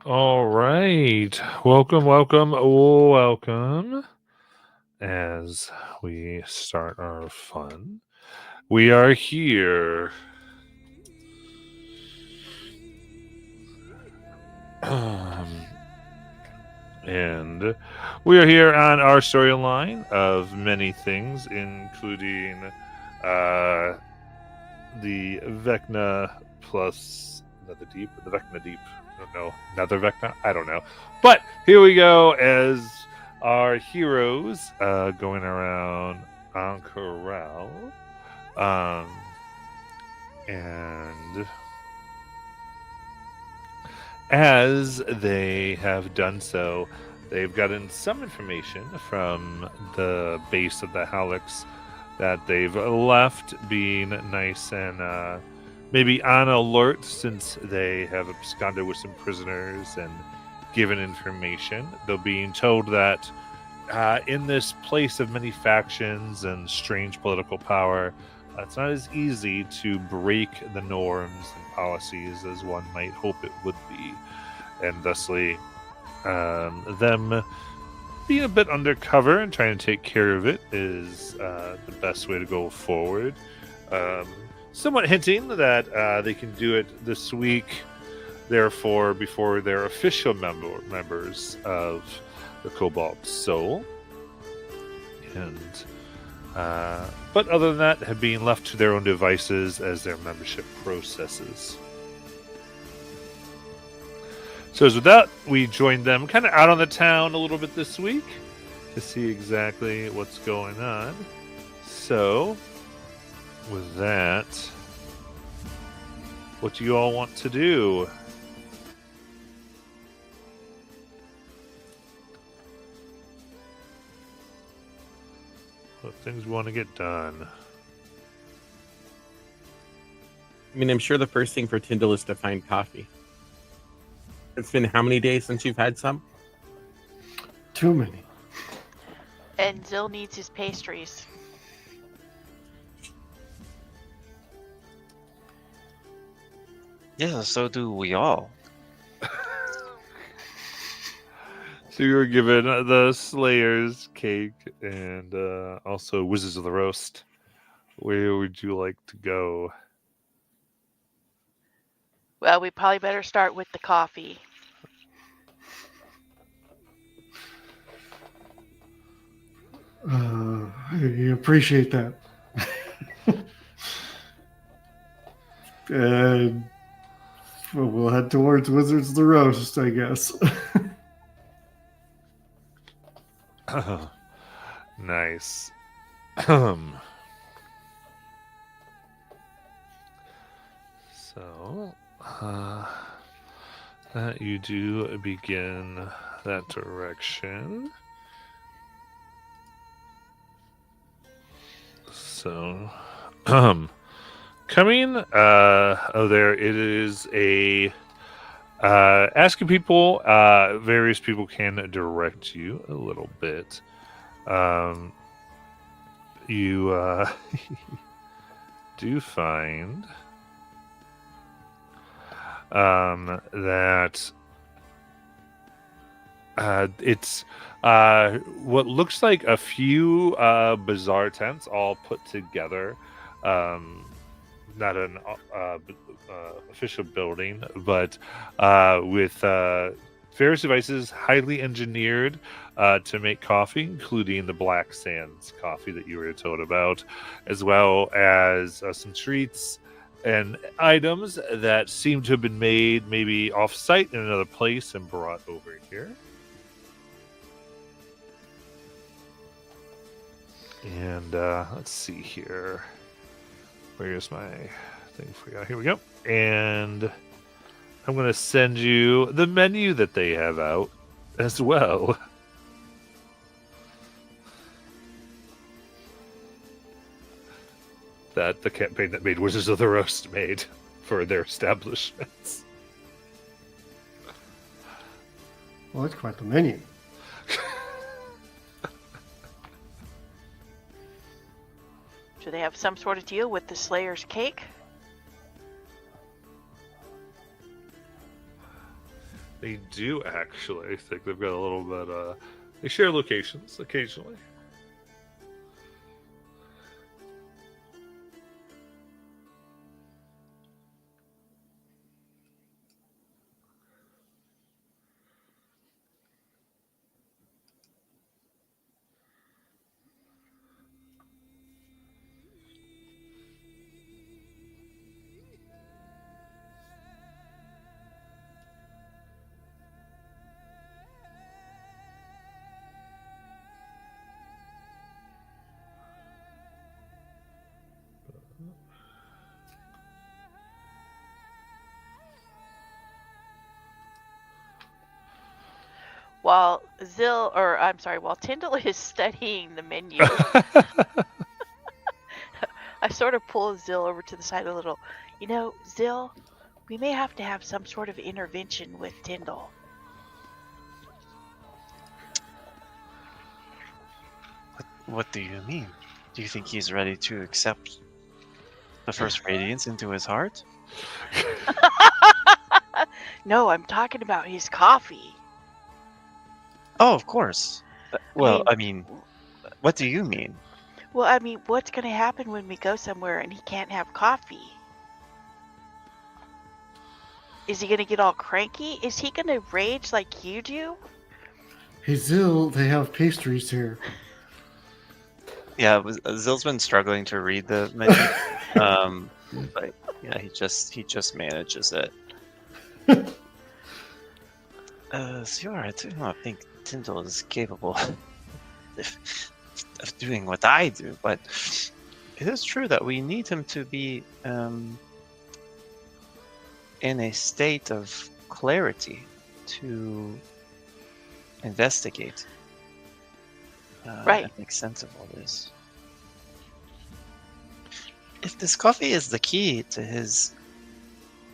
All right. Welcome. As we start our fun, we are here. And we are here on our storyline of many things, including uh, the Vecna plus the Vecna Deep. I don't know, another Vecna. I don't know, but here we go as our heroes going around Ank'Harel, um, and as they have done so, they've gotten some information from the base of the Halix that they've left being nice and maybe on alert since they have absconded with some prisoners and given information. They're being told that in this place of many factions and strange political power, it's not as easy to break the norms and policies as one might hope it would be. And thusly, them being a bit undercover and trying to take care of it is the best way to go forward. Somewhat hinting that they can do it this week, therefore, before they're official members of the Cobalt Soul. And but other than that, have been left to their own devices as their membership processes. So as with that, we joined them kind of out on the town a little bit this week to see exactly what's going on. So with that, what do you all want to do? What things we want to get done? I mean, I'm sure the first thing for Tyndall is to find coffee. It's been how many days since you've had some? Too many. And Zill needs his pastries. Yeah, so do we all. So you were given the Slayer's cake and also Wizards of the Roast. Where would you like to go? Well, we probably better start with the coffee. I appreciate that. And we'll head towards Wizards of the Roast, I guess. Nice. So, that you do begin that direction. So, coming there, it is a asking people. Various people can direct you a little bit. You do find that it's what looks like a few bizarre tents all put together. Not an official building, but with various devices highly engineered to make coffee, including the Black Sands coffee that you were told about, as well as some treats and items that seem to have been made maybe off-site in another place and brought over here. And let's see here. Where's my thing for you? Here we go. And I'm going to send you the menu that they have out as well. That the campaign that made Wizards of the Roast made for their establishments. Well, that's quite the menu. Do they have some sort of deal with the Slayer's cake? They do actually. I think they've got a little bit. They share locations occasionally. While while Tyndall is studying the menu, I sort of pull Zill over to the side a little. You know, Zill, we may have to have some sort of intervention with Tyndall. What do you mean? Do you think he's ready to accept the first radiance into his heart? No, I'm talking about his coffee. Oh, of course. Well, I mean, what do you mean? Well, I mean, what's going to happen when we go somewhere and he can't have coffee? Is he going to get all cranky? Is he going to rage like you do? Hey, Zill, they have pastries here. Yeah, Zill's been struggling to read the menu, but yeah, he just manages it. Siora, I do not think Tyndall is capable of doing what I do, but it is true that we need him to be in a state of clarity to investigate. Right. And make sense of all this. If this coffee is the key to his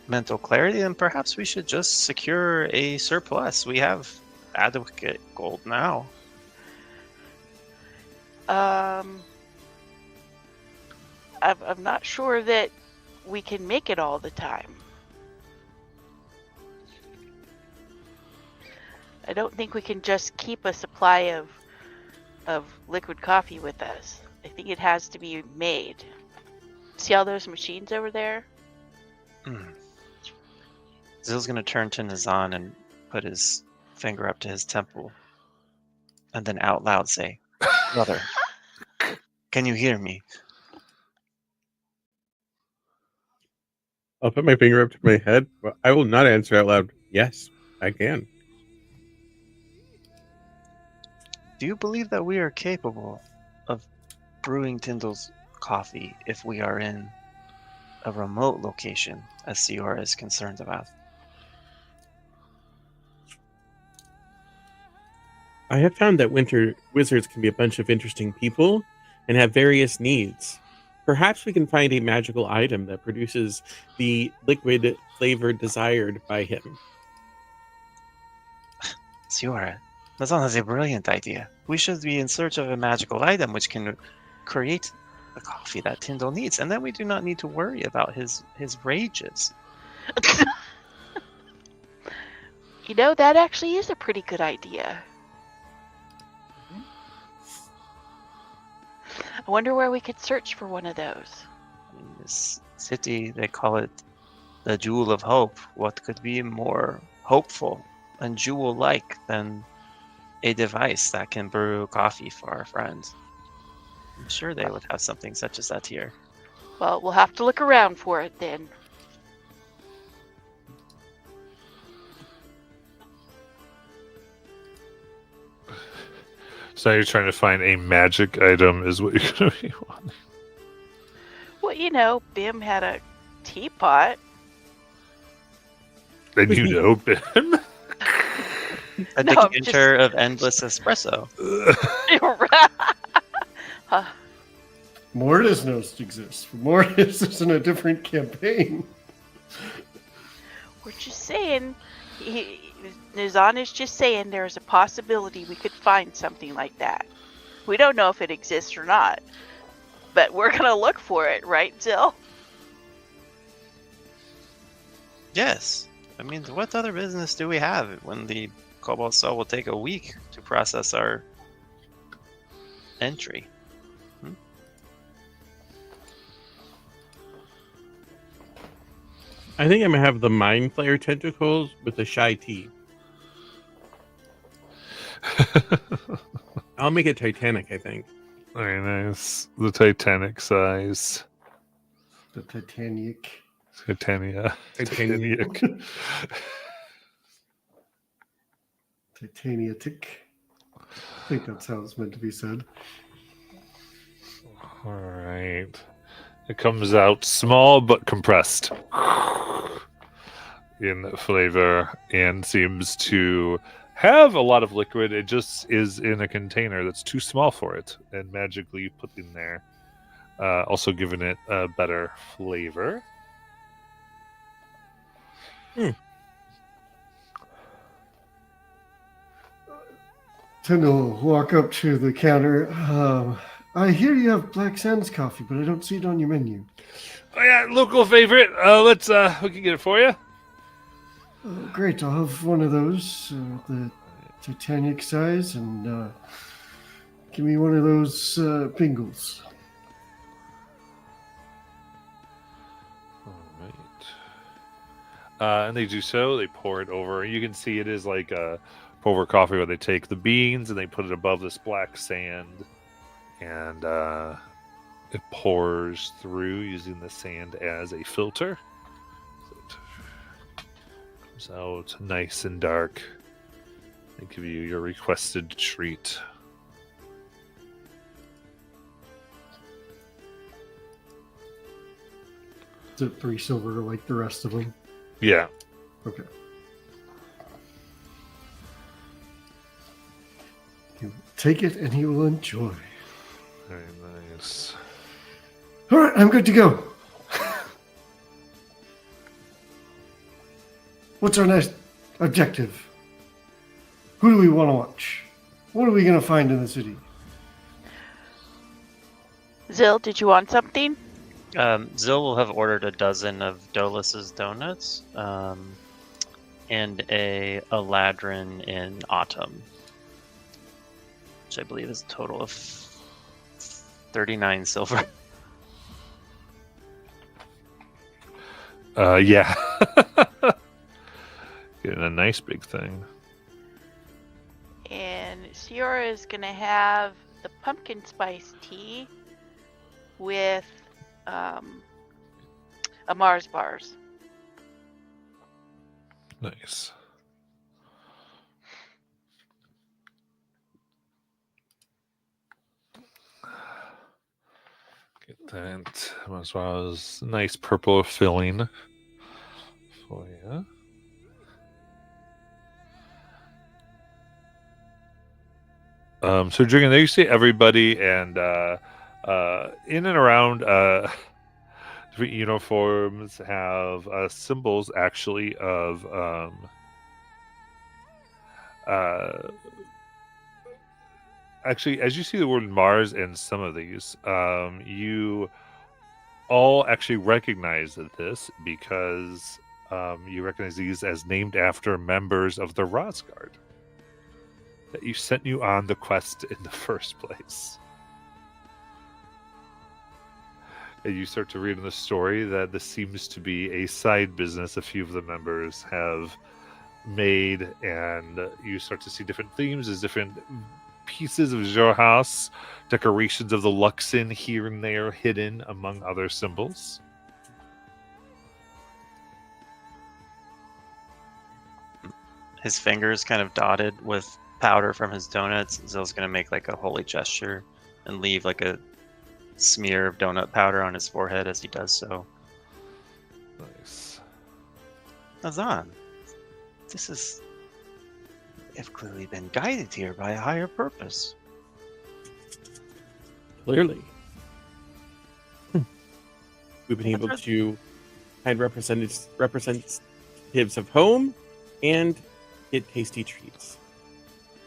mental clarity, then perhaps we should just secure a surplus. We have adequate gold now. I'm not sure that we can make it all the time. I don't think we can just keep a supply of liquid coffee with us. I think it has to be made. See all those machines over there? Zill's gonna turn to Nazan and put his finger up to his temple, and then out loud say, "Brother, can you hear me?" I'll put my finger up to my head, but I will not answer out loud. Yes, I can. Do you believe that we are capable of brewing Tyndall's coffee if we are in a remote location, as Siora is concerned about? I have found that winter wizards can be a bunch of interesting people and have various needs. Perhaps we can find a magical item that produces the liquid flavor desired by him. Siora, Nazan has a brilliant idea. We should be in search of a magical item which can create the coffee that Tyndall needs, and then we do not need to worry about his rages. You know, that actually is a pretty good idea. I wonder where we could search for one of those. In this city, they call it the Jewel of Hope. What could be more hopeful and jewel-like than a device that can brew coffee for our friends? I'm sure they would have something such as that here. Well, we'll have to look around for it then. So you're trying to find a magic item, is what you're going to be wanting. Well, you know, Bim had a teapot. And you know, Bim. A No, I'm decanter of endless espresso. Mortis knows it exists. Mortis is in a different campaign. We're just saying, Nizan is just saying there's a possibility we could find something like that. We don't know if it exists or not, but we're going to look for it, right, Zill? Yes. I mean, what other business do we have when the Cobalt Cell will take a week to process our entry? I think I'm gonna have the Mind Flayer tentacles with the shy tea. I'll make it Titanic, I think. Very nice. The Titanic size. The Titanic. Titania. Titanic. Titaniatic. I think that's how it's meant to be said. All right. It comes out small but compressed in flavor and seems to have a lot of liquid. It just is in a container that's too small for it and magically put in there. Also giving it a better flavor. Tyndall will walk up to the counter. I hear you have Black Sands coffee, but I don't see it on your menu. Oh yeah, local favorite. Let's we can get it for you. Great, I'll have one of those, the Titanic size, and give me one of those Pringles. All right. And they do so. They pour it over. You can see it is like a pour-over coffee where they take the beans and they put it above this black sand, and it pours through using the sand as a filter. So it comes out nice and dark. They give you your requested treat. Is it 3 silver like the rest of them? Yeah. Okay. He will take it and he will enjoy. Very nice. All right, I'm good to go. What's our next objective? Who do we want to watch? What are we going to find in the city? Zill, did you want something? Zill will have ordered a dozen of Dolus's donuts, and a Eladrin in Autumn, which I believe is a total of 39 silver. Yeah. Getting a nice big thing. And Sierra is going to have the pumpkin spice tea with a Mars bars. Nice. Get that as well as nice purple filling for you. So drinking there, you see everybody and in and around different uniforms have symbols actually of actually, as you see the word Mars in some of these, you all actually recognize this because you recognize these as named after members of the Rosguard that you sent you on the quest in the first place. And you start to read in the story that this seems to be a side business a few of the members have made, and you start to see different themes as different pieces of Xhorhas, decorations of the Luxon here and there hidden among other symbols. His fingers kind of dotted with powder from his donuts. Zill's gonna make like a holy gesture and leave like a smear of donut powder on his forehead as he does so. Nice. Azan, I've clearly been guided here by a higher purpose. Clearly. We've been able to find representatives of home and get tasty treats.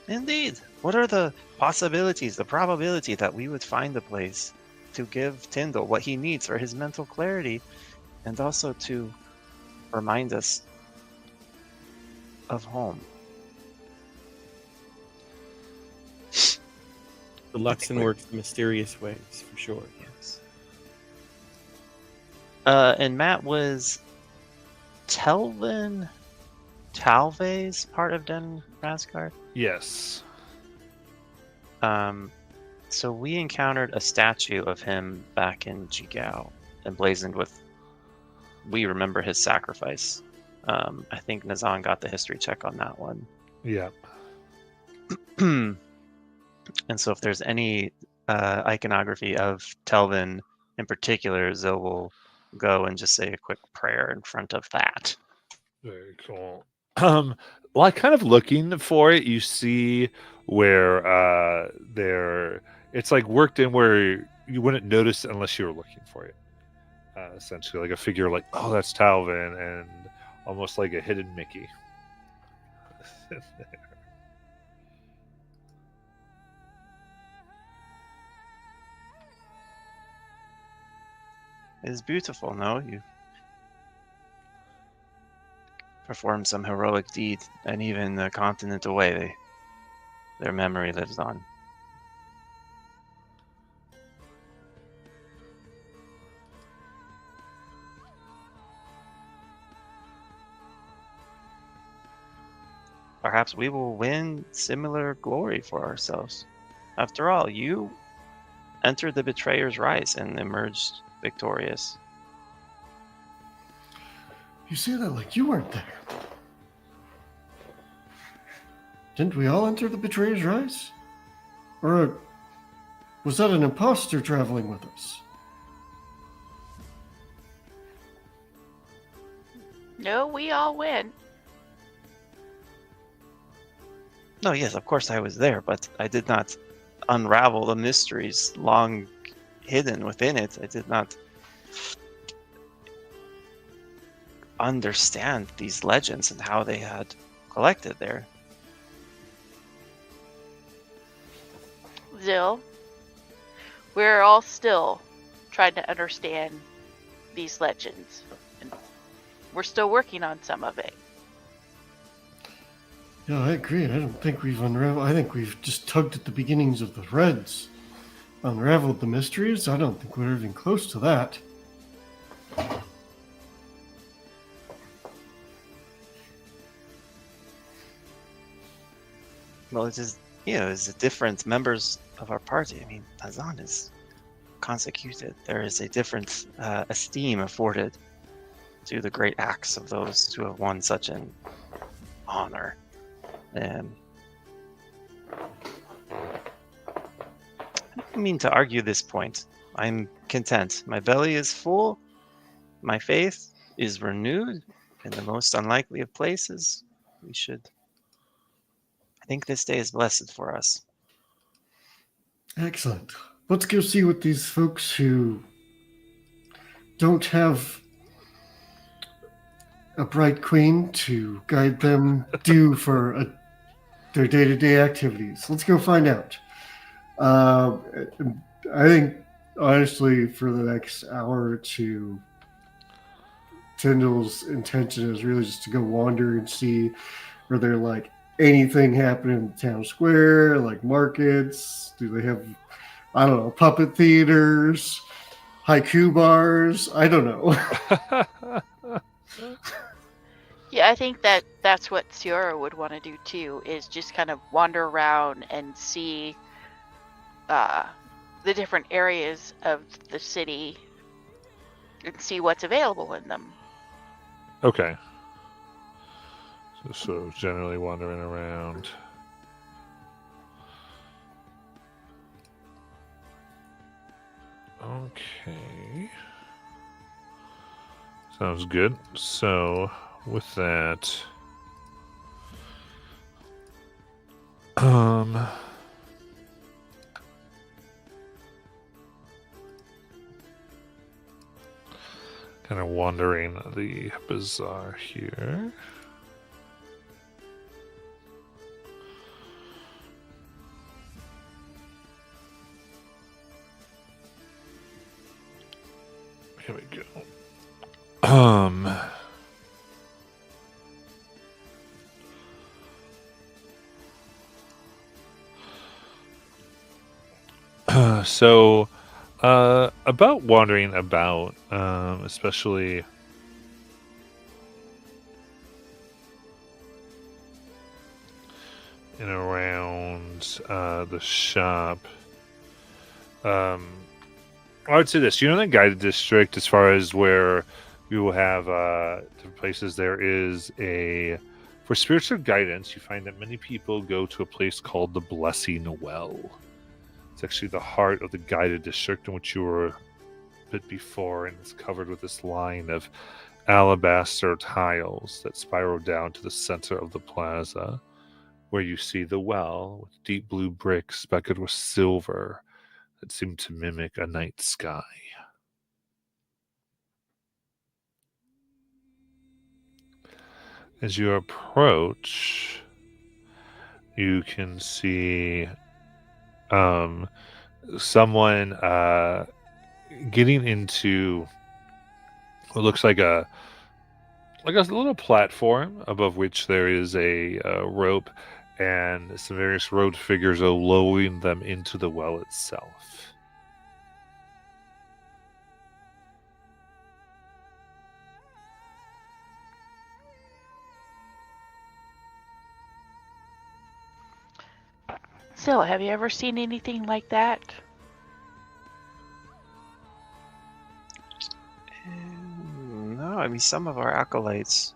Indeed. What are the possibilities, the probability that we would find a place to give Tyndall what he needs for his mental clarity, and also to remind us of home. The Luxon works in mysterious ways, for sure. Yes. And Matt, was Talvez part of Den Rasgard? Yes. So we encountered a statue of him back in Jigao, emblazoned with, we remember his sacrifice. I think Nazan got the history check on that one. Yeah. And so if there's any iconography of Telvin in particular, Zil will go and just say a quick prayer in front of that. Very cool. Like kind of looking for it, you see where it's like worked in where you wouldn't notice unless you were looking for it. Essentially, like a figure, like, oh, that's Talvin, and almost like a hidden Mickey. It's beautiful, no? You perform some heroic deed, and even a continent away, their memory lives on. Perhaps we will win similar glory for ourselves. After all, you entered the Betrayer's Rise and emerged victorious. You say that like you weren't there. Didn't we all enter the Betrayer's Rise? Or was that an imposter traveling with us? No, we all went. No, yes, of course I was there, but I did not unravel the mysteries long hidden within it. I did not understand these legends and how they had collected there. Zil, we're all still trying to understand these legends. And we're still working on some of it. Yeah, I agree. I don't think we've unraveled. I think we've just tugged at the beginnings of the threads. Unraveled the mysteries? I don't think we're even close to that. Well, it is, it's the different members of our party. I mean, Nazan is consecuted. There is a different esteem afforded to the great acts of those who have won such an honor. I don't mean to argue this point. I'm content. My belly is full. My faith is renewed in the most unlikely of places. I think this day is blessed for us. Excellent. Let's go see what these folks who don't have a bright queen to guide them do for their day-to-day activities. Let's go find out. I think, honestly, for the next hour or two, Tyndall's intention is really just to go wander and see where there like anything happening in the town square, like markets. Do they have, I don't know, puppet theaters, haiku bars? I don't know. Yeah, I think that's what Ciora would want to do too, is just kind of wander around and see the different areas of the city and see what's available in them. Okay. So generally wandering around. Okay. Sounds good. So with that, kind of wandering the bazaar here. Here we go. So, about wandering about, especially in around the shop. I would say this: you know, the guided district, as far as where you will have different places, there is a for spiritual guidance. You find that many people go to a place called the Blessing Well. It's actually the heart of the guided district in which you were a bit before, and it's covered with this line of alabaster tiles that spiral down to the center of the plaza, where you see the well with deep blue bricks speckled with silver that seem to mimic a night sky. As you approach, you can see someone getting into what looks like a little platform above which there is a rope, and some various robed figures are lowering them into the well itself. So, have you ever seen anything like that? No, I mean, some of our acolytes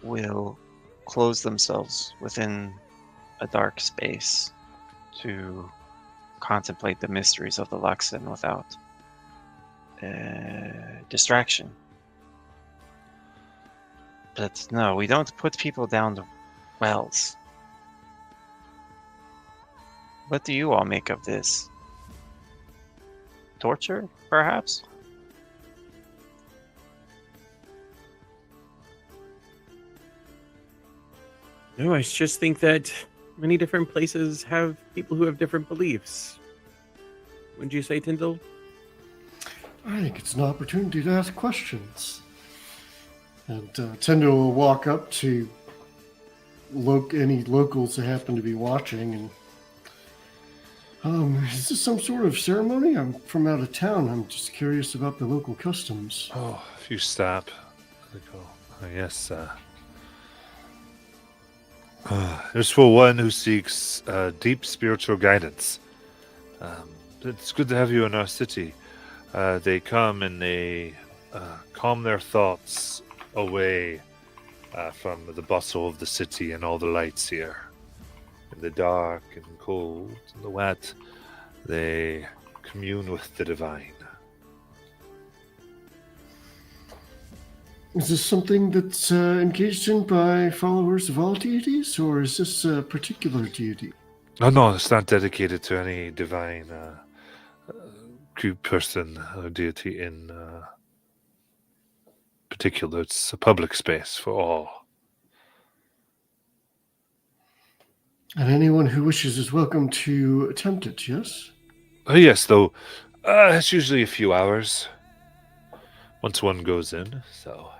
will close themselves within a dark space to contemplate the mysteries of the Luxon without distraction. But no, we don't put people down the wells. What do you all make of this? Torture, perhaps? No, I just think that many different places have people who have different beliefs. Wouldn't you say, Tyndall? I think it's an opportunity to ask questions. And Tyndall will walk up to any locals that happen to be watching and is this some sort of ceremony? I'm from out of town. I'm just curious about the local customs. Oh, if you stop, they go, oh, yes, there's for one who seeks deep spiritual guidance. It's good to have you in our city. They come and they calm their thoughts away from the bustle of the city and all the lights here. In the dark and cold and the wet, they commune with the divine. Is this something that's engaged in by followers of all deities, or is this a particular deity? Oh no, it's not dedicated to any divine person or deity in particular. It's a public space for all. And anyone who wishes is welcome to attempt it, yes? Oh yes, though it's usually a few hours once one goes in, so...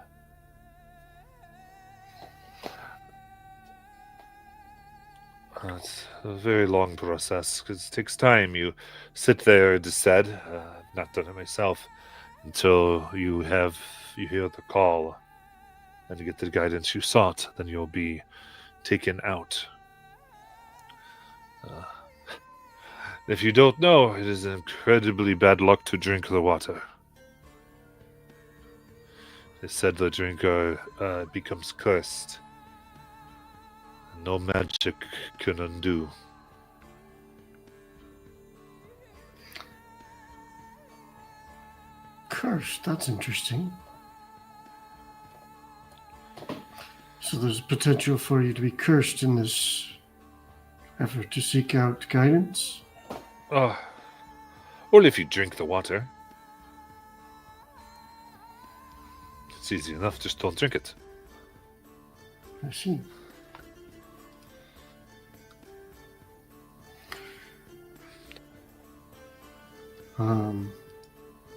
It's a very long process because it takes time. You sit there, it is said, not done it myself, until you hear the call and you get the guidance you sought. Then you'll be taken out. If you don't know, it is incredibly bad luck to drink the water. They said the drinker becomes cursed. No magic can undo. Cursed, that's interesting. So there's potential for you to be cursed in this effort to seek out guidance? Oh, only if you drink the water. It's easy enough, just don't drink it. I see.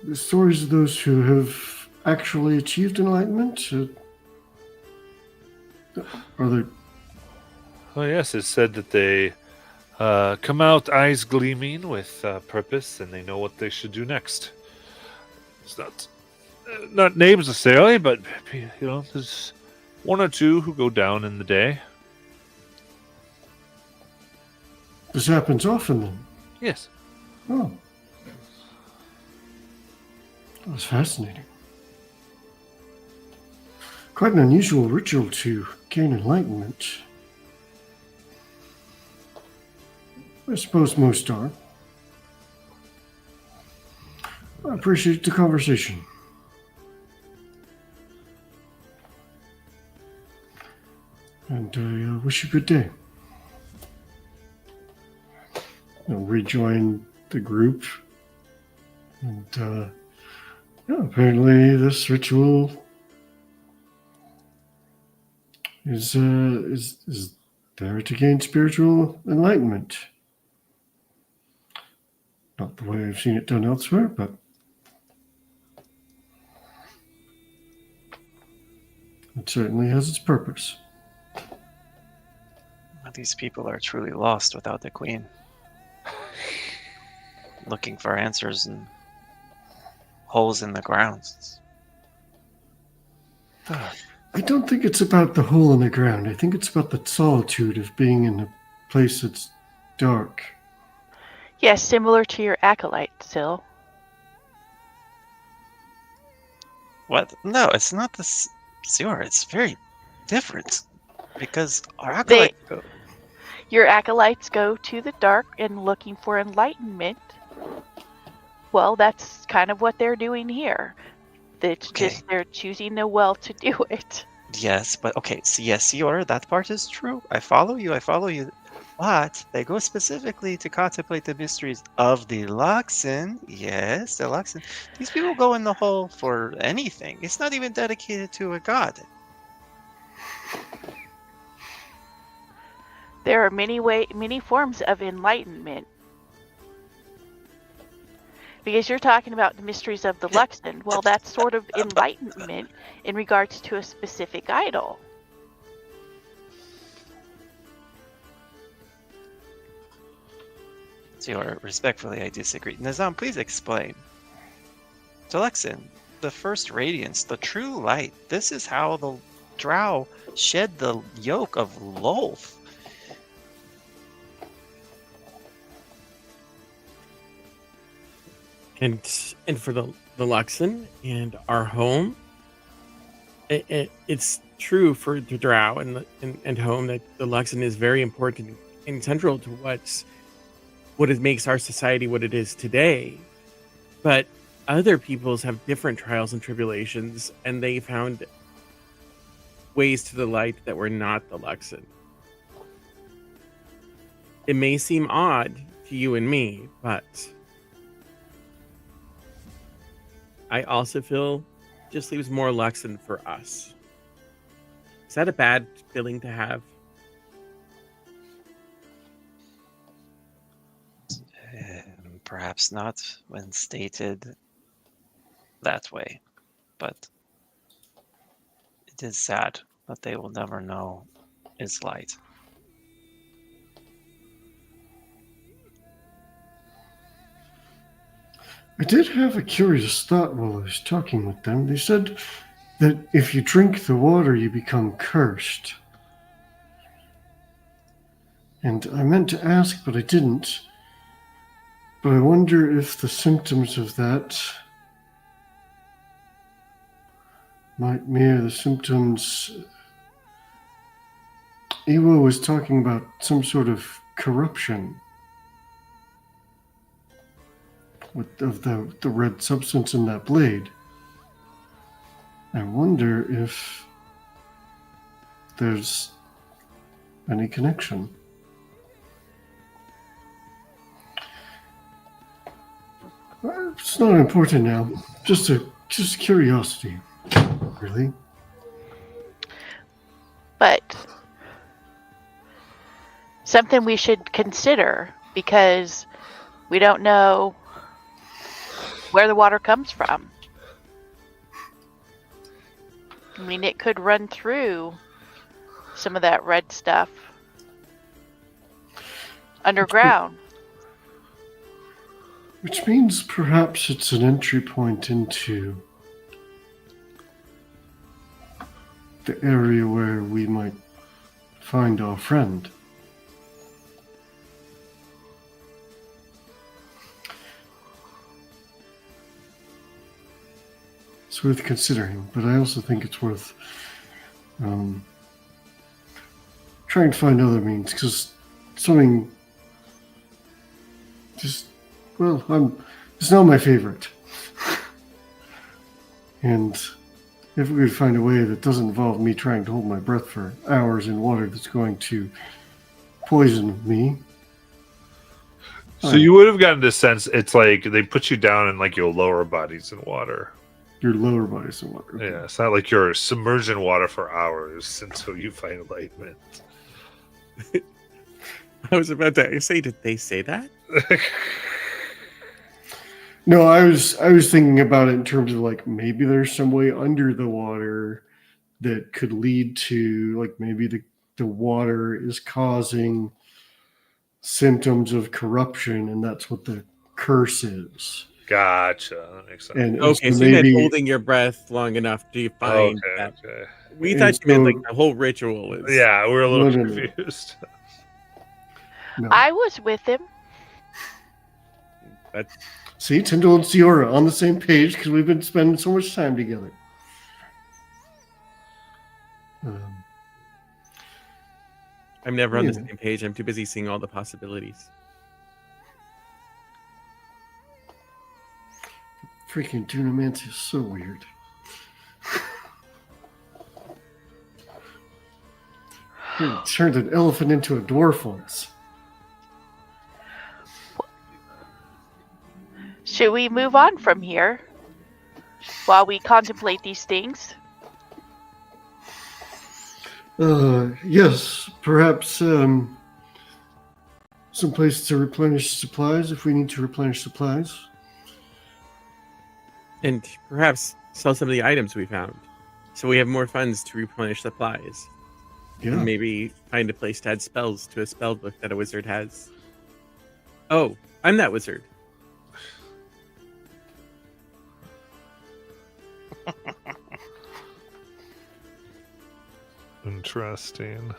The stories of those who have actually achieved enlightenment, are there... Oh yes, it's said that they come out eyes gleaming with purpose, and they know what they should do next. It's not names necessarily, but there's one or two who go down in the day. This happens often then. Yes. Oh. That was fascinating. Quite an unusual ritual to gain enlightenment. I suppose most are. I appreciate the conversation. And I wish you a good day. I'll rejoin the group. And apparently this ritual is there to gain spiritual enlightenment. Not the way I've seen it done elsewhere, but it certainly has its purpose. These people are truly lost without the queen. Looking for answers and holes in the ground. I don't think it's about the hole in the ground. I think it's about the solitude of being in a place that's dark. Yes, similar to your acolyte, Syl. What? No, it's not this. Sure, it's very different. Because our acolyte. Your acolytes go to the dark and looking for enlightenment. Well, that's kind of what they're doing here. It's just they're choosing the well to do it. Yes, but okay, so yes, Sior, that part is true. I follow you. But they go specifically to contemplate the mysteries of the Luxon. Yes, the Luxon. These people go in the hole for anything. It's not even dedicated to a god. There are many forms of enlightenment. Because you're talking about the mysteries of the Luxon. Well, that's sort of enlightenment in regards to a specific idol. Sior, respectfully, I disagree. Nazam, please explain. To Luxon, the first radiance, the true light. This is how the Drow shed the yoke of Lolth. And for the Luxon and our home, it's true for the Drow and home that the Luxon is very important and central to what it makes our society what it is today. But other peoples have different trials and tribulations, and they found ways to the light that were not the Luxon. It may seem odd to you and me, but I also feel just leaves more Luxon for us. Is that a bad feeling to have? Perhaps not when stated that way, but it is sad that they will never know is light. I did have a curious thought while I was talking with them. They said that if you drink the water, you become cursed. And I meant to ask, but I didn't. But I wonder if the symptoms of that might mirror the symptoms. Ewo was talking about some sort of corruption of the red substance in that blade. I wonder if there's any connection. It's not important now. Just curiosity, really. But something we should consider, because we don't know where the water comes from. I mean, it could run through some of that red stuff. underground. Which means perhaps it's an entry point into the area where we might find our friend. It's worth considering, but I also think it's worth trying to find other means, because something just, well, it's not my favorite. And if we could find a way that doesn't involve me trying to hold my breath for hours in water that's going to poison me. So you would have gotten the sense it's like they put you down in like your lower bodies in water. Your lower body's in water. Yeah, it's not like you're submerged in water for hours until you find enlightenment. I was about to say, did they say that? No, I was thinking about it in terms of like maybe there's some way under the water that could lead to like maybe the water is causing symptoms of corruption, and that's what the curse is. Gotcha. That makes sense. And Okay, so you meant holding your breath long enough to find that. Okay. We thought you meant like the whole ritual is. Yeah, we're a little No, no, no. confused. No. I was with him. See, Tyndall and Siora on the same page because we've been spending so much time together. I'm never on the Yeah. same page. I'm too busy seeing all the possibilities. Freaking Dunamancy is so weird. He turned an elephant into a dwarf once. Should we move on from here while we contemplate these things? Yes, perhaps some place to replenish supplies if we need to replenish supplies. And perhaps sell some of the items we found. So we have more funds to replenish supplies. Yeah. And maybe find a place to add spells to a spell book that a wizard has. Oh, I'm that wizard. Interesting.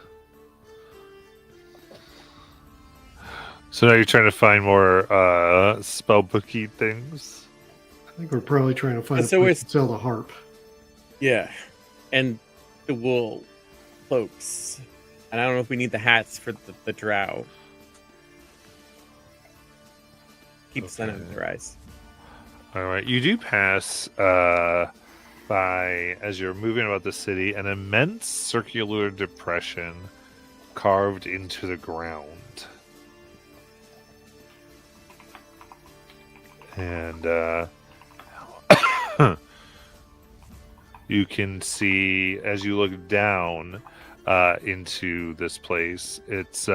So now you're trying to find more spellbooky things? I think we're probably trying to find a So place it's- to sell the harp. Yeah. And the wool cloaks. And I don't know if we need the hats for the drow. Keep the sun out of their eyes. All right, you do pass by, as you're moving about the city, an immense circular depression carved into the ground. And you can see, as you look down into this place, it's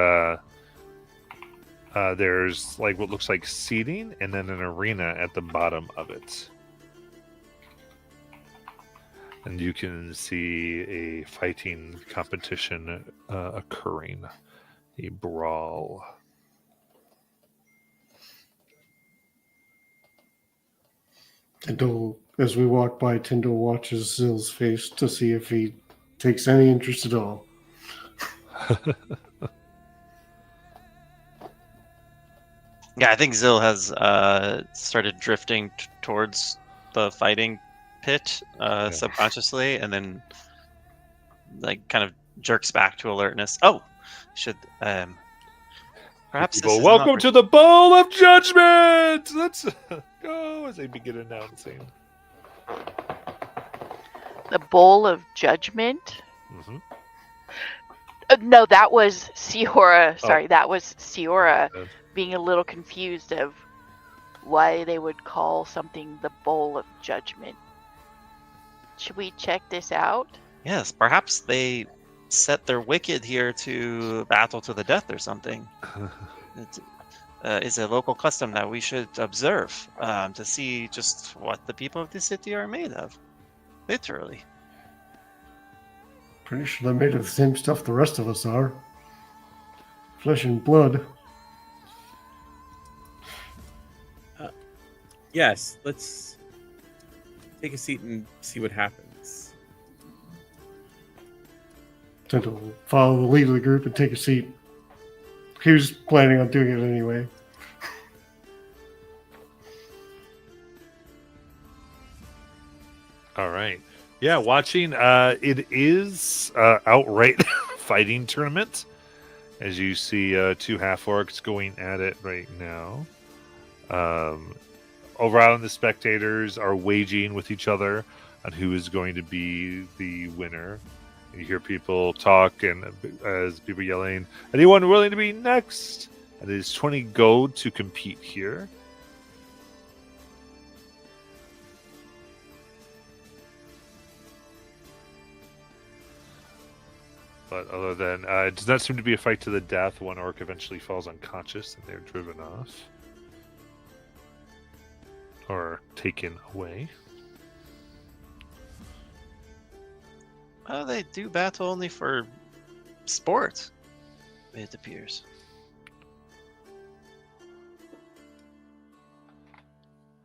there's like what looks like seating and then an arena at the bottom of it. And you can see a fighting competition occurring, a brawl. Tyndall, as we walk by, Tyndall watches Zill's face to see if he takes any interest at all. Yeah, I think Zill has started drifting towards the fighting pit subconsciously, and then like kind of jerks back to alertness. Oh, should perhaps this Well, is welcome not to the Bowl of Judgment. Let's go as they begin announcing. The Bowl of Judgment? Mm-hmm. No, that was Siora. Sorry, that was Siora Okay. being a little confused of why they would call something the Bowl of Judgment. Should we check this out? Yes, perhaps they set their wicked here to battle to the death or something. It is a local custom that we should observe to see just what the people of this city are made of. Literally. Pretty sure they're made of the same stuff the rest of us are. Flesh and blood. Yes, let's take a seat and see what happens. Tend to follow the lead of the group and take a seat. He was planning on doing it anyway. All right. Yeah, watching. It is outright fighting tournament, as you see two half orcs going at it right now. Around the spectators are waging with each other on who is going to be the winner. And you hear people talk, and as people yelling, "Anyone willing to be next?" And it is 20 gold to compete here. But other than it does not seem to be a fight to the death. One orc eventually falls unconscious, and they're driven off or taken away. Oh, they do battle only for sport, it appears.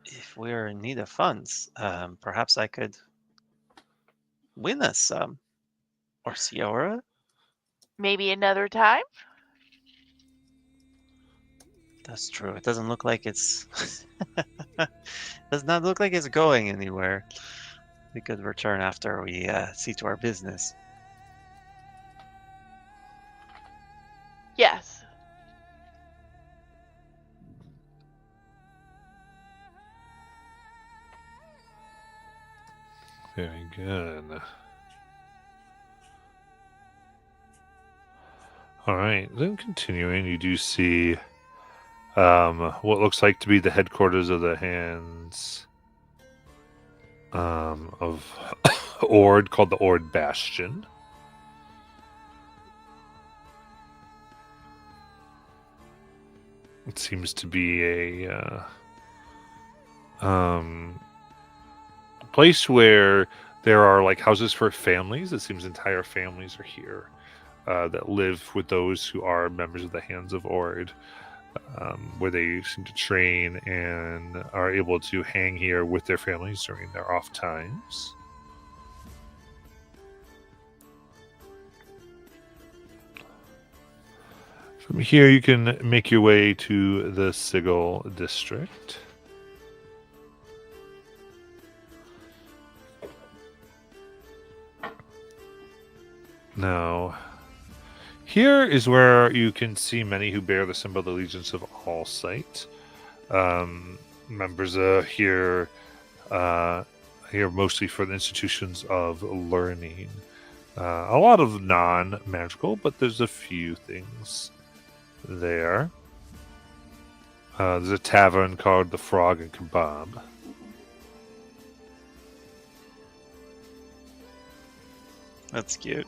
If we're in need of funds, perhaps I could win us some. Or Ciora? Maybe another time? That's true. It doesn't look like it's... does not look like it's going anywhere. We could return after we see to our business. Yes. Very good. All right, then continuing, you do see what looks like to be the headquarters of the hands of Ord, called the Ord Bastion. It seems to be a place where there are like houses for families. It seems entire families are here that live with those who are members of the Hands of Ord, where they seem to train and are able to hang here with their families during their off times. From here, you can make your way to the Sigil district. Now, here is where you can see many who bear the symbol of the Allegiance of All Sight. Members here mostly for the institutions of learning. A lot of non-magical, but there's a few things there. There's a tavern called the Frog and Kebab. That's cute.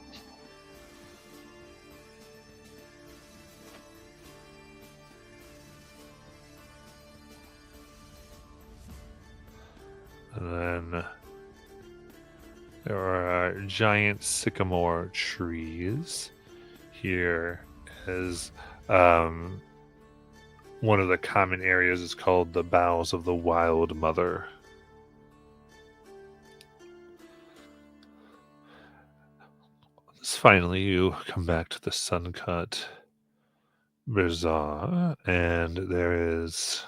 And then there are giant sycamore trees here. As one of the common areas is called the Boughs of the Wild Mother. Finally, you come back to the Suncut Bazaar, and there is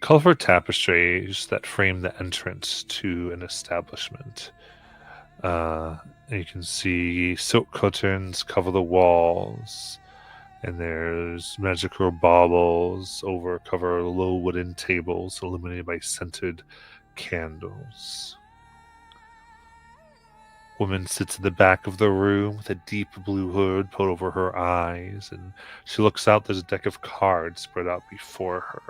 colorful tapestries that frame the entrance to an establishment. And you can see silk curtains cover the walls, and there's magical baubles cover low wooden tables illuminated by scented candles. Woman sits in the back of the room with a deep blue hood put over her eyes, and she looks out. There's a deck of cards spread out before her.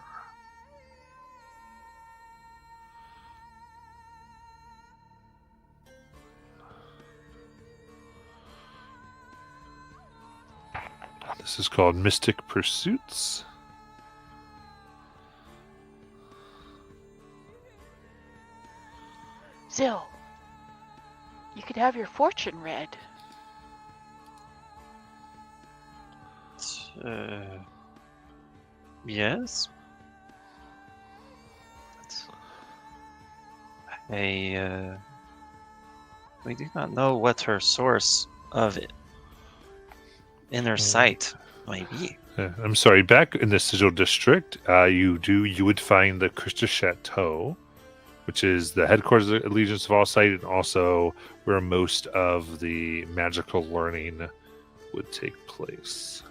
This is called Mystic Pursuits. Zill, you could have your fortune read. Yes. We do not know what her source of inner sight might be. I'm sorry. Back in the Sigil District, you would find the Crystal Chateau, which is the headquarters of Allegiance of All Sight, and also where most of the magical learning would take place.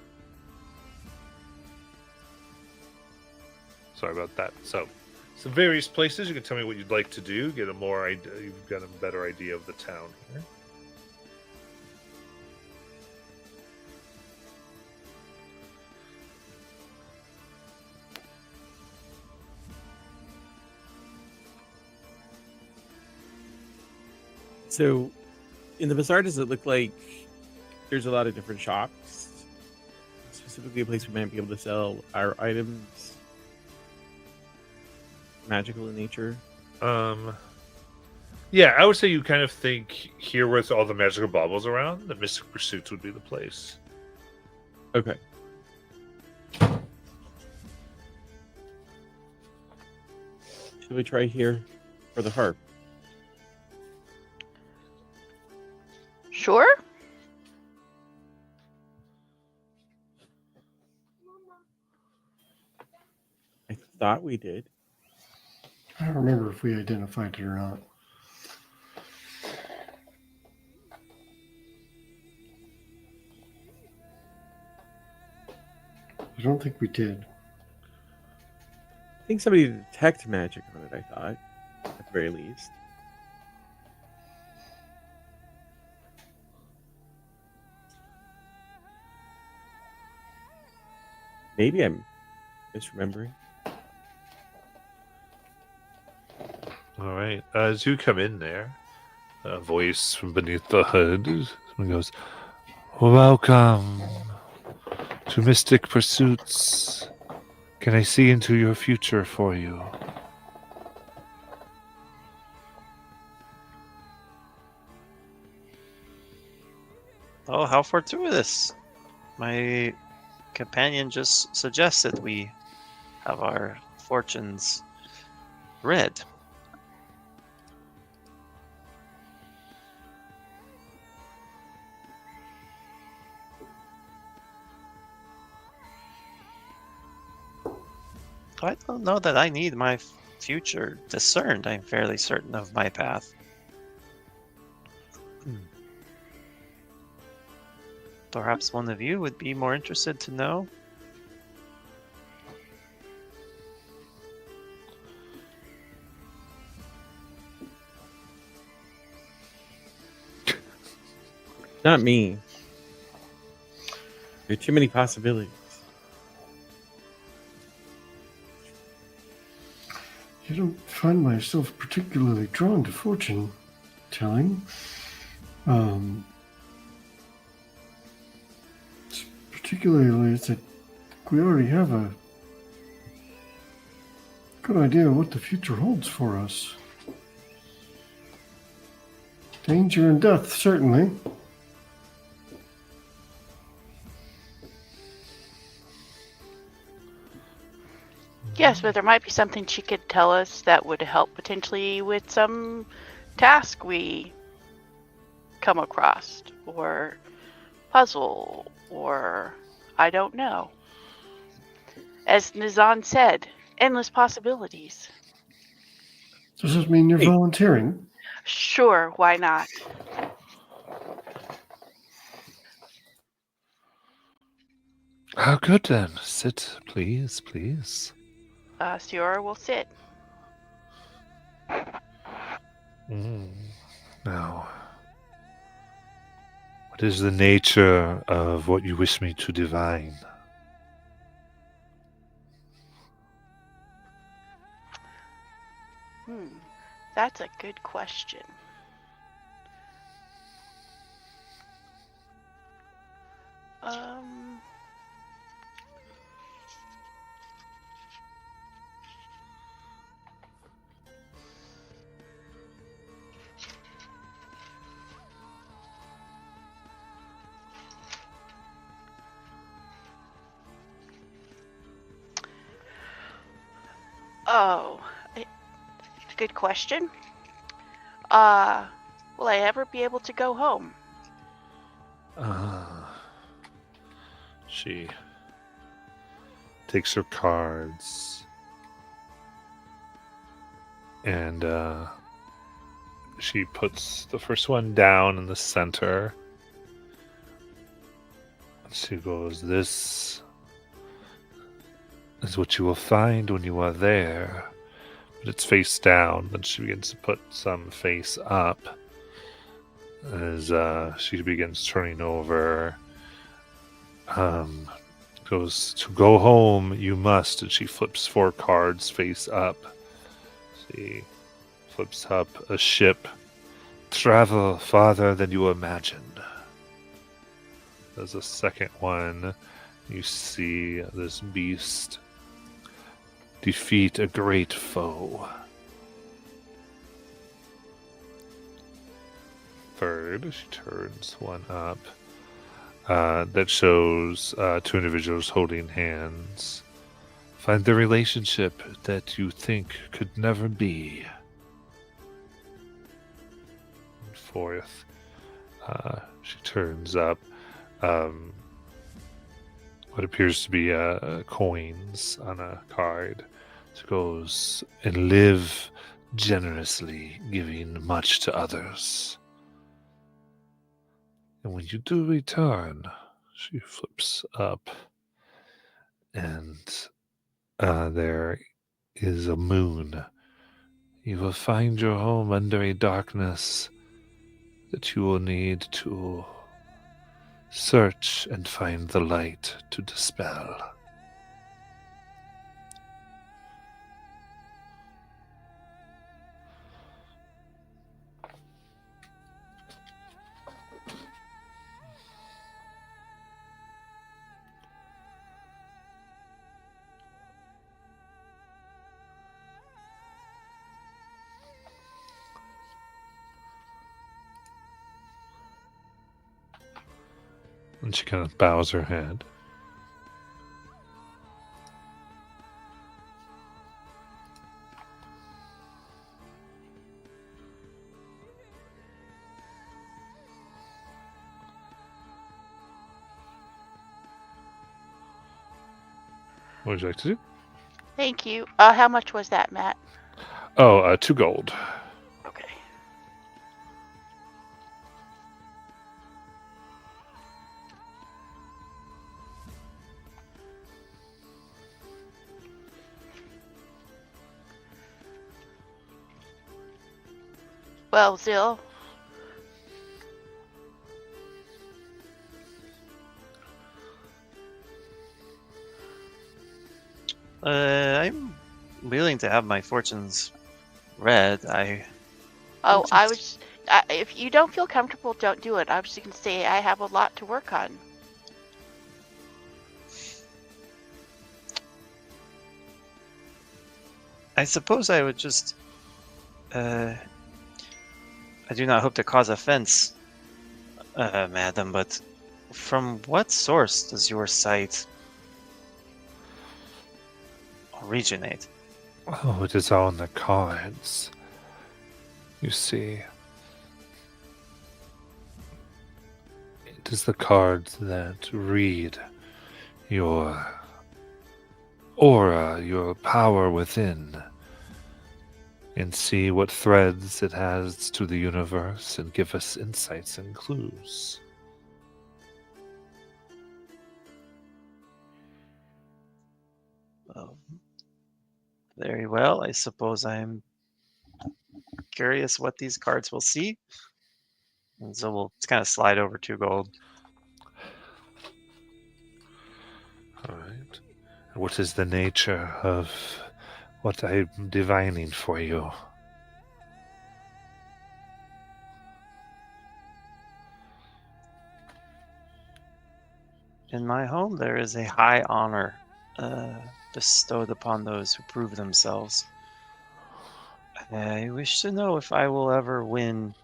Sorry about that. So, some various places. You can tell me what you'd like to do. Get a more idea. You've got a better idea of the town here. So, in the bazaar, does it look like there's a lot of different shops? Specifically, a place we might be able to sell our items, magical in nature. Yeah, I would say you kind of think here with all the magical baubles around, the Mystic Pursuits would be the place. Okay. Should we try here for the harp? Sure. I thought we did. I don't remember if we identified it or not. I don't think we did. I think somebody detect magic on it, I thought, at the very least. Maybe I'm misremembering. All right. As you come in there, a voice from beneath the hood someone goes, "Welcome to Mystic Pursuits. Can I see into your future for you?" Oh, how fortuitous! My companion just suggested we have our fortunes read. I don't know that I need my future discerned. I'm fairly certain of my path. Perhaps one of you would be more interested to know? Not me. There are too many possibilities. I don't find myself particularly drawn to fortune telling. Particularly, it's that we already have a good idea of what the future holds for us. Danger and death, certainly. Yes, but there might be something she could tell us that would help potentially with some task we come across, or puzzle, or I don't know. As Nizan said, endless possibilities. Does this mean you're Hey. volunteering? Sure, why not? How good then. Sit, please, please. Siora will sit. Now, what is the nature of what you wish me to divine? That's a good question. Oh, eh, good question. Will I ever be able to go home? She takes her cards and she puts the first one down in the center. She goes, "This is what you will find when you are there." But it's face down. Then she begins to put some face up as she begins turning over. Goes, "To go home, you must." And she flips 4 cards face up. She flips up a ship. "Travel farther than you imagine." There's a second one. You see this beast. "Defeat a great foe." Third, she turns one up. That shows 2 individuals holding hands. "Find the relationship that you think could never be." And fourth, she turns up what appears to be coins on a card. It goes, "And live generously, giving much to others. And when you do return," she flips up, and there is a moon. "You will find your home under a darkness that you will need to search and find the light to dispel." And she kind of bows her head. What would you like to do? Thank you. How much was that, Matt? Oh, 2 gold. Okay. Well, Zill, I'm willing to have my fortunes read. oh, I just- was. If you don't feel comfortable, don't do it. I was just gonna say I have a lot to work on. I suppose I would just. I do not hope to cause offense, madam, but from what source does your sight originate? Oh, it is all in the cards. You see, it is the cards that read your aura, your power within, and see what threads it has to the universe and give us insights and clues. Well, very well. I suppose I'm curious what these cards will see. And so we'll kind of slide over 2 gold. All right. What is the nature of what I'm divining for you? In my home, there is a high honor bestowed upon those who prove themselves. I wish to know if I will ever win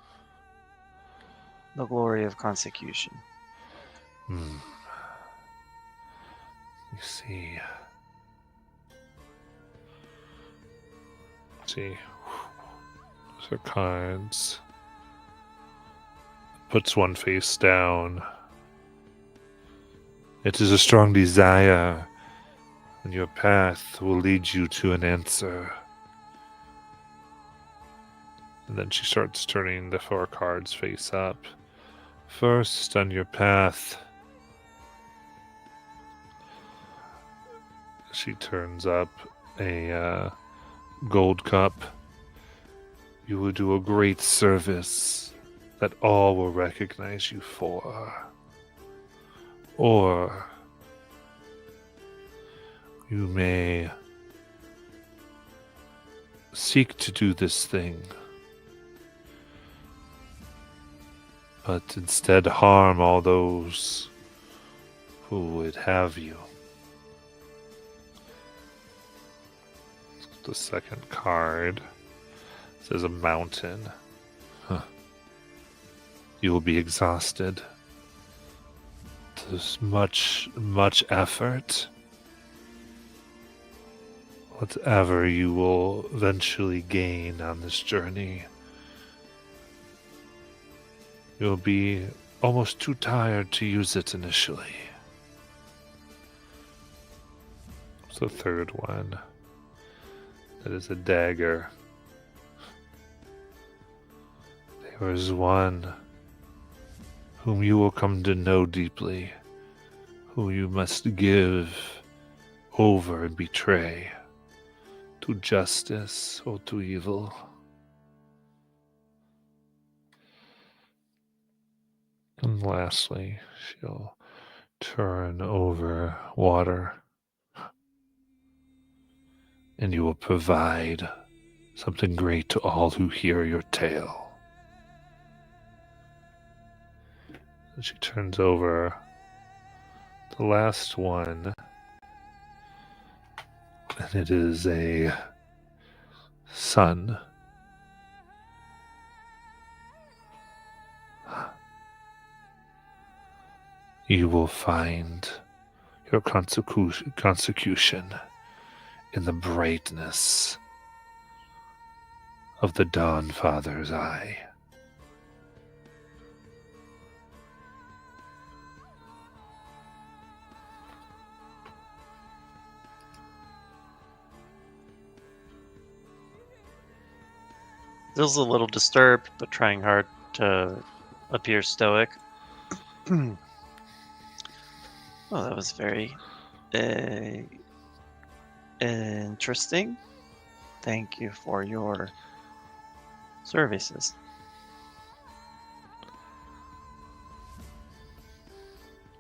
the glory of consecution. You see, See. Those are cards. Puts one face down. It is a strong desire, and your path will lead you to an answer. And then she starts turning the 4 cards face up. First, on your path, she turns up a gold cup. You will do a great service that all will recognize you for. Or you may seek to do this thing, but instead harm all those who would have you. The second card says a mountain. You will be exhausted. There's much effort. Whatever you will eventually gain on this journey, you'll be almost too tired to use it initially. So the third one, that is a dagger. There is one whom you will come to know deeply, who you must give over and betray to justice or to evil. And lastly, she'll turn over water, and you will provide something great to all who hear your tale. And she turns over the last one, and it is a sun. You will find your consecution in the brightness of the Dawn Father's eye. Feels a little disturbed, but trying hard to appear stoic. Well, that was very interesting. Thank you for your services.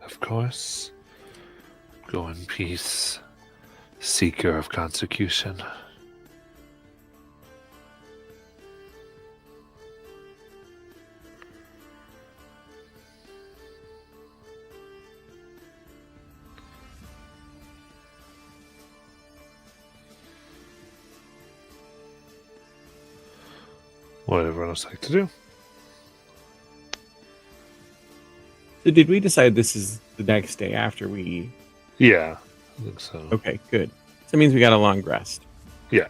Of course. Go in peace, seeker of consecution. What everyone else like to do? So did we decide this is the next day after we... Yeah, I think so. Okay, good. So that means we got a long rest. Yeah.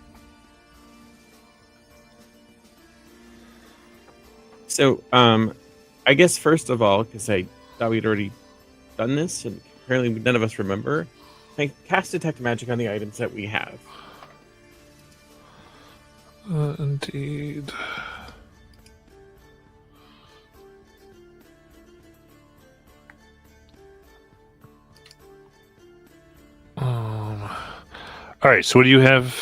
So, I guess first of all, because I thought we'd already done this, and apparently none of us remember, I cast Detect Magic on the items that we have. Indeed. All right, so what do you have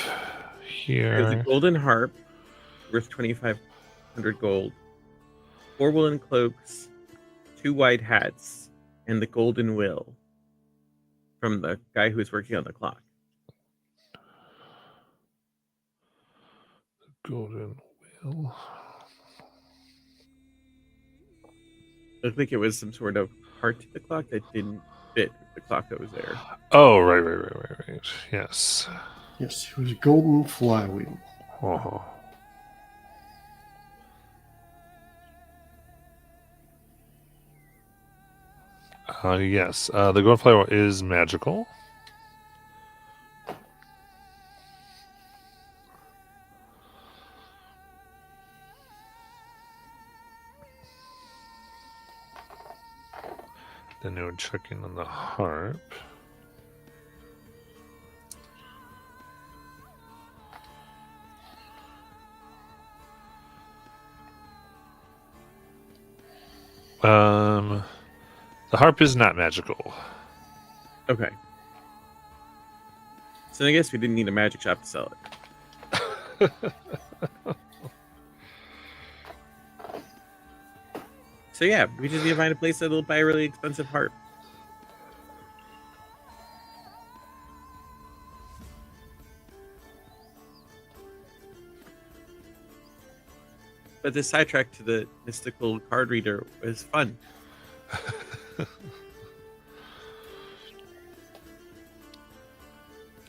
There's a here? golden harp worth 2,500 gold, 4 woolen cloaks, 2 white hats, and the golden will from the guy who was working on the clock. Golden wheel. Looked like it was some sort of part to the clock that didn't fit with the clock that was there. Oh, right. Yes. Yes, it was a golden flywheel. Oh. Yes. The golden flower is magical. Then they were checking on the harp. The harp is not magical. Okay. So I guess we didn't need a magic shop to sell it. So yeah, we just need to find a place that'll buy a really expensive harp. But this sidetrack to the mystical card reader was fun.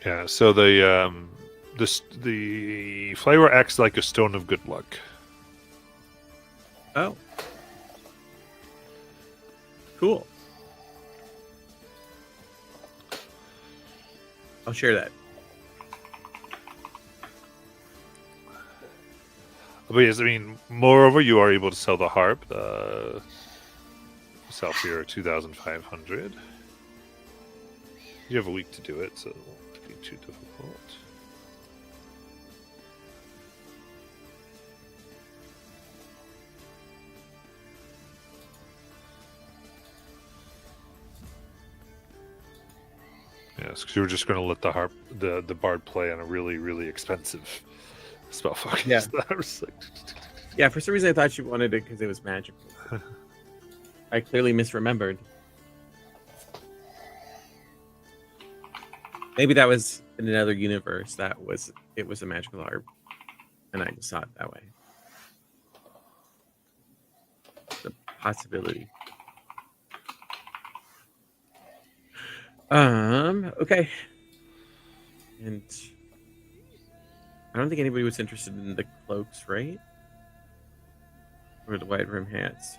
Yeah, so the flavor acts like a stone of good luck. Oh. Cool. I'll share that. But yes, I mean, moreover, you are able to sell the harp. Sell for your 2,500. You have a week to do it, so it won't be too difficult. Yes, because you were just going to let the harp, the bard play on a really, really expensive spell focus. Yeah. I was like, Yeah, for some reason I thought you wanted it because it was magical. I clearly misremembered. Maybe that was in another universe. It was a magical harp, and I just saw it that way. The possibility. Okay. And I don't think anybody was interested in the cloaks, right? Or the wide rim hats.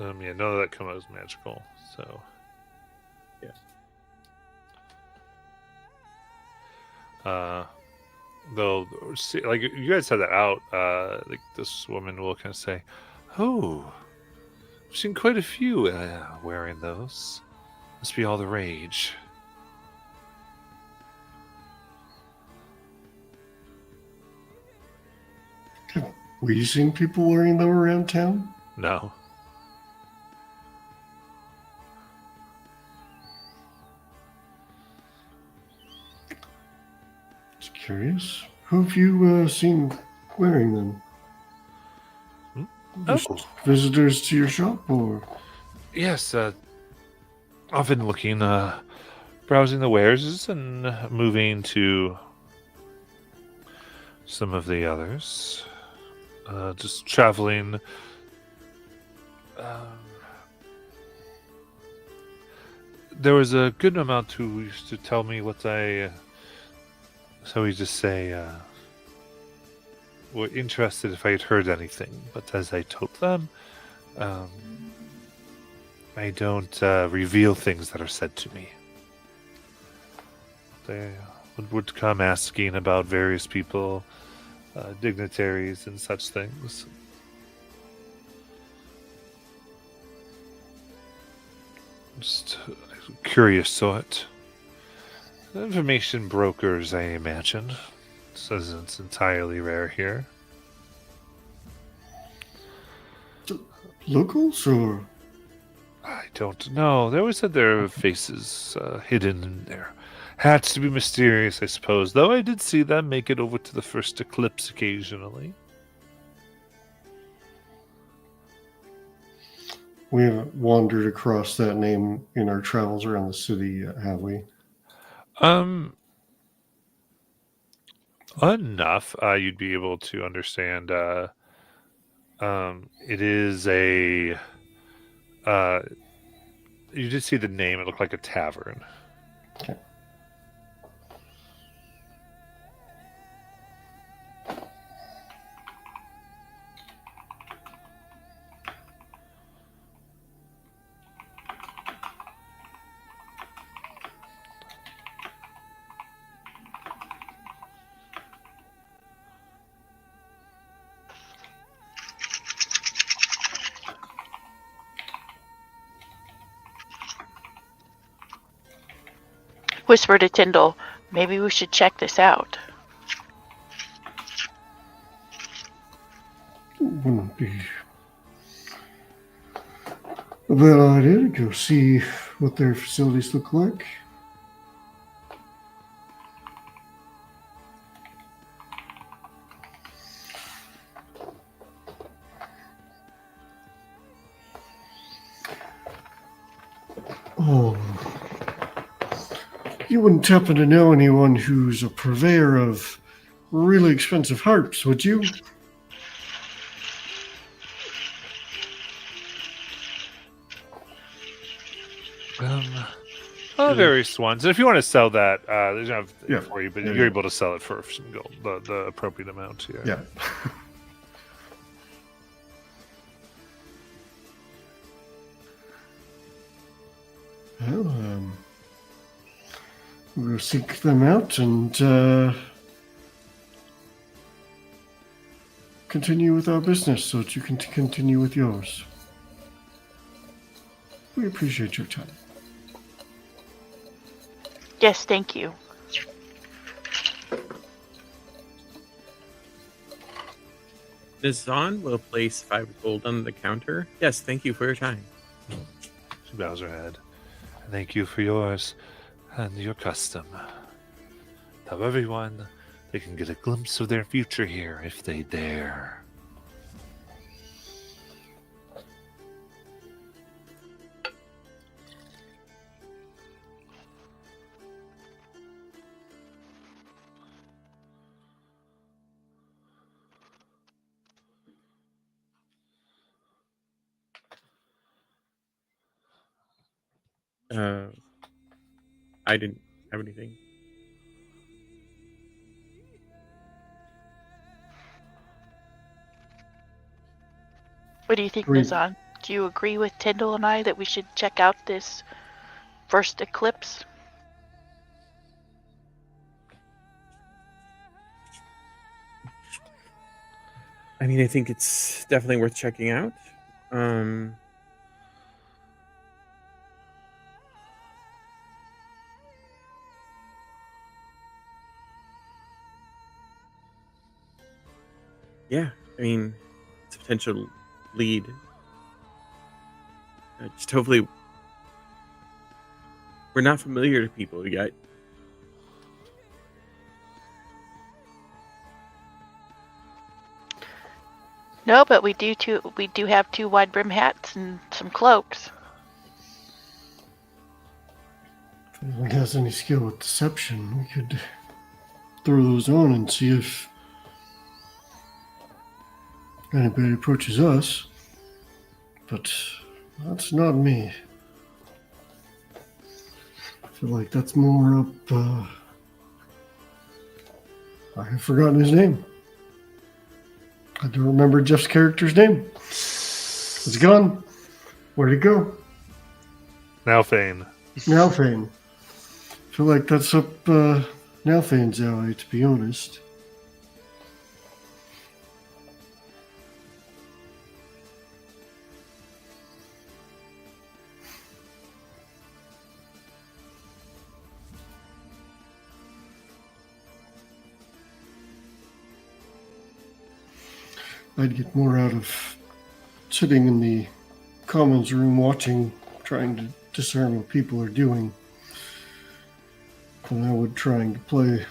yeah, none of that come out as magical, so. Yeah. Though, see, like you guys had that out, like this woman will kind of say, "Oh, I've seen quite a few wearing those. Must be all the rage." Were you seeing people wearing them around town? No. Just curious. Who have you seen wearing them? Just Oh. visitors to your shop, or Yes, often looking, browsing the wares and moving to some of the others. Just traveling. There was a good amount who used to tell me what so we just say, were interested if I had heard anything. But as I told them, I don't reveal things that are said to me. They would come asking about various people, dignitaries, and such things. Just curious sort. Information brokers, I imagine. This isn't entirely rare here. locals, or I don't know. They always had their faces hidden in their hats to be mysterious, I suppose. Though I did see them make it over to the first eclipse occasionally. we haven't wandered across that name in our travels around the city yet, have we? Enough. You'd be able to understand. It is a. You did see the name. It looked like a tavern. Okay. whisper to Tyndall, maybe we should check this out. Wouldn't be a bad idea to go see what their facilities look like. Oh, you wouldn't happen to know anyone who's a purveyor of really expensive harps, would you? Various ones. And if you want to sell that, there's not Yeah. for you, but Yeah, you're yeah. able to sell it for some gold, the appropriate amount. Yeah. Yeah. Well, we'll seek them out and continue with our business so that you can continue with yours. We appreciate your time. Yes, thank you. Ms. Zahn will place 5 gold on the counter. Yes, thank you for your time. She bows her head. Thank you for yours and your custom. Tell everyone they can get a glimpse of their future here if they dare. I didn't have anything. What do you think, Agreed. Nizan? Do you agree with Tyndall and I that we should check out this first eclipse? I mean, I think it's definitely worth checking out. Yeah, I mean, it's a potential lead. Just hopefully, we're not familiar to people yet. No, but we do have 2 wide brim hats and some cloaks. If anyone has any skill with deception, we could throw those on and see if anybody approaches us. But that's not me. I feel like that's more up. I have forgotten his name. I don't remember Jeff's character's name. It's gone. Where'd it go? Now, Fane. Nalfane. I feel like that's up Nalfane's alley, to be honest. I'd get more out of sitting in the commons room watching, trying to discern what people are doing, than I would trying to play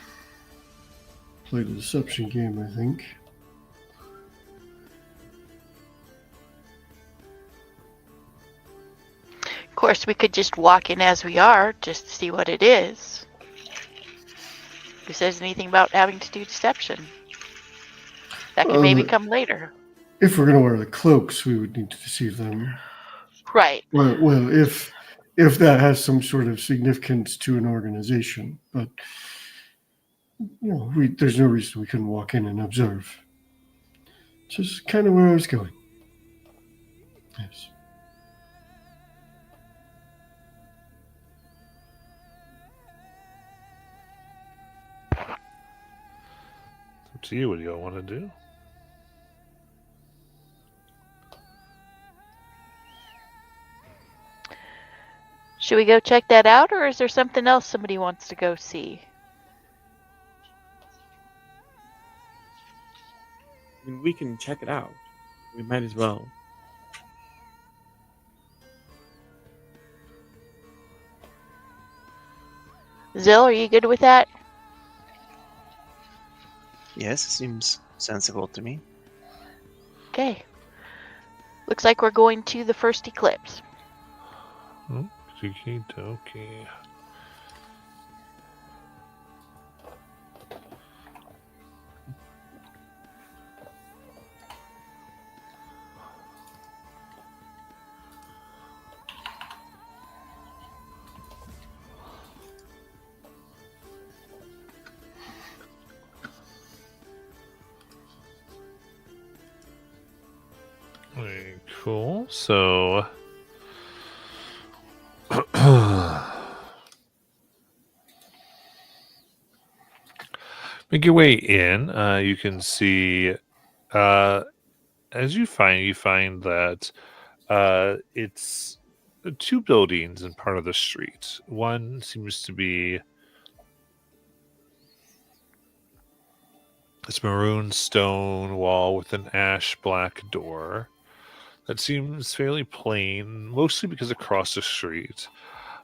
the deception game, I think. Of course, we could just walk in as we are, just to see what it is. Who says anything about having to do deception? That could maybe come later. If we're going to wear the cloaks, we would need to deceive them. Right. Well, if that has some sort of significance to an organization, but you know, there's no reason we couldn't walk in and observe. Just kind of where I was going. Yes. Up to you. What do y'all want to do? Should we go check that out, or is there something else somebody wants to go see? I mean, we can check it out. We might as well. Zill, are you good with that? Yes, it seems sensible to me. Okay. Looks like we're going to the first eclipse. Okay. Okay, cool. So make your way in. You can see as you find that it's two buildings in part of the street. One seems to be this maroon stone wall with an ash black door that seems fairly plain, mostly because across the street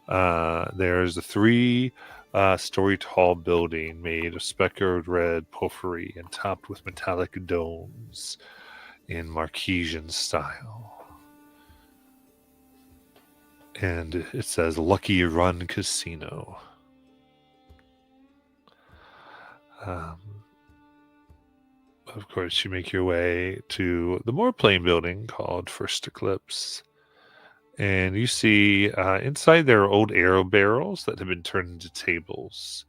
there's a three-story tall building made of speckled red porphyry and topped with metallic domes in Marquesian style. And it says Lucky Run Casino. Of course, you make your way to the more plain building called First Eclipse. And you see inside there are old arrow barrels that have been turned into tables.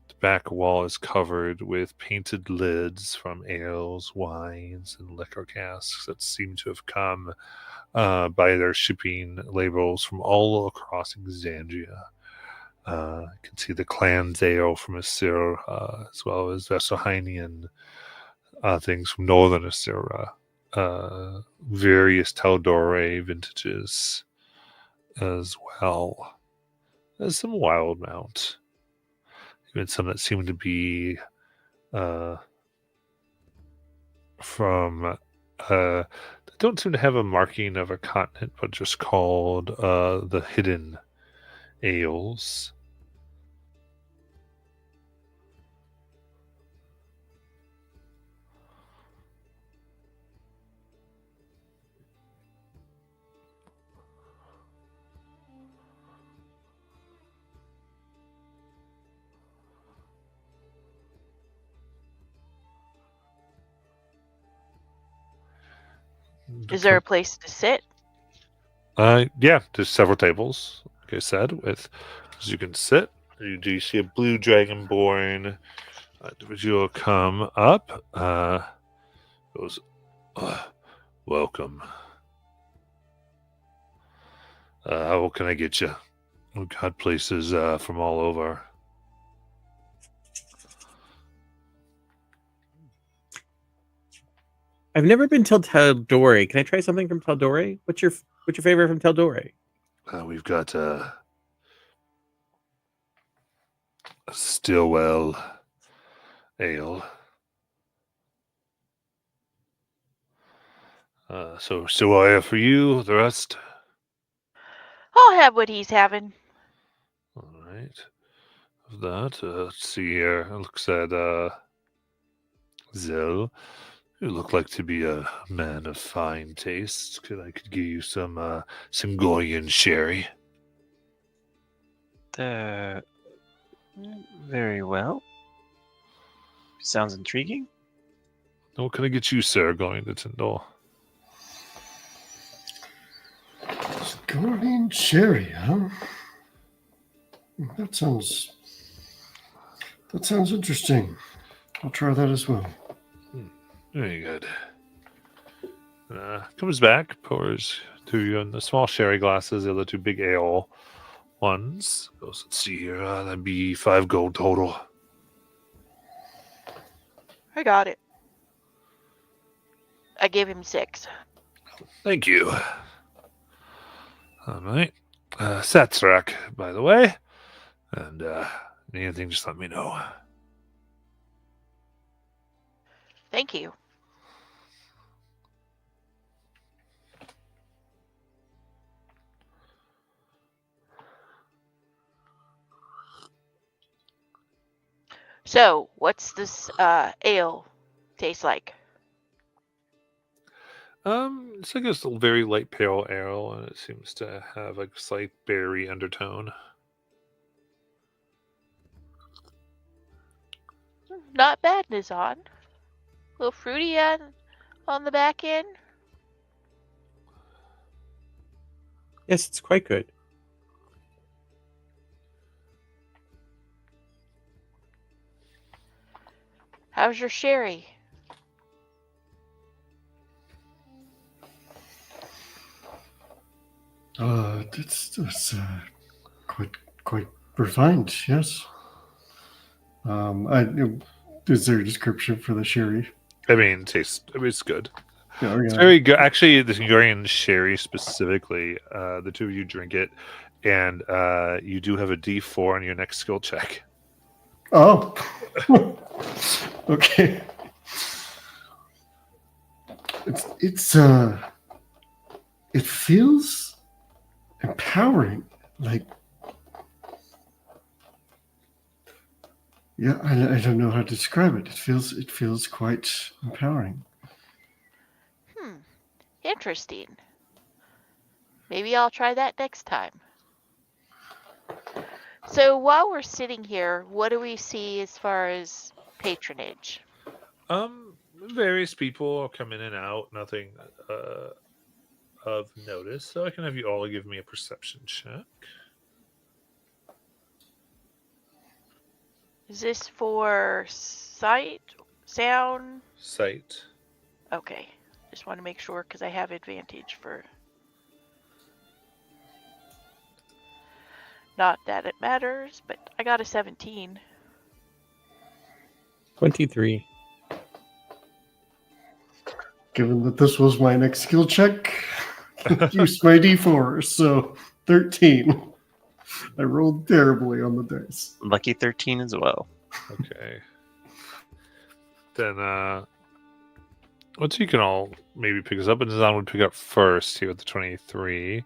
The back wall is covered with painted lids from ales, wines, and liquor casks that seem to have come by their shipping labels from all across Exandria. You can see the Clan's ale from Asir, as well as Vesselheinian things from Northern Asira, various Taldore vintages as well as some Wildmount, even some that seem to be from that don't seem to have a marking of a continent, but just called the Hidden Ales. Is there a place to sit? Yeah, there's several tables, like I said, with as you can sit. You do see a blue dragonborn individual come up. Goes, welcome. How can I get you? We've got places from all over. I've never been to Taldore. Can I try something from Taldore? What's your favorite from Taldore? We've got a Stillwell ale. So Stillwell ale for you. The rest. I'll have what he's having. All right. Of that, let's see here. It looks at Zell. You look like to be a man of fine taste. I could give you some Goyan sherry. Very well. Sounds intriguing. What can I get you, sir, going to Tyndall? Goyan sherry, huh? That sounds interesting. I'll try that as well. Very good. Comes back, pours to you in the small sherry glasses, the other two big ale ones. Goes, let's see here. That'd be 5 gold total. I got it. I gave him 6. Thank you. All right. Satsrak, by the way. And anything, just let me know. Thank you. So, what's this ale taste like? It's like a very light pale ale, and it seems to have like a slight berry undertone. Not bad, Nizan. A little fruity on the back end. Yes, it's quite good. How's your sherry? It's quite refined. Yes. Is there a description for the sherry? I mean, it's good. Yeah, It's very good. Actually, the Hungarian sherry specifically, the two of you drink it, and you do have a D4 on your next skill check. Oh. Okay. It feels empowering. Like, yeah, I don't know how to describe it. It feels quite empowering. Interesting. Maybe I'll try that next time. So while we're sitting here, what do we see as far as patronage? Various people come in and out. Nothing of notice. So I can have you all give me a perception check. Is this for sight, sound? Sight. Okay. Just want to make sure because I have advantage for. Not that it matters, but I got a 17. 23. Given that this was my next skill check, use my D4, so 13. I rolled terribly on the dice. Lucky 13 as well. Okay. Then once you can all maybe pick us up, and Zan would pick up first here with the 23.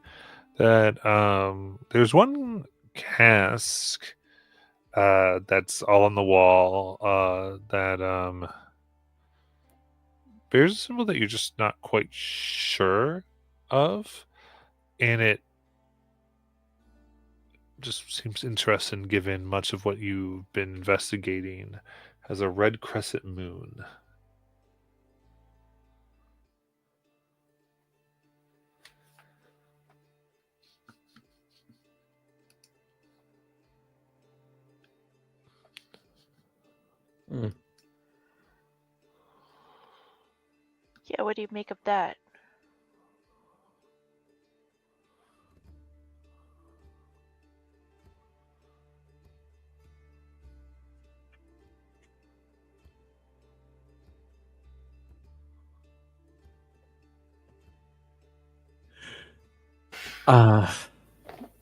That there's one cask that's all on the wall that bears a symbol that you're just not quite sure of, and it just seems interesting given much of what you've been investigating has a red crescent moon. Yeah, what do you make of that?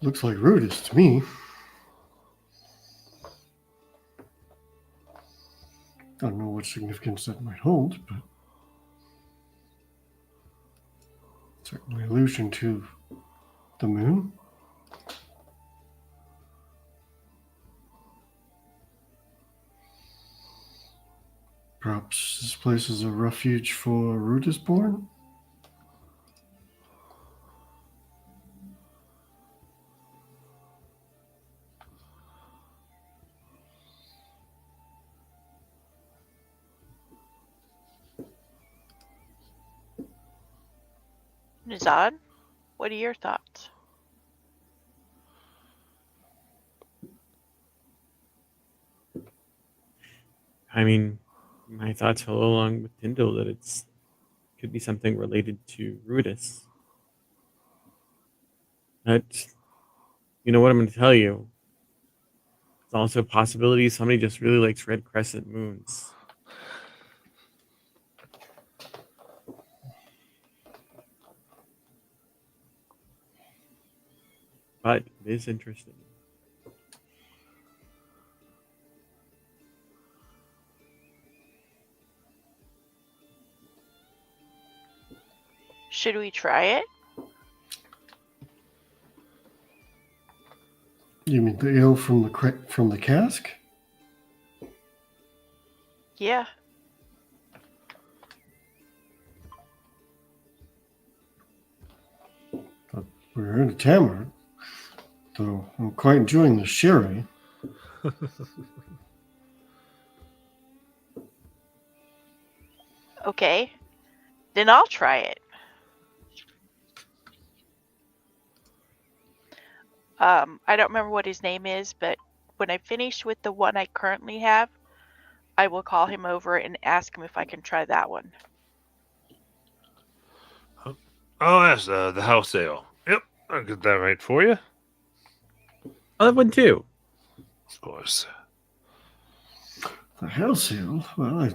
Looks like Rudis to me. I don't know what significance that might hold, but certainly allusion to the moon. Perhaps this place is a refuge for Rudisborn? Nizad, what are your thoughts? I mean, my thoughts follow along with Tyndall that it's could be something related to Rudis. But you know what I'm going to tell you? It's also a possibility somebody just really likes red crescent moons. but it is interesting. Should we try it? You mean the ale from the cask? Yeah. We're in a tavern, though I'm quite enjoying the sherry. Okay. Then I'll try it. I don't remember what his name is, but when I finish with the one I currently have, I will call him over and ask him if I can try that one. Oh, that's the house ale. Yep, I'll get that right for you. I'll have one too. Of course. The house ale? Well, I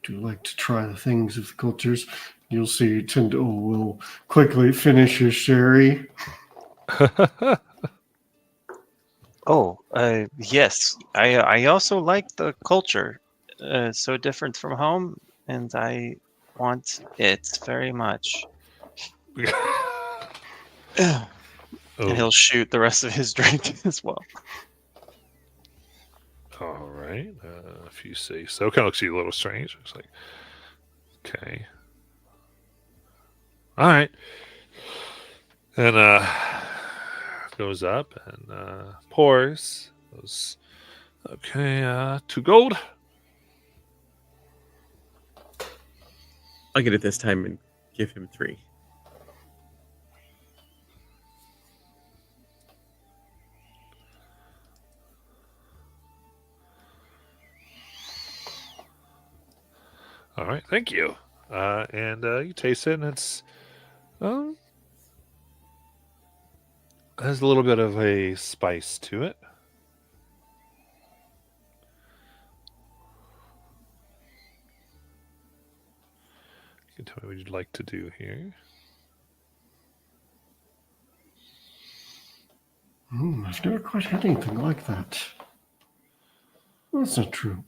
do like to try the things of the cultures. You'll see Tyndall will quickly finish his sherry. Oh, yes. I also like the culture. It's so different from home, and I want it very much. And he'll shoot the rest of his drink as well. All right. If you say so. Kind of looks at you a little strange. It's like, okay. All right. And goes up and pours. Goes, okay, 2 gold. I'll get it this time and give him 3. All right, thank you. And you taste it, and it's has a little bit of a spice to it. You can tell me what you'd like to do here. I've never quite had anything like that. That's not true.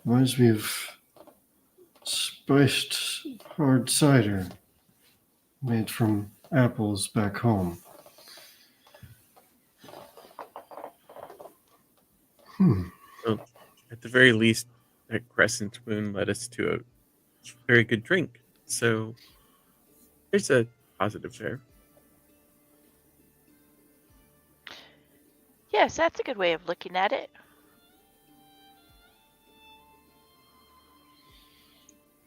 Reminds me of spiced hard cider made from apples back home. Well, at the very least, that crescent moon led us to a very good drink. So there's a positive there. Yes, that's a good way of looking at it.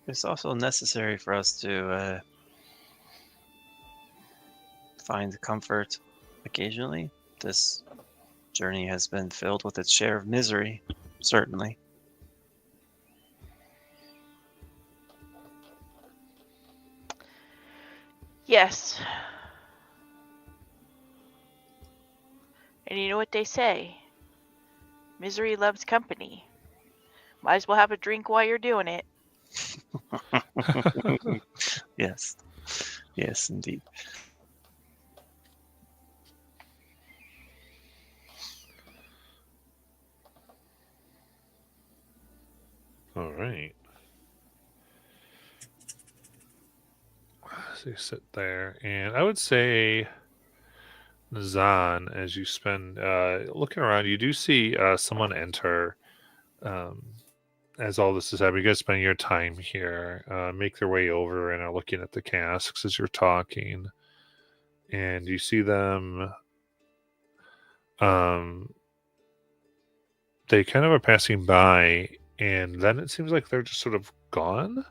It's also necessary for us to find comfort occasionally. This journey has been filled with its share of misery, certainly. Yes. And you know what they say? Misery loves company. Might as well have a drink while you're doing it. Yes. Yes, indeed. All right. So you sit there, and I would say, Zan, as you spend looking around, you do see someone enter. As all this is happening, you guys spend your time here, make their way over, and are looking at the casks as you're talking, and you see them. They kind of are passing by, and then it seems like they're just sort of gone.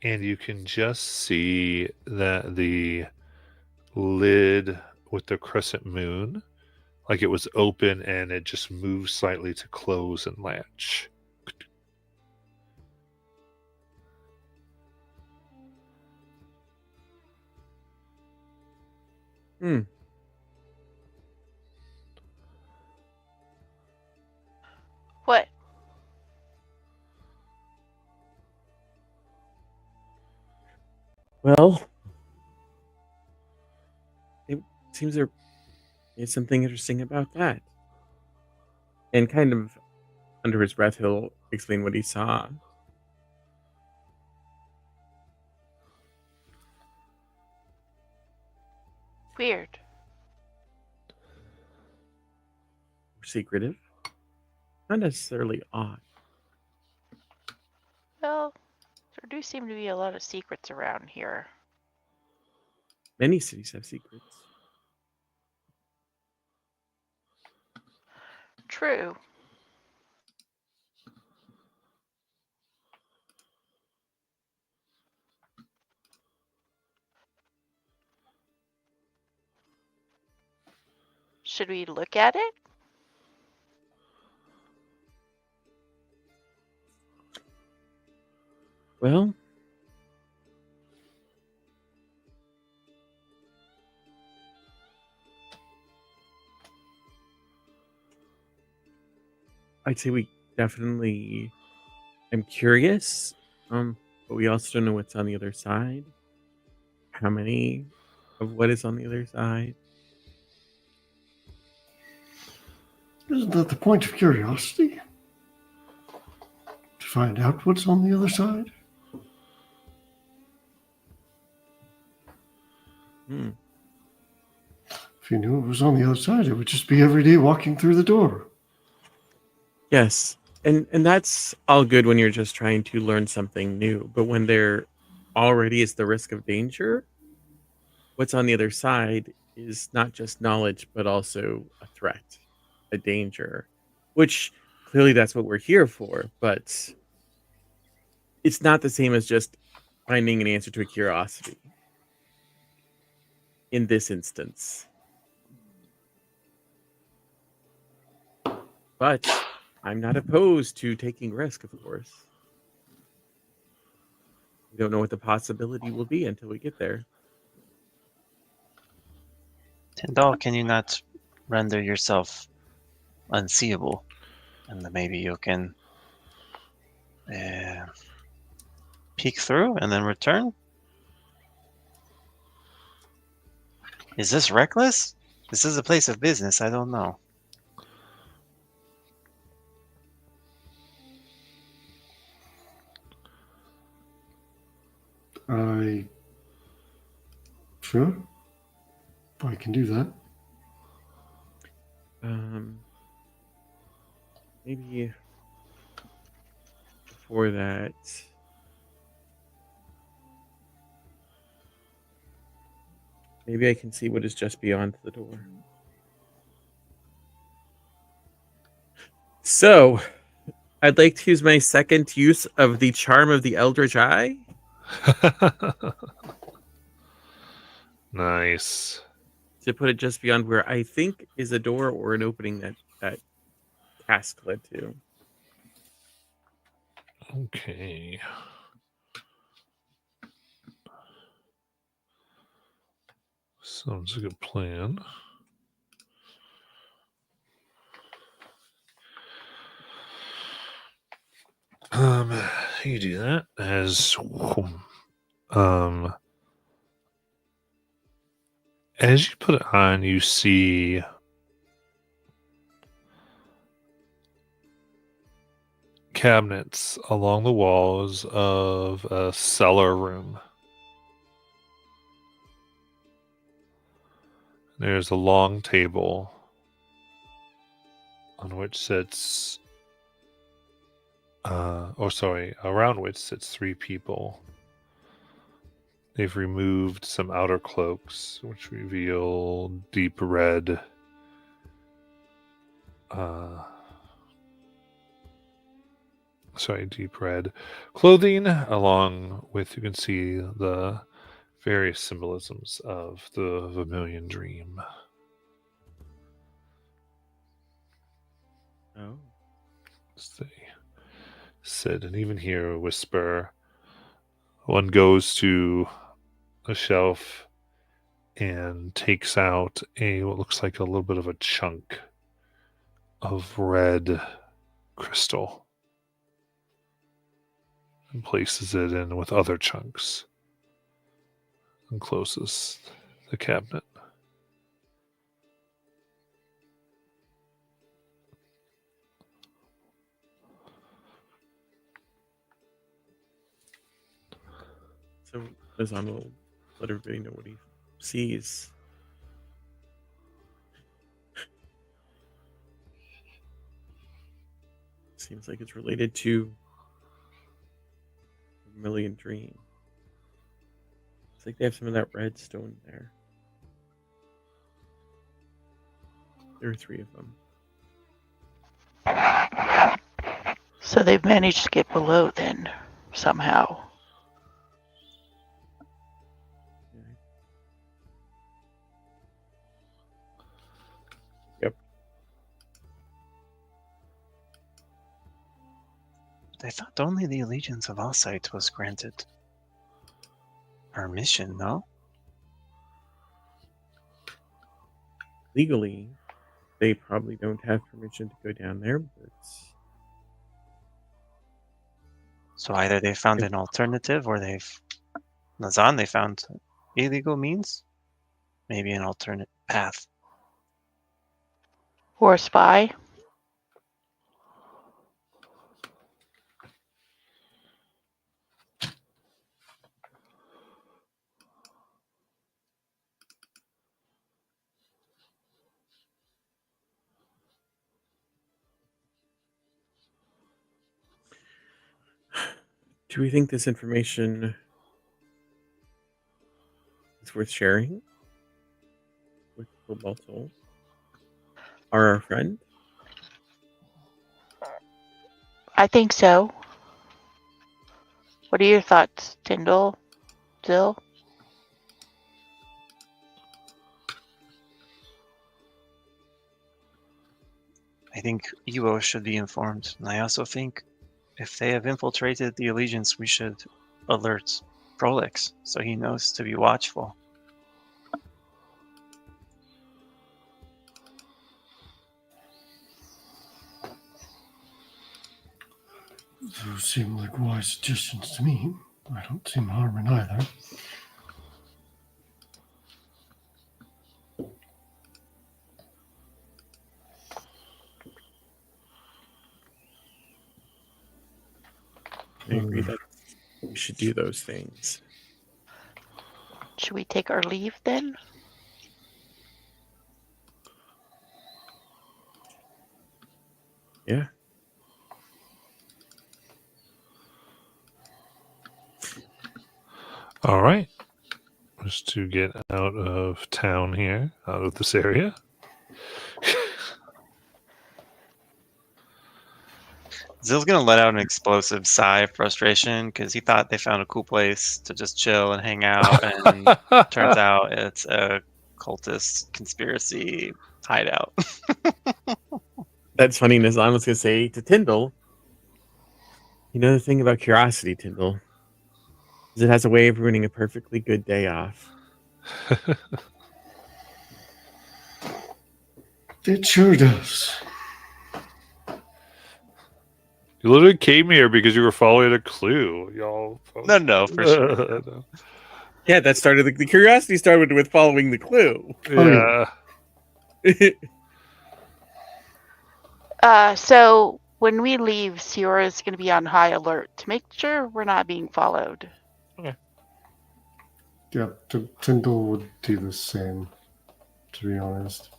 And you can just see that the lid with the crescent moon, like it was open and it just moved slightly to close and latch. What? Well, seems there is something interesting about that. And kind of under his breath, he'll explain what he saw. Weird. Secretive. Not necessarily odd. Well, there do seem to be a lot of secrets around here. Many cities have secrets. True. Should we look at it? Well, I'd say we definitely am curious, but we also don't know what's on the other side. How many of what is on the other side? Isn't that the point of curiosity? To find out what's on the other side? If you knew it was on the other side, it would just be every day walking through the door. Yes, and that's all good when you're just trying to learn something new. But when there already is the risk of danger, what's on the other side is not just knowledge, but also a threat, a danger, which clearly that's what we're here for. But it's not the same as just finding an answer to a curiosity in this instance. But I'm not opposed to taking risk, of course. We don't know what the possibility will be until we get there. Tyndall, can you not render yourself unseeable? And then maybe you can peek through and then return? Is this reckless? This is a place of business. I don't know. Sure. I can do that. Maybe before that, maybe I can see what is just beyond the door. So, I'd like to use my second use of the Charm of the Eldritch Eye. Nice. To put it just beyond where I think is a door or an opening that cask led to. Okay. Sounds like a good plan. You do that as you put it on, you see cabinets along the walls of a cellar room. There's a long table on which sits around which sits three people. They've removed some outer cloaks, which reveal deep red clothing, along with, you can see the various symbolisms of the Vermilion Dream. Oh. As they sit and even hear a whisper. One goes to a shelf and takes out what looks like a little bit of a chunk of red crystal and places it in with other chunks and closes the cabinet. So Lazan will let everybody know what he sees. Seems like it's related to Vermilion Dream. It's like they have some of that red stone there. There are 3 of them. So they've managed to get below then, somehow. Okay. Yep. I thought only the allegiance of Alcite was granted permission, no? Legally, they probably don't have permission to go down there, but So either they found an alternative or Lazan, they found illegal means? Maybe an alternate path. Or a spy. do we think this information is worth sharing with Cobalto? Or our friend? I think so. What are your thoughts, Tyndall? Zill? I think Iwo should be informed. And I also think if they have infiltrated the Allegiance, we should alert Prolix so he knows to be watchful. Those seem like wise suggestions to me. I don't see harm in either. I agree that we should do those things. Should we take our leave then? Yeah. All right. Just to get out of town here, out of this area. Zill's gonna let out an explosive sigh of frustration because he thought they found a cool place to just chill and hang out, and turns out it's a cultist conspiracy hideout. That's funny. Nazan was going to say to Tyndall, you know the thing about curiosity, Tyndall, is it has a way of ruining a perfectly good day off. It sure does. You literally came here because you were following a clue, y'all. No, for sure. Yeah, that started. The curiosity started with following the clue. Yeah. So when we leave, Sierra is going to be on high alert to make sure we're not being followed. Yeah, Tyndall would do the same, to be honest.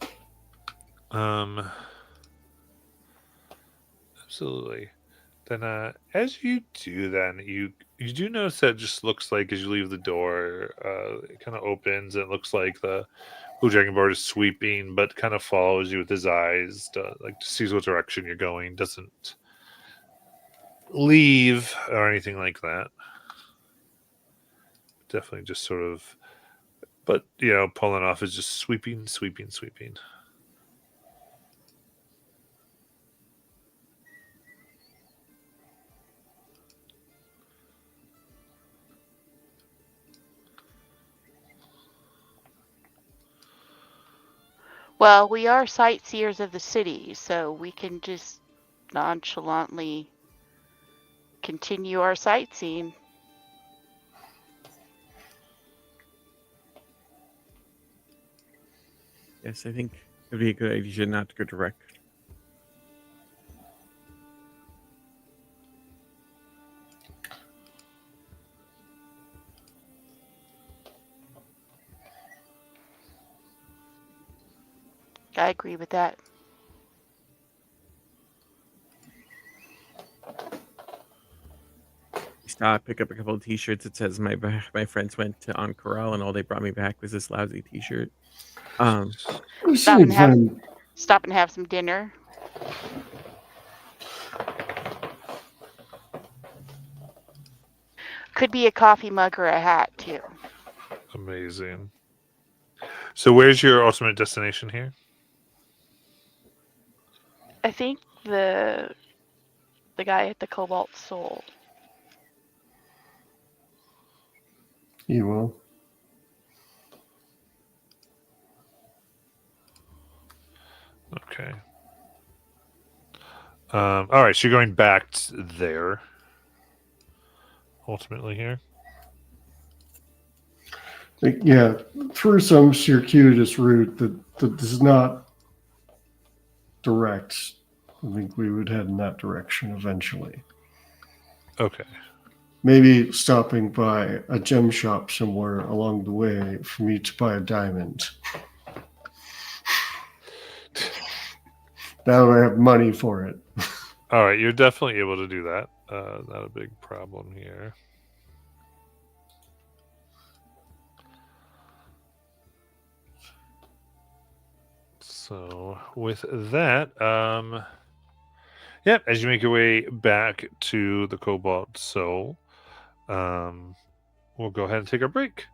Absolutely. Then, as you do, then you do notice that it just looks like as you leave the door, it kind of opens. And it looks like the blue dragonborn is sweeping, but kind of follows you with his eyes, like sees what direction you're going. Doesn't leave or anything like that. Definitely just sort of, but pulling off is just sweeping. Well, we are sightseers of the city, so we can just nonchalantly continue our sightseeing. Yes, I think it would be a good idea not to go direct. I agree with that. Stop, pick up a couple of t-shirts. It says my friends went to On Corral and all they brought me back was this lousy t-shirt. It Stop seems and have fun. stop and have some dinner. Could be a coffee mug or a hat too. Amazing. So, where's your ultimate destination here? I think the guy at the Cobalt Soul. You will. Okay. All right, so you're going back there. Ultimately, here. Yeah, through some circuitous route that is not direct. I think we would head in that direction eventually. Okay. Maybe stopping by a gem shop somewhere along the way for me to buy a diamond. Now that I have money for it. All right, you're definitely able to do that. Not a big problem here. So with that, yeah, as you make your way back to the Cobalt Soul, we'll go ahead and take our break.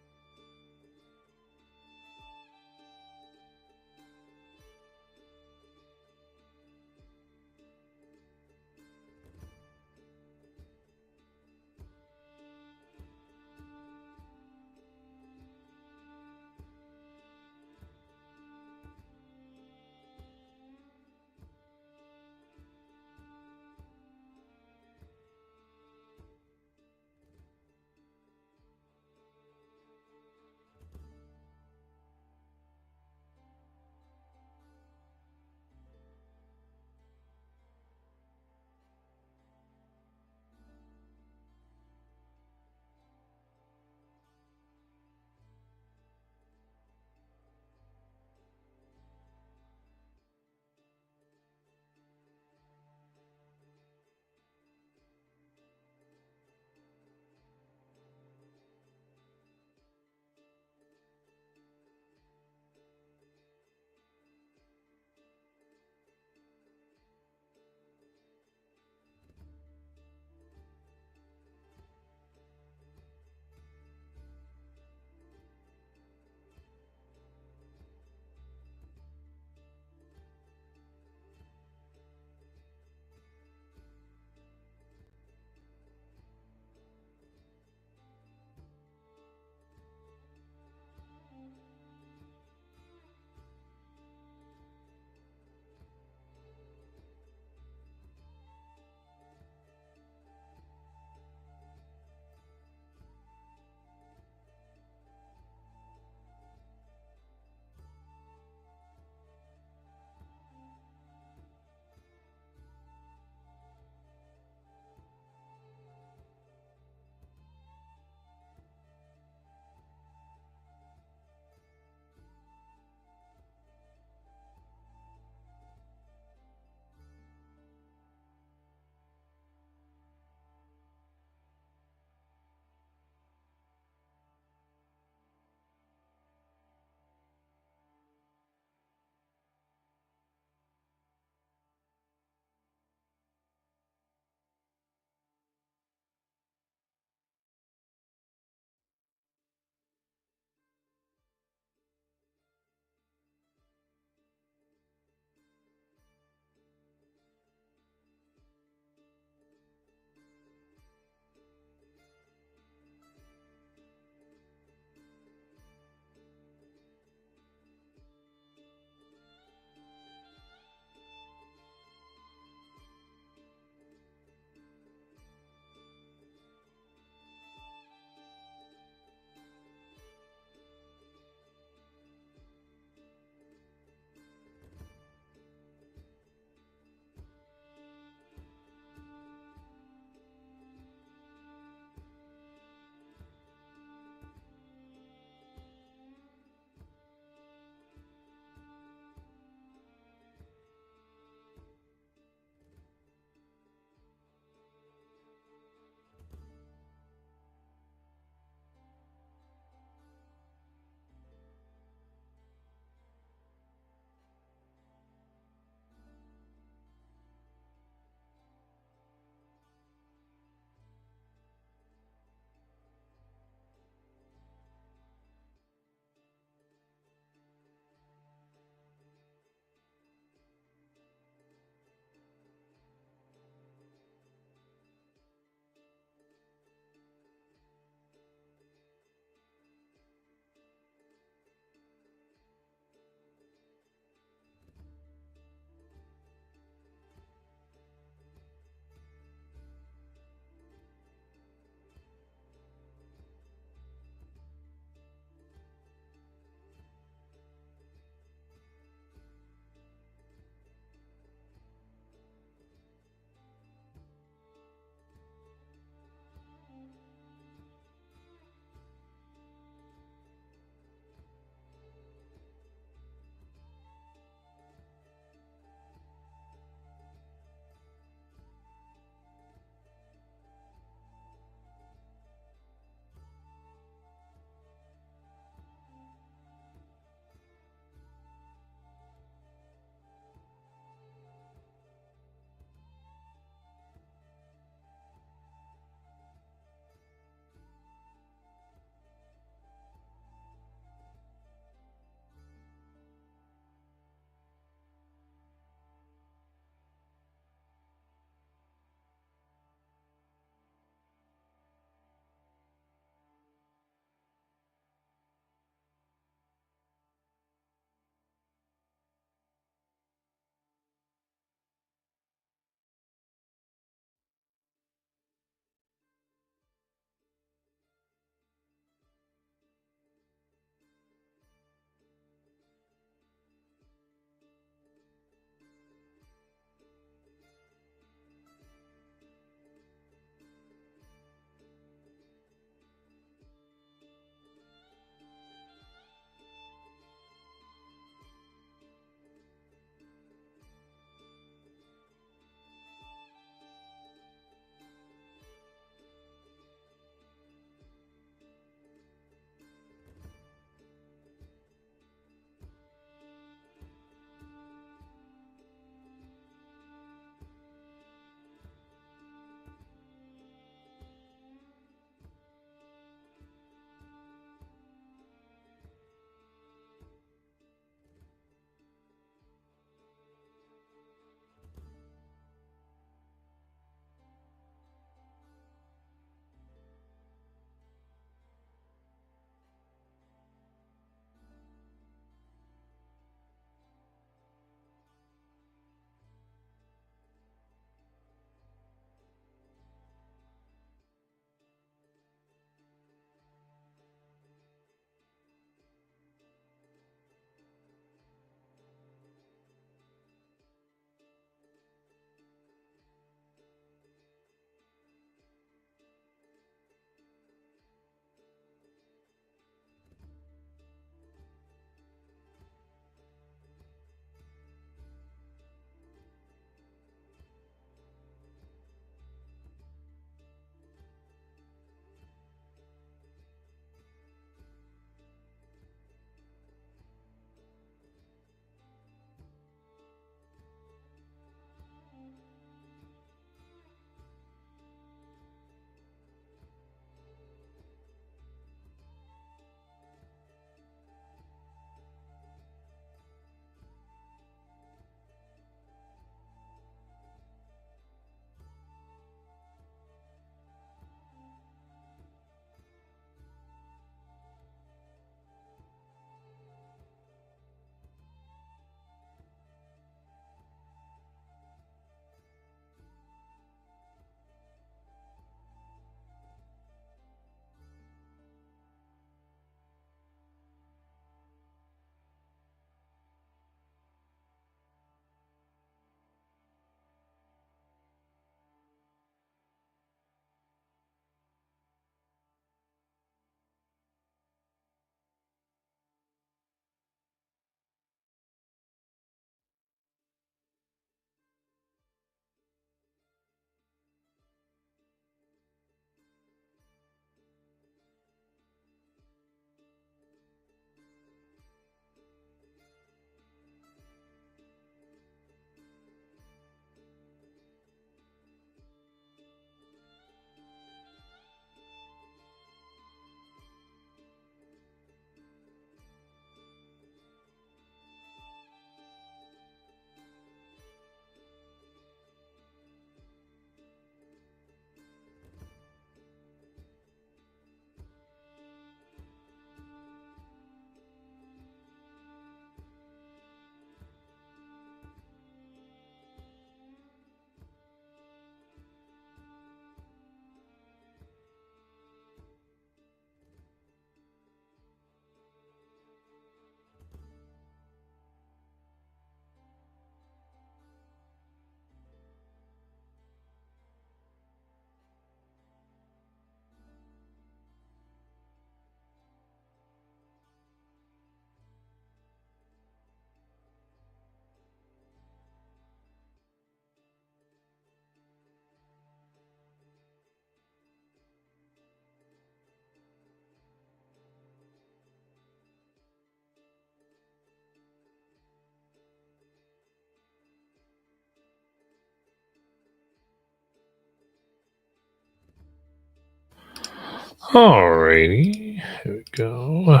Alrighty, here we go.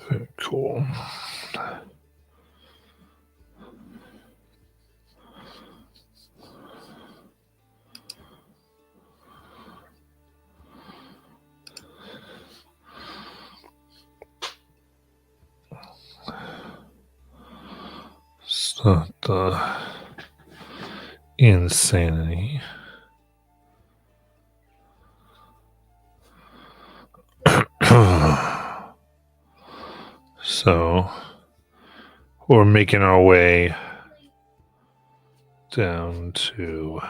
Very cool. It's not insanity. So we're making our way down to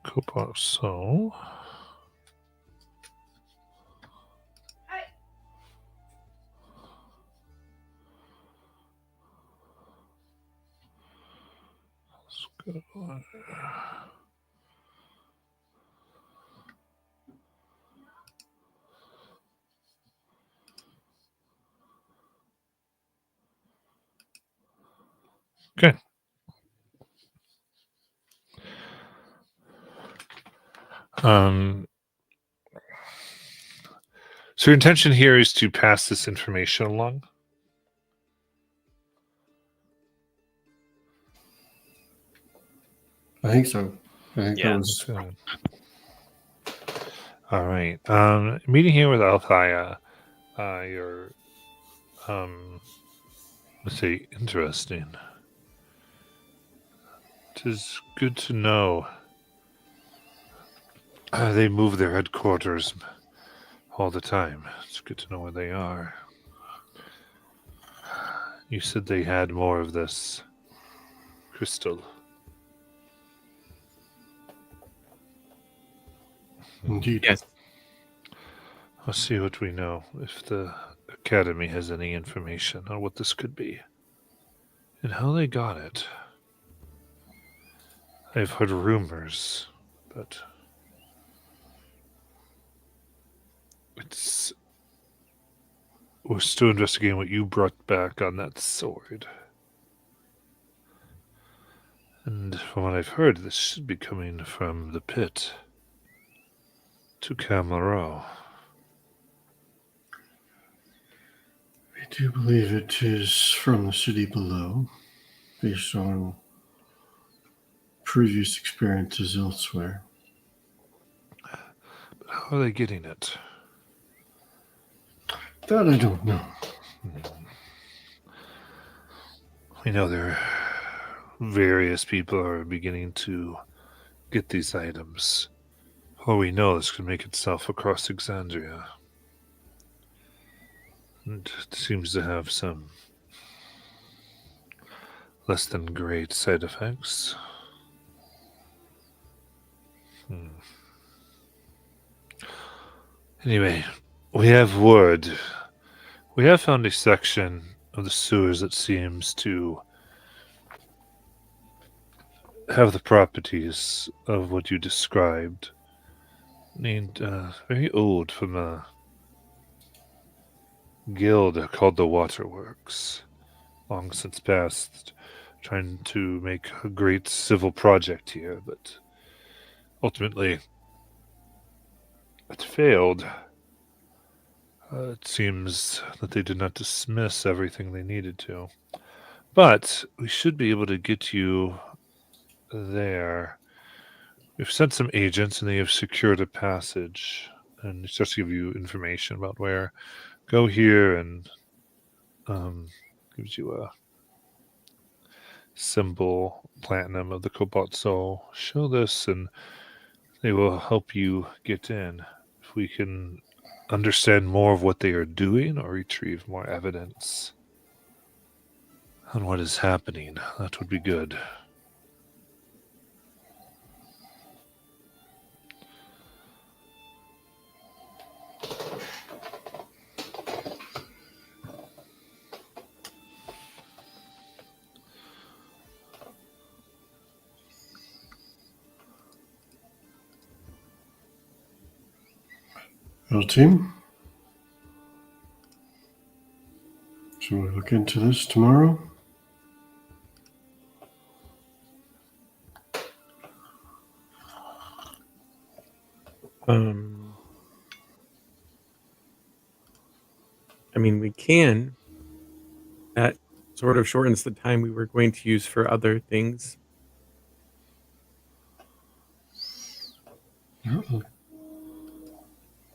Cobalt Soul. Let's go. Okay. So your intention here is to pass this information along? I think so. I think Yeah. that was Good. All right. Meeting here with Althea, you're, let's say, interesting. It is good to know. They move their headquarters all the time. It's good to know where they are. You said they had more of this crystal. indeed. Yes. I'll see what we know, if the Academy has any information on what this could be. And how they got it. I've heard rumors, but we're still investigating what you brought back on that sword. And from what I've heard, this should be coming from the pit to Camaro. I do believe it is from the city below, based on previous experiences elsewhere. But how are they getting it? That I don't know. We know there various people are beginning to get these items. Oh, we know this could make itself across Exandria. And it seems to have some less than great side effects. Anyway, we have word. We have found a section of the sewers that seems to have the properties of what you described. Named very old, from a guild called the Waterworks, long since passed, trying to make a great civil project here, but ultimately it failed. It seems that they did not dismiss everything they needed to. But we should be able to get you there. We've sent some agents and they have secured a passage. And it's just to give you information about where. Go here and gives you a symbol, platinum of the Cobalt Soul. Show this and they will help you get in. If we can understand more of what they are doing or retrieve more evidence on what is happening, that would be good. Well, team, should we look into this tomorrow? I mean, we can. That sort of shortens the time we were going to use for other things.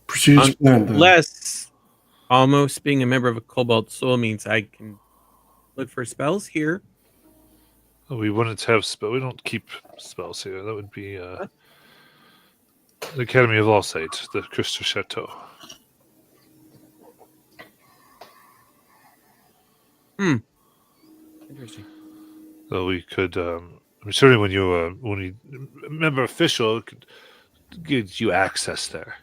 Proceed as planned then. Unless almost being a member of a Cobalt Soul means I can look for spells here. We wouldn't have spell. We don't keep spells here. That would be the Academy of Allsight, the Crystal Chateau. Interesting. So we could, I mean, certainly when you member official, it could give you access there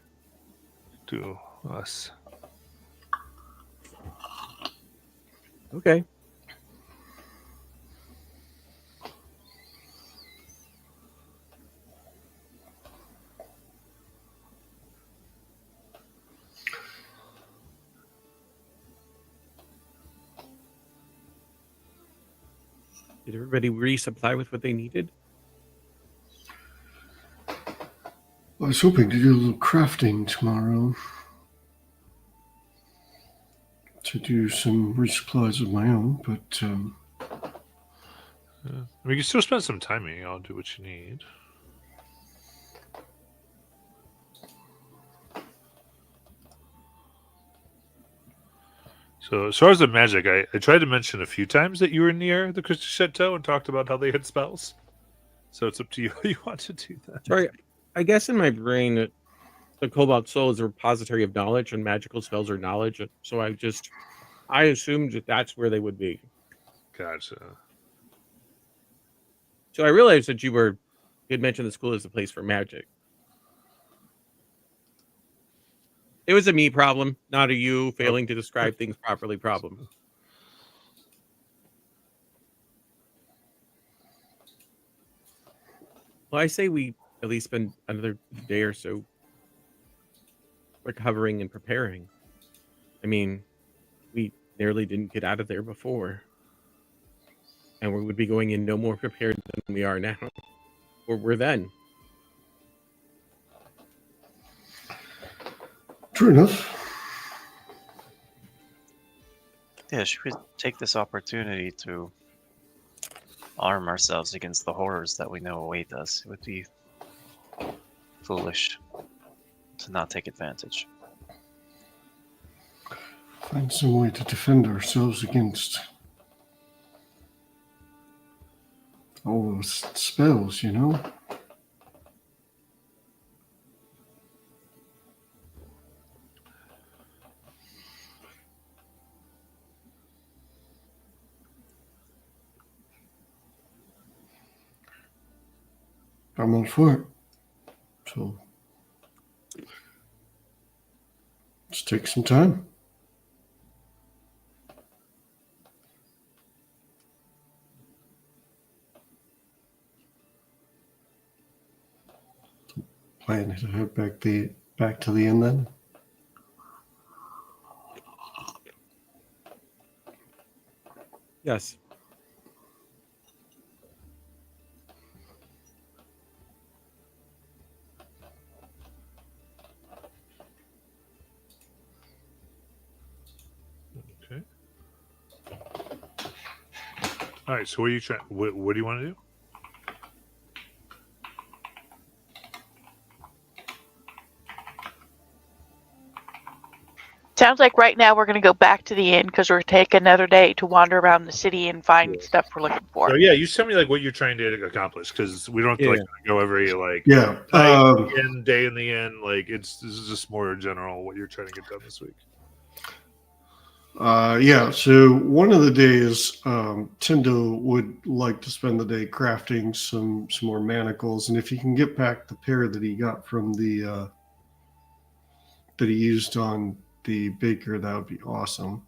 to us. Okay. Did everybody resupply with what they needed? I was hoping to do a little crafting tomorrow. To do some resupplies of my own, but We can still spend some time here. I'll do what you need. So as far as the magic, I tried to mention a few times that you were near the Crystal Chateau and talked about how they had spells. So it's up to you how you want to do that. Sorry, I guess in my brain, the Cobalt Soul is a repository of knowledge, and magical spells are knowledge. So I assumed that that's where they would be. Gotcha. So I realized that you had mentioned the school as a place for magic. It was a me problem, not a you failing to describe things properly problem. Well, I say we at least spend another day or so recovering and preparing. I mean, we nearly didn't get out of there before. And we would be going in no more prepared than we are now. Or we're then. true enough. Yeah, should we take this opportunity to arm ourselves against the horrors that we know await us? It would be foolish to not take advantage. Find some way to defend ourselves against all those spells, you know? I'm all for it. So, let's take some time. Plan to head back to the inn then. Yes. Okay. All right. So what are you trying? What do you want to do? Sounds like right now we're going to go back to the inn because we're taking another day to wander around the city and find stuff we're looking for. So yeah, you tell me like what you're trying to accomplish because we don't have to like go every like Yeah. day in the end. Like this is just more general what you're trying to get done this week. Yeah, so one of the days, Tindo would like to spend the day crafting some more manacles, and if he can get back the pair that he got from the that he used on the baker, that would be awesome.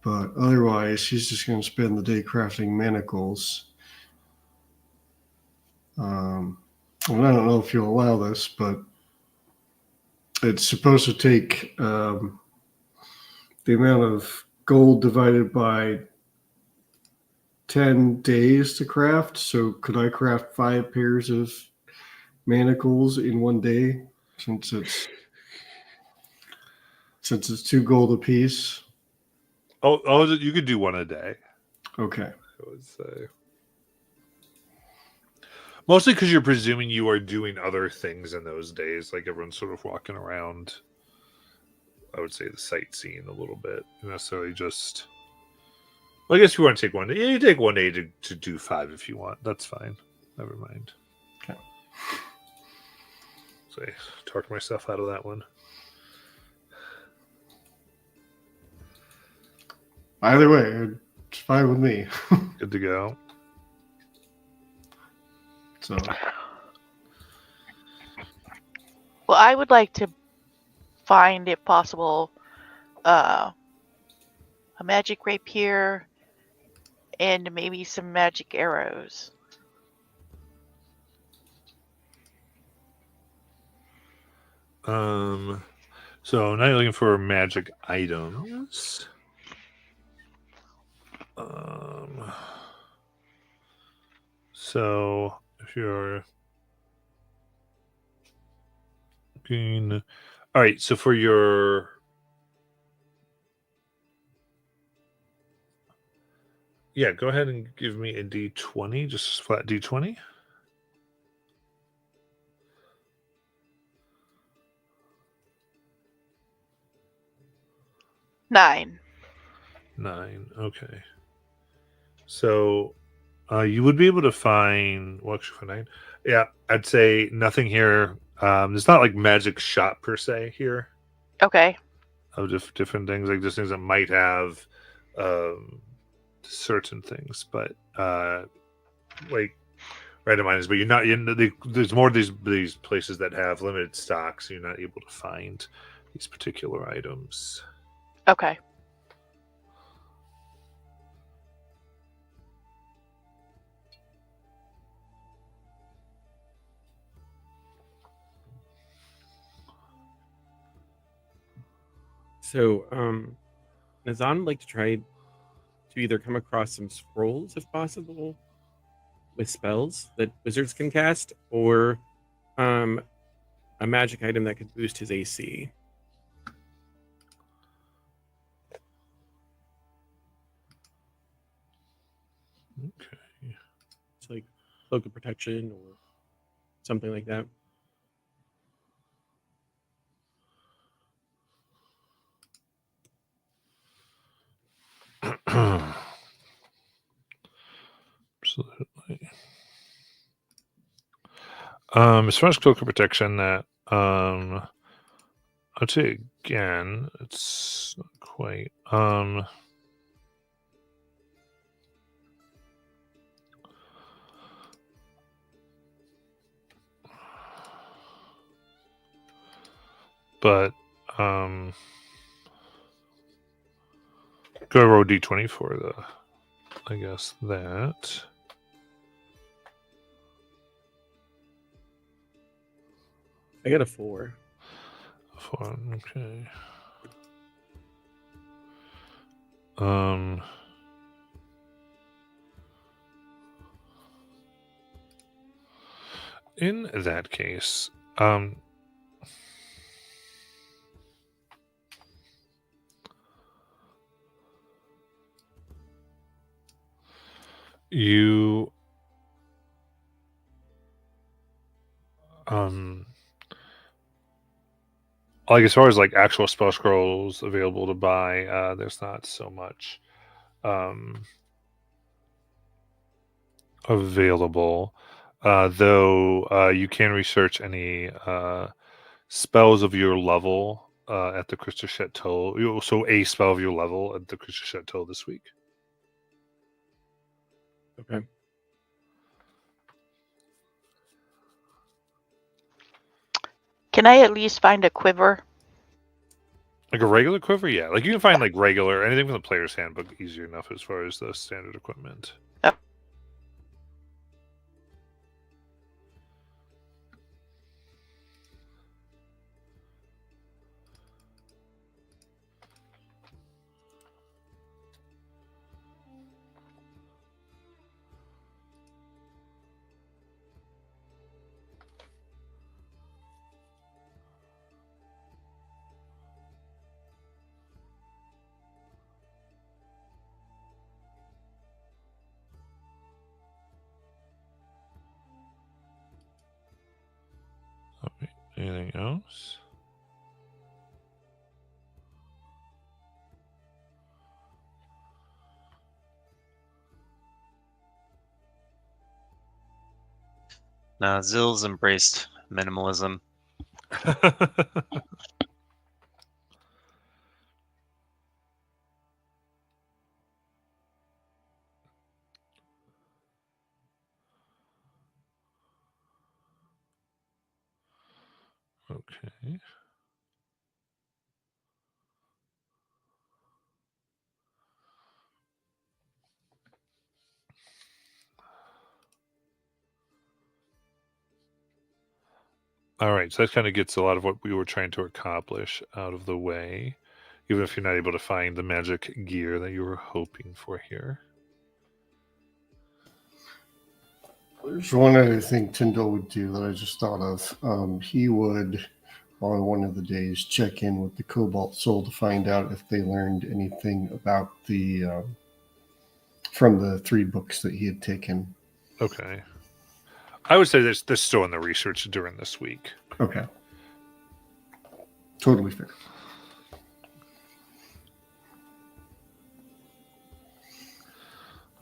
But otherwise, he's just going to spend the day crafting manacles. And I don't know if you'll allow this, but it's supposed to take the amount of gold divided by 10 days to craft. So could I craft 5 pairs of manacles in one day, since it's 2 gold apiece. Oh, you could do one a day. Okay. I would say. Mostly because you're presuming you are doing other things in those days, like everyone's sort of walking around. I would say the sightseeing a little bit, not necessarily just. Well, I guess you want to take one day. Yeah, you take one day to do 5 if you want. That's fine. Never mind. Okay. So I talked myself out of that one. Either way, it's fine with me. Good to go. So Well, I would like to find, if possible, a magic rapier and maybe some magic arrows. So now you're looking for magic items. So if you're looking, all right. So for your go ahead and give me a D20, just a flat D20. Nine. 9. Okay. So you would be able to find, well, actually for 9. Yeah, I'd say nothing here. There's not like magic shop per se here Okay. of different things, like just things that might have certain things, but like randomized. But you're not. There's more of these places that have limited stock, so you're not able to find these particular items. Okay. So, Nazan would like to try to either come across some scrolls, if possible, with spells that wizards can cast, or a magic item that could boost his AC. Okay. It's like cloak of protection or something like that. Absolutely. As far as cloak of protection, that I'd say again, it's not quite. But go roll D20 for I guess that. I got a 4. 4, okay. In that case, you like as far as like actual spell scrolls available to buy, there's not so much available, though you can research any spells of your level at the Crystal Chateau. So a spell of your level at the Crystal Chateau this week. Okay. Can I at least find a quiver? Like a regular quiver, yeah. Like you can find like regular anything from the player's handbook easier enough as far as the standard equipment. Anything else? Now, Zill's embraced minimalism. Okay. All right, so that kind of gets a lot of what we were trying to accomplish out of the way, even if you're not able to find the magic gear that you were hoping for here. There's one other thing Tyndall would do that I just thought of. He would, on one of the days, check in with the Cobalt Soul to find out if they learned anything about the from the 3 books that he had taken. Okay. I would say they're still in the research during this week. Okay. Totally fair.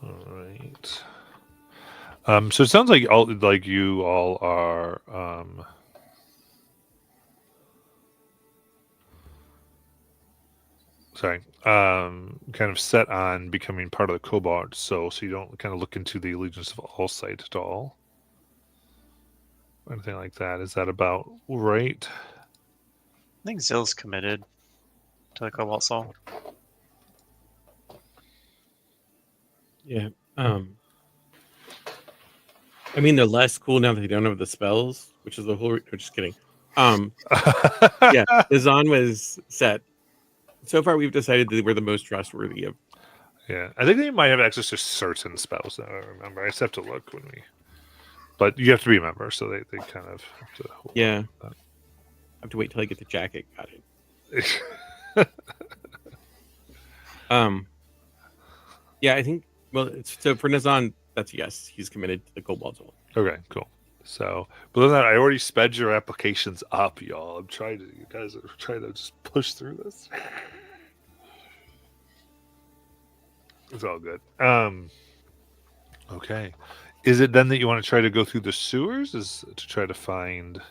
All right. So it sounds like you all are kind of set on becoming part of the Cobalt Soul, so you don't kind of look into the allegiance of Allsight at all. Or anything like that. Is that about right? I think Zill's committed to the Cobalt Soul. Yeah. I mean, they're less cool now that they don't have the spells, which is the whole. Just kidding. Yeah, Nazan was set. So far, we've decided that we're the most trustworthy of. Yeah, I think they might have access to certain spells. I don't remember. I just have to look when we. But you have to be a member, so they kind of have to. Hold Yeah. on I have to wait till I get the jacket. Got it. that. Yeah, I think. Well, so for Nazan, that's a yes. He's committed to the Cobalt Soul. Okay, cool. So, but then I already sped your applications up, y'all. You guys are trying to just push through this. It's all good. Okay. Is it then that you want to try to go through the sewers? Is to try to find,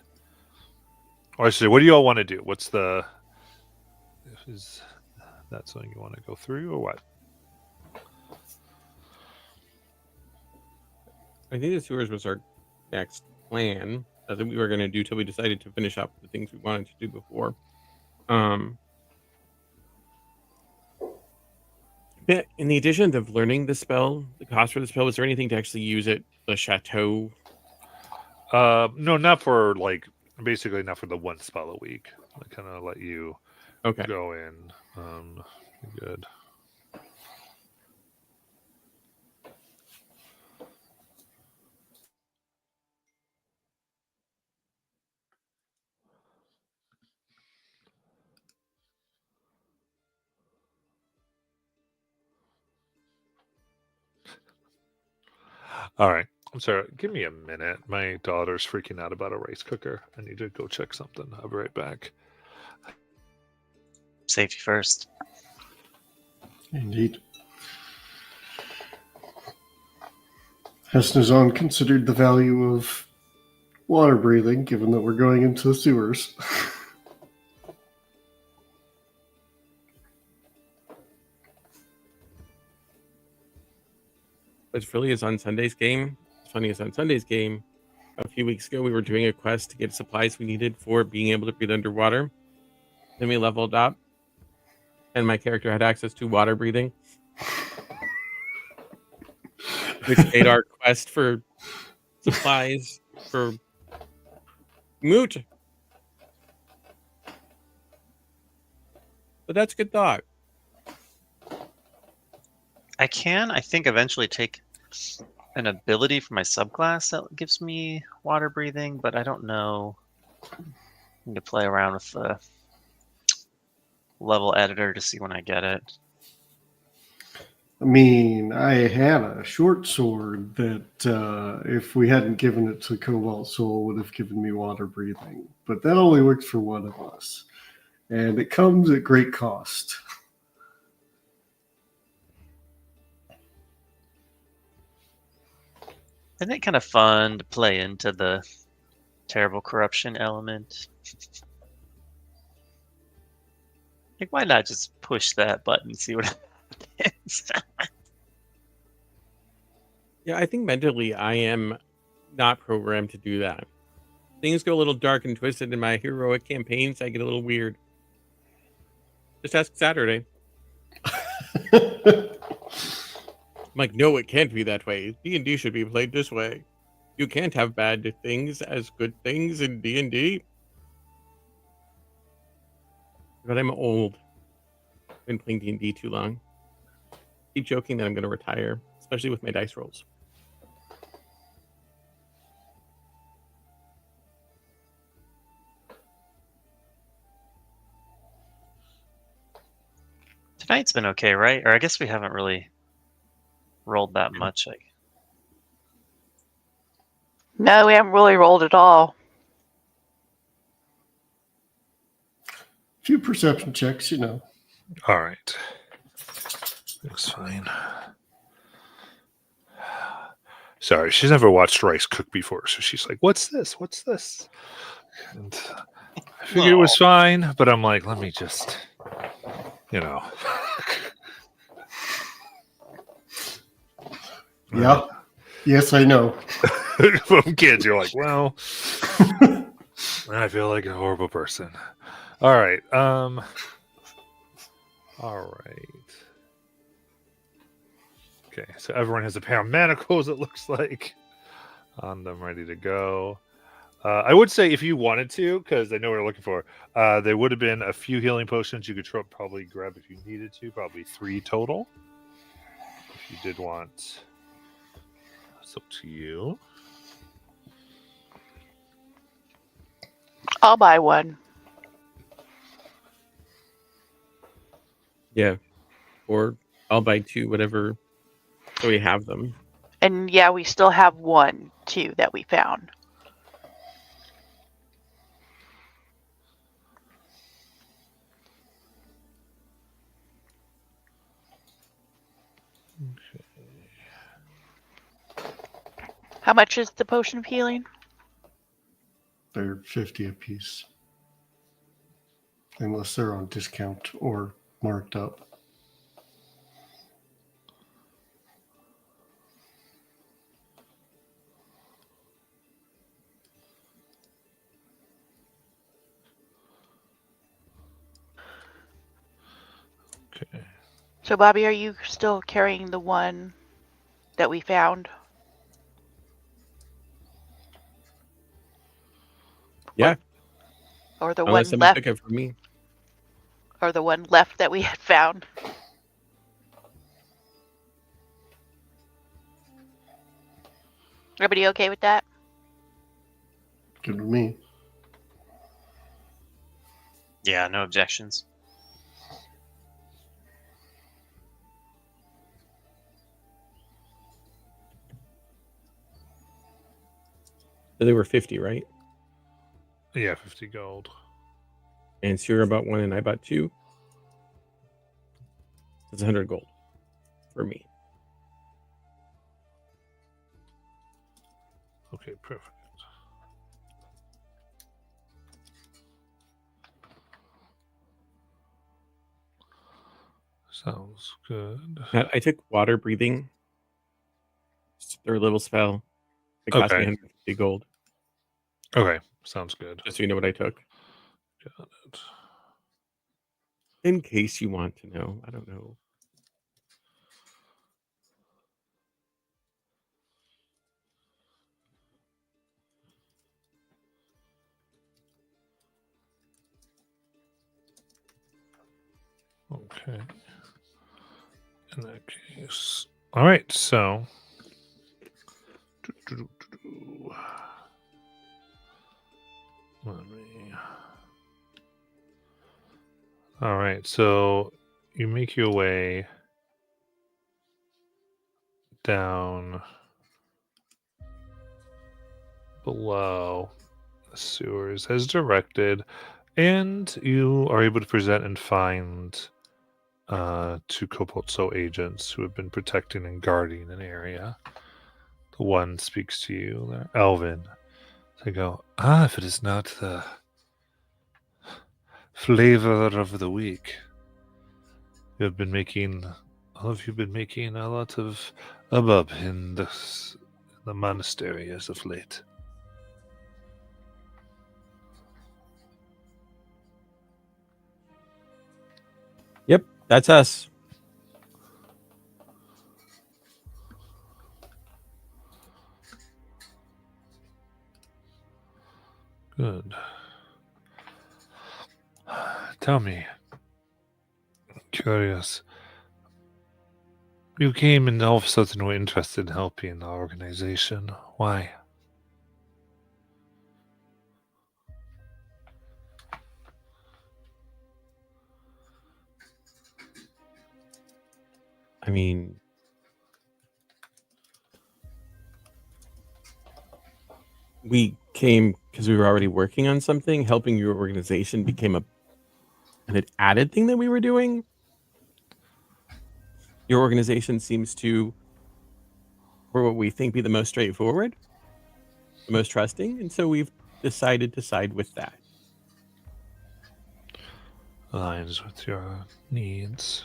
or I should say, what do you all want to do? Is that something you want to go through, or what? I think the sewers was our next plan. That's what we were going to do till we decided to finish up the things we wanted to do before. But in the addition of learning the spell, the cost for the spell, was there anything to actually use it? The chateau? No, not for basically not for the one spell a week. I kind of let you Okay. go in. Good. All right. I'm sorry. Give me a minute. My daughter's freaking out about a rice cooker. I need to go check something. I'll be right back. Safety first. Indeed. Has Nazan considered the value of water breathing, given that we're going into the sewers? What's really is on Sunday's game. It's funny is on Sunday's game. A few weeks ago, we were doing a quest to get supplies we needed for being able to breathe underwater. Then we leveled up, and my character had access to water breathing, which made our quest for supplies for moot. But that's a good thought. I think, eventually take an ability for my subclass that gives me water breathing, but I don't know. I need to play around with the level editor to see when I get it. I mean, I had a short sword that, if we hadn't given it to Cobalt Soul, would have given me water breathing. But that only works for one of us. And it comes at great cost. Isn't it kind of fun to play into the terrible corruption element? Like, why not just push that button and see what happens? Yeah, I think mentally I am not programmed to do that. Things go a little dark and twisted in my heroic campaigns. I get a little weird. Just ask Saturday. I'm like, no, it can't be that way. D&D should be played this way. You can't have bad things as good things in D&D. But I'm old. I've been playing D&D too long. Keep joking that I'm going to retire, especially with my dice rolls. Tonight's been okay, right? Or I guess we haven't really rolled that much. Like, No, we haven't really rolled at all. Few perception checks, you know. All right. Looks fine. Sorry, she's never watched Rice cook before, so she's like, "What's this? What's this?" And I figured it was fine, but I'm like, let me just, you know. Yeah. Yes, I know. From kids, you're like, well, I feel like a horrible person. All right. All right. Okay, so everyone has a pair of manacles, it looks like, on them, ready to go. I would say if you wanted to, because I know what you're looking for, there would have been a few healing potions you could probably grab if you needed to, probably 3 total. If you did want, it's up to you. I'll buy one. Yeah. Or I'll buy 2, whatever. So we have them. And yeah, we still have one, too, that we found. How much is the potion of healing? They're 50 apiece. Unless they're on discount or marked up. Okay. So, Bobby, are you still carrying the one that we found? Yeah. Or the Unless one someone left? took it from me. Or the one left that we had found? Everybody okay with that? Good with me. yeah, no objections. So they were 50, right? Yeah, 50 gold. And Sierra bought 1 and I bought 2. It's 100 gold for me. Okay, perfect. Sounds good. I took water breathing. It's their little spell. It cost me Okay. 150 gold. Okay, sounds good. Just so you know what I took. Got it. In case you want to know. I don't know. Okay. In that case. All right, so. Let me. All right, so you make your way down below the sewers as directed, and you are able to present and find two Cobalt agents who have been protecting and guarding an area. The one speaks to you, they're Elvin. They go, if it is not the flavor of the week. All of you have been making a lot of hubbub in the monastery as of late. Yep, that's us. Good. Tell me, I'm curious. You came and all of a sudden were interested in helping our organization. Why? I mean, we came because we were already working on something. Helping your organization became an added thing that we were doing. Your organization seems to, for what we think, be the most straightforward, the most trusting, and so we've decided to side with that. Aligns with your needs.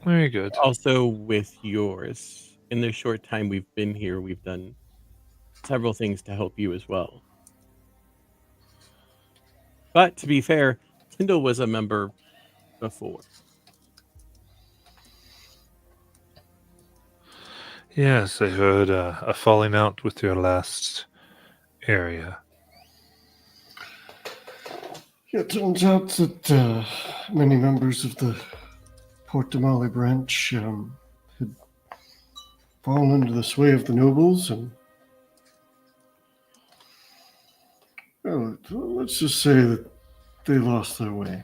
Very good. Also with yours. In the short time we've been here, we've done several things to help you as well. But to be fair, Tyndall was a member before. Yes, I heard a falling out with your last area. Yeah, it turns out that many members of the Port Damali branch had fallen into the sway of the nobles, and well, let's just say that they lost their way.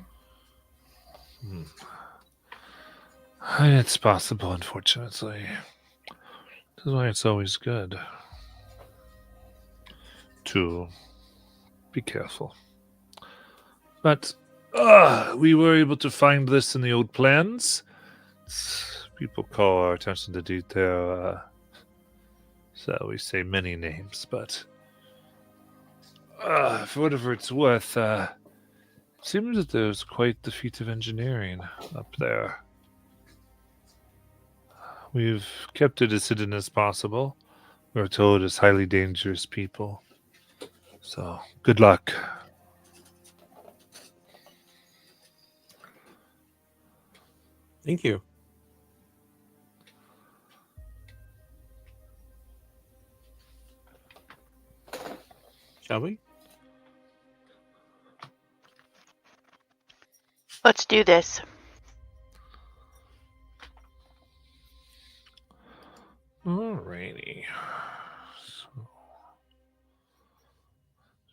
It's possible, unfortunately. That's why it's always good to be careful. But we were able to find this in the old plans. People call our attention to detail, so we say many names, but for whatever it's worth, it seems that there's quite the feat of engineering up there. We've kept it as hidden as possible. We're told it's highly dangerous people. So, good luck. Thank you. Shall we? Let's do this. Alrighty.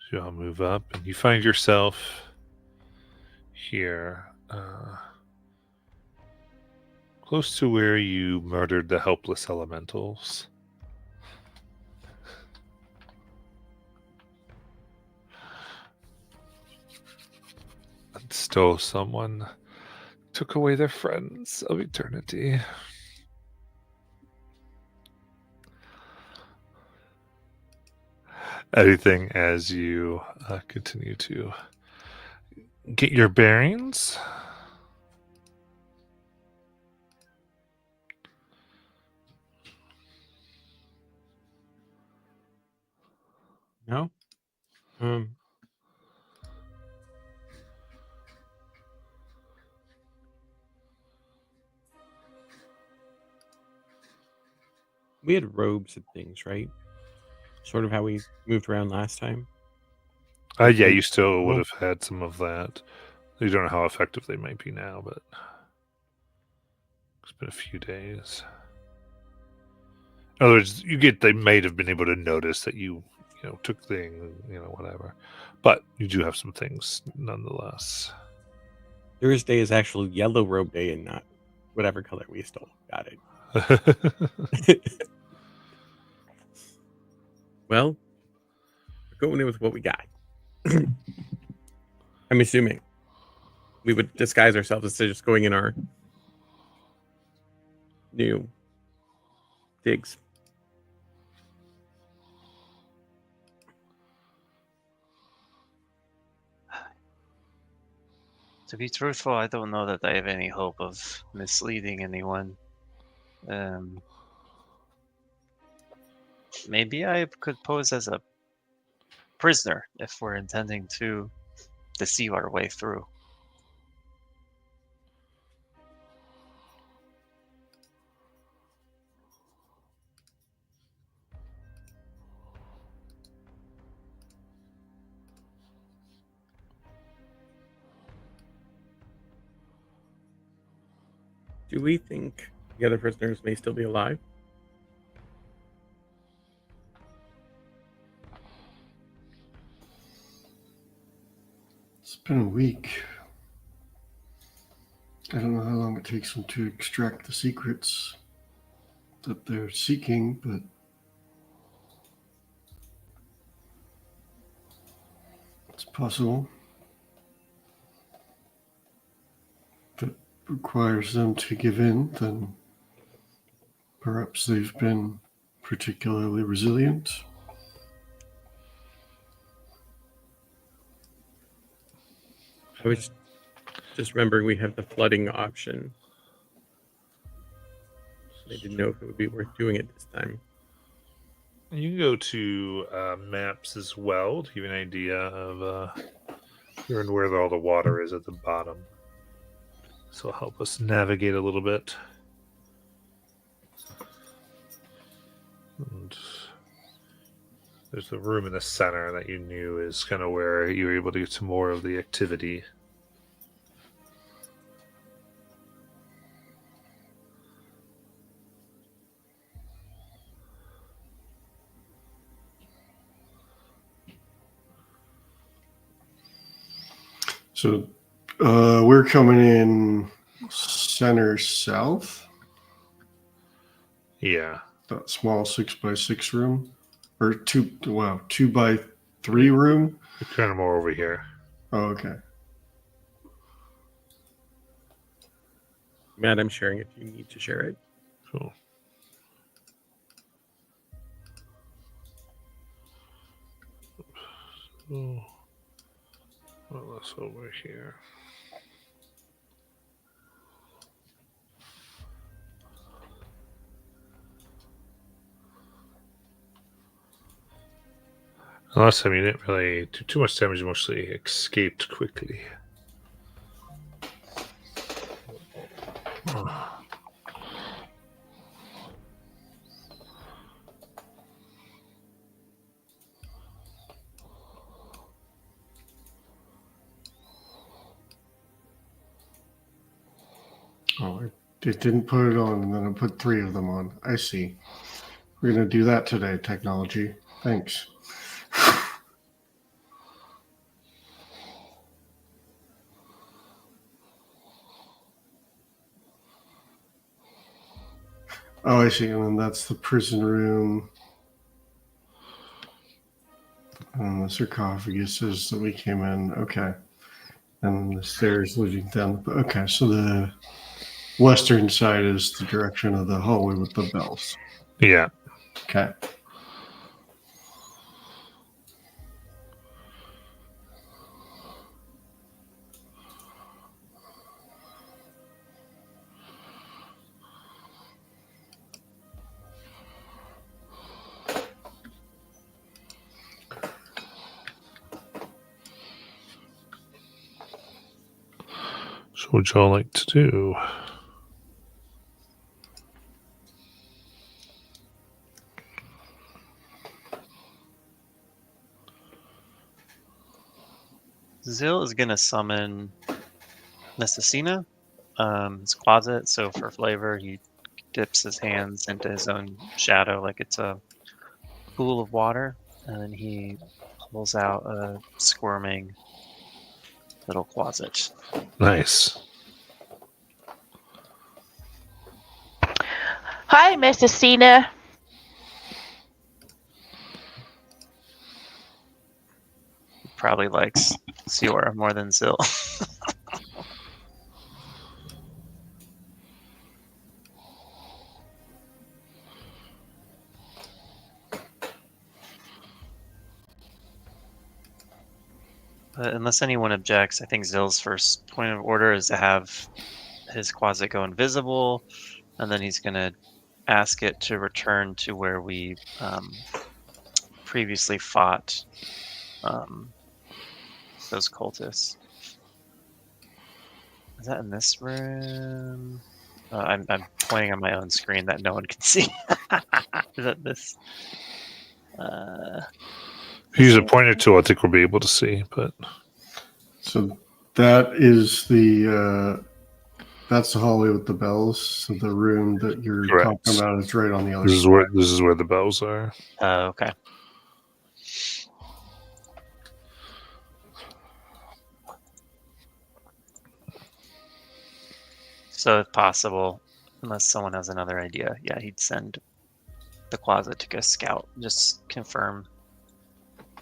So y'all move up, and you find yourself here, close to where you murdered the helpless elementals. And stole someone, took away their friends of eternity. Anything as you continue to get your bearings? No? We had robes and things, right? Sort of how we moved around last time. Yeah, you still would have had some of that. You don't know how effective they might be now, but it's been a few days. In other words, they might have been able to notice that you took things, whatever. But you do have some things nonetheless. Thursday is actual yellow robe day and not whatever color we stole. Got it. Well, we're going in with what we got. I'm assuming we would disguise ourselves instead of just going in our new digs. To be truthful, I don't know that I have any hope of misleading anyone. Maybe I could pose as a prisoner if we're intending to deceive our way through. Do we think the other prisoners may still be alive? It's been a week. I don't know how long it takes them to extract the secrets that they're seeking, but it's possible. If it requires them to give in, then perhaps they've been particularly resilient. I was just remembering we have the flooding option. I didn't know if it would be worth doing it this time. You can go to maps as well to give you an idea of where all the water is at the bottom. So it'll help us navigate a little bit. And there's the room in the center that you knew is kind of where you were able to get to more of the activity. So we're coming in center south. Yeah. That small 6x6 room, or 2x3 room. You're kind of more over here. Oh, okay. Matt, I'm sharing if you need to share it. Cool. So, well, that's over here. Last time you didn't really do too much damage, you mostly escaped quickly. Oh, it didn't put it on, and then I put 3 of them on. I see. We're going to do that today, technology. Thanks. Oh, I see. And then that's the prison room. And the sarcophagus is that we came in. Okay. And the stairs leading down. Okay, so the western side is the direction of the hallway with the bells. Yeah. Okay. So what would y'all like to do? Zil is gonna summon Necessina, his closet. So for flavor, he dips his hands into his own shadow like it's a pool of water, and then he pulls out a squirming little closet. Nice. Hi, Mrs. Cena. Probably likes Siora more than Zill. But unless anyone objects, I think Zill's first point of order is to have his Quasit go invisible, and then he's going to ask it to return to where we previously fought those cultists. Is that in this room? I'm pointing on my own screen that no one can see. Is that this? Use a pointer tool. I think we'll be able to see, but So that is the that's the hallway with the bells. So the room that you're Correct. talking about is right on the other this side. is where the bells are. Okay. So if possible, unless someone has another idea, yeah, he'd send the Quasit to go scout, just confirm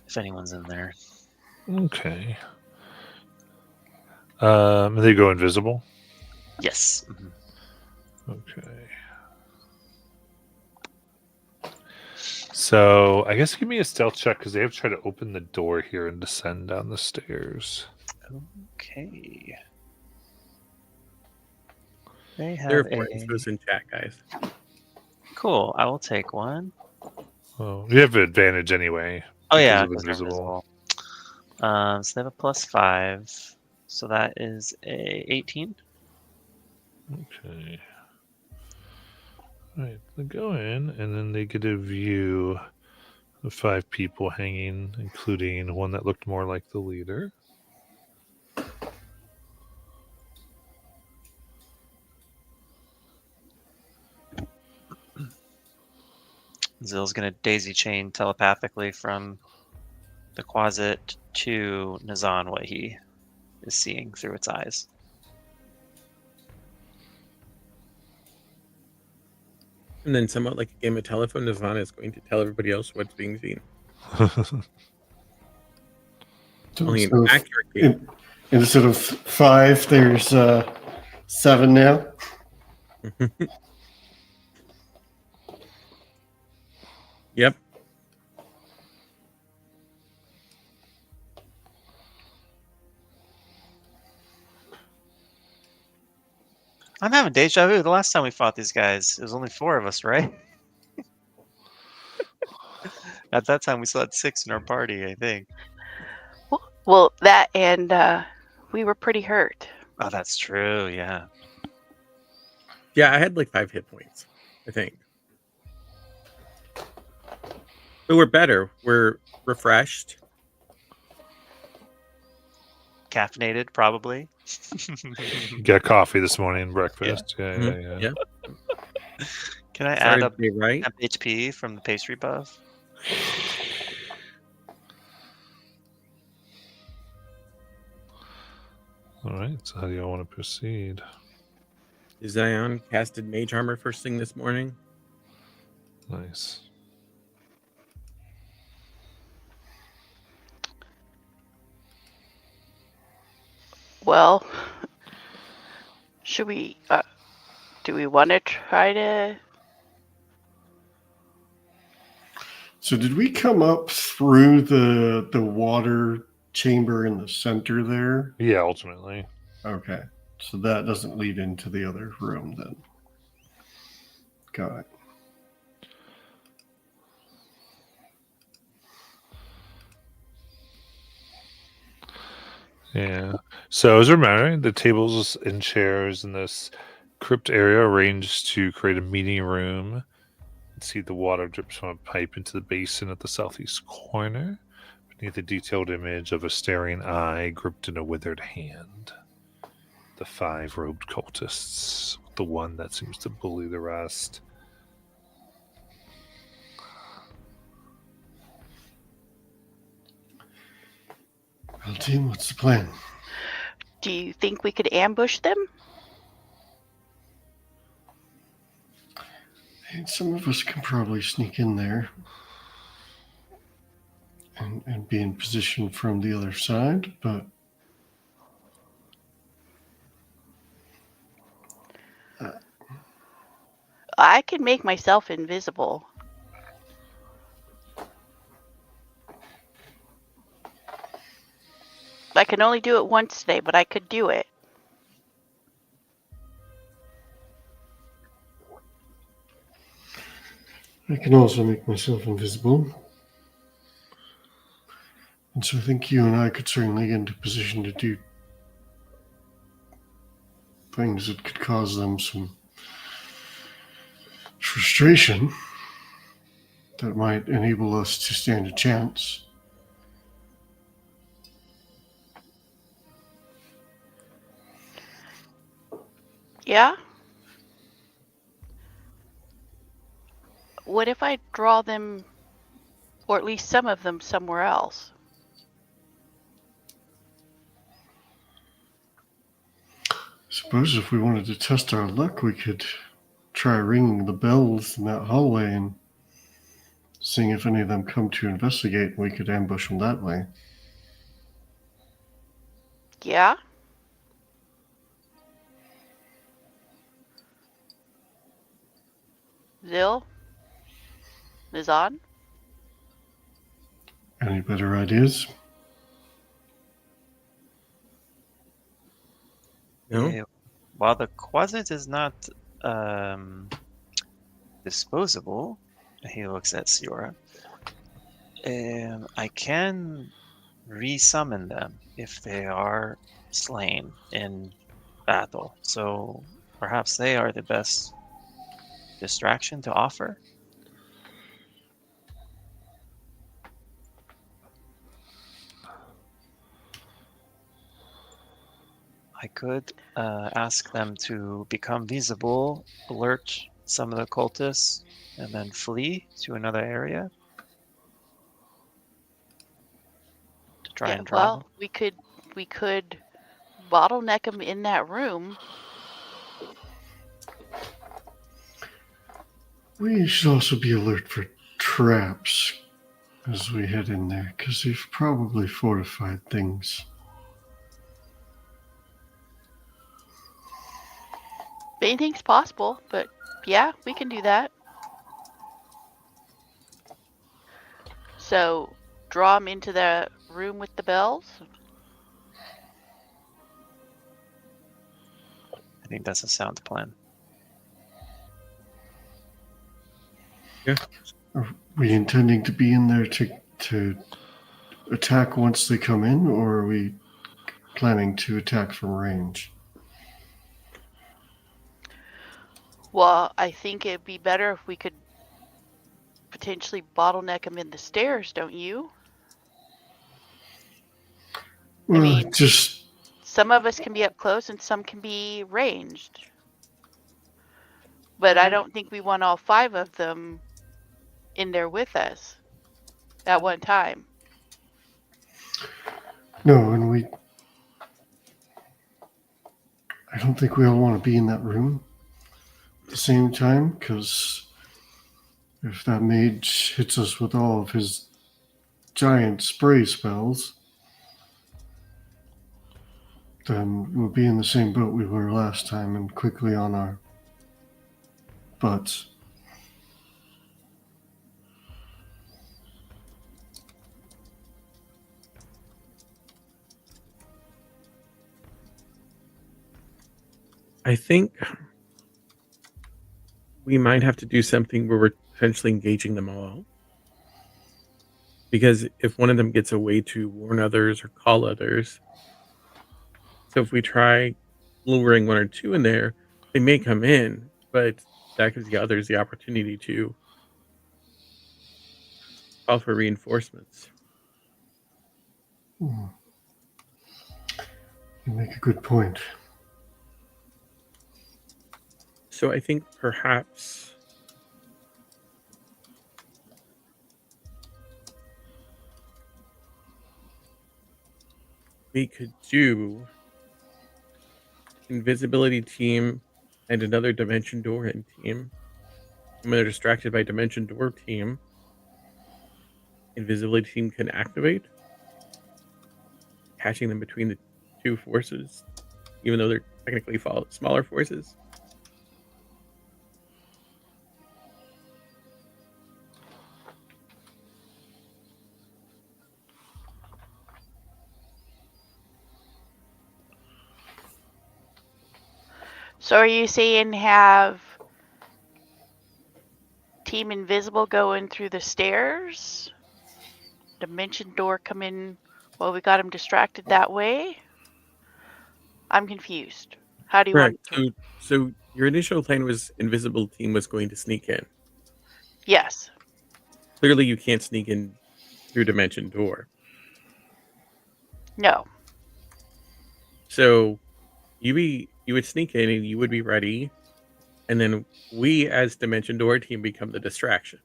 if anyone's in there. Okay. They go invisible. Yes. Mhm. Okay. So I guess give me a stealth check because they have tried to open the door here and descend down the stairs. Okay. They have There are points a... those in chat, guys. Cool. I will take one. Oh, you have advantage anyway. Oh yeah, because of because they're invisible. invisible. So they have a +5. So that is a 18. Okay. All right, they go in and then they get a view of 5 people hanging, including one that looked more like the leader. Zill's gonna daisy chain telepathically from the Quasit to Nazan what he is seeing through its eyes. And then, somewhat like a game of telephone, Nirvana is going to tell everybody else what's being seen. Only an So accurate game. instead of 5, there's 7 now. Yep. I'm having deja vu. The last time we fought these guys, it was only 4 of us, right? At that time, we still had 6 in our party, I think. Well, that and we were pretty hurt. Oh, that's true. Yeah. Yeah, I had like 5 hit points, I think. But we're better. We're refreshed. Caffeinated, probably. Got coffee this morning, breakfast. Yeah. Mhm. Yeah. Can I Started add up to be right. HP from the pastry buff? All right. So how do y'all want to proceed? Zion casted mage armor first thing this morning. Nice. Well, should we? Do we want to try to? So did we come up through the water chamber in the center there? Yeah, ultimately. Okay. So that doesn't lead into the other room then. Got it. Yeah. So as a reminder, the tables and chairs in this crypt area are arranged to create a meeting room. You can see the water drips from a pipe into the basin at the southeast corner, beneath a detailed image of a staring eye gripped in a withered hand. The 5 robed cultists, the one that seems to bully the rest. Well, team, what's the plan? Do you think we could ambush them? mean, some of us can probably sneak in there and be in position from the other side, but I can make myself invisible. I can only do it once today, but I could do it. I can also make myself invisible. And so I think you and I could certainly get into position to do things that could cause them some frustration that might enable us to stand a chance. Yeah? What if I draw them, or at least some of them, somewhere else? I suppose if we wanted to test our luck, we could try ringing the bells in that hallway and seeing if any of them come to investigate, and we could ambush them that way. Yeah? Zil? Nizan? Any better ideas? No? Yeah, while the quasit is not disposable, he looks at Siora. I can resummon them if they are slain in battle. So perhaps they are the best distraction to offer. I could ask them to become visible, alert some of the cultists, and then flee to another area to try and draw them. Well, we could bottleneck them in that room. We should also be alert for traps as we head in there, because they've probably fortified things. Anything's possible, but yeah, we can do that. So, draw them into the room with the bells. I think that's a sound plan. Are we intending to be in there to attack once they come in, or are we planning to attack from range? Well, I think it'd be better if we could potentially bottleneck them in the stairs, don't you? Well, mean- just Some of us can be up close and some can be ranged. But I don't think we want all 5 of them in there with us at one time. no, and I don't think we all want to be in that room at the same time, because if that mage hits us with all of his giant spray spells, then we'll be in the same boat we were last time and quickly on our butts. I think we might have to do something where we're potentially engaging them all. Because if one of them gets away to warn others or call others, so if we try luring 1 or 2 in there, they may come in, but that gives the others the opportunity to call for reinforcements. You make a good point. So I think perhaps we could do invisibility team and another dimension door in team. When they're distracted by Dimension Door team, Invisibility team can activate, catching them between the two forces, even though they're technically smaller forces. So are you saying have Team Invisible go in through the stairs? Dimension Door come in while we got him distracted that way? I'm confused. How do you Correct. want? So your initial plan was Invisible team was going to sneak in. Yes. Clearly, you can't sneak in through Dimension Door. No. So you would sneak in and you would be ready, and then we as Dimension Door team become the distraction.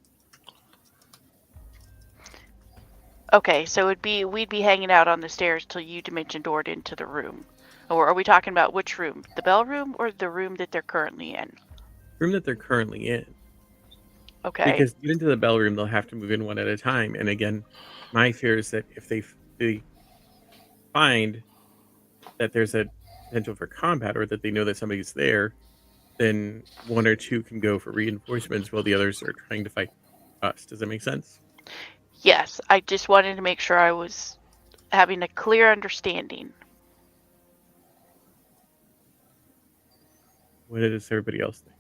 Okay, so we'd be hanging out on the stairs till you Dimension Doored into the room. Or are we talking about which room? The bell room or the room that they're currently in? Room that they're currently in. Okay. Because to get into the bell room, they'll have to move in one at a time. And again, my fear is that if they find that there's a potential for combat or that they know that somebody's there, then one or two can go for reinforcements while the others are trying to fight us. Does that make sense? Yes, I just wanted to make sure I was having a clear understanding. What does everybody else think?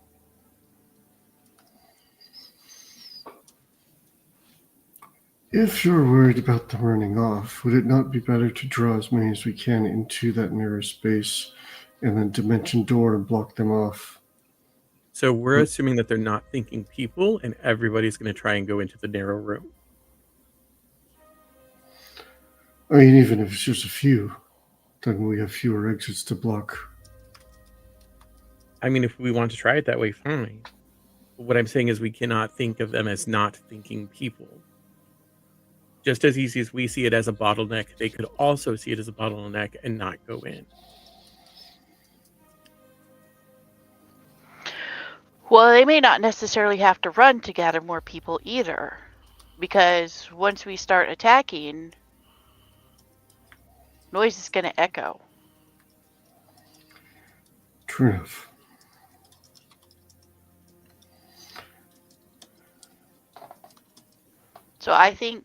If you're worried about them running off, would it not be better to draw as many as we can into that narrow space and then Dimension Door and block them off? So we're assuming that they're not thinking people and everybody's going to try and go into the narrow room. I mean, even if it's just a few, then we have fewer exits to block. I mean, if we want to try it that way, fine. But what I'm saying is we cannot think of them as not thinking people. Just as easy as we see it as a bottleneck, they could also see it as a bottleneck and not go in. Well, they may not necessarily have to run to gather more people either. Because once we start attacking, noise is going to echo. True enough. So I think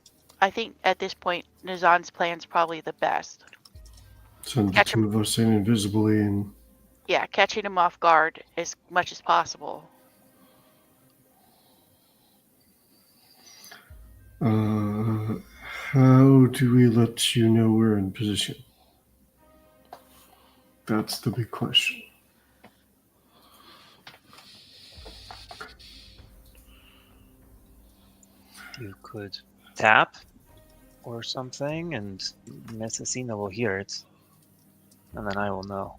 at this point, Nizan's plan's probably the best. Send the Catch two of us in invisibly and Yeah, catching him off guard as much as possible. how do we let you know we're in position? That's the big question. You could tap or something, and Miss Asina will hear it, and then I will know.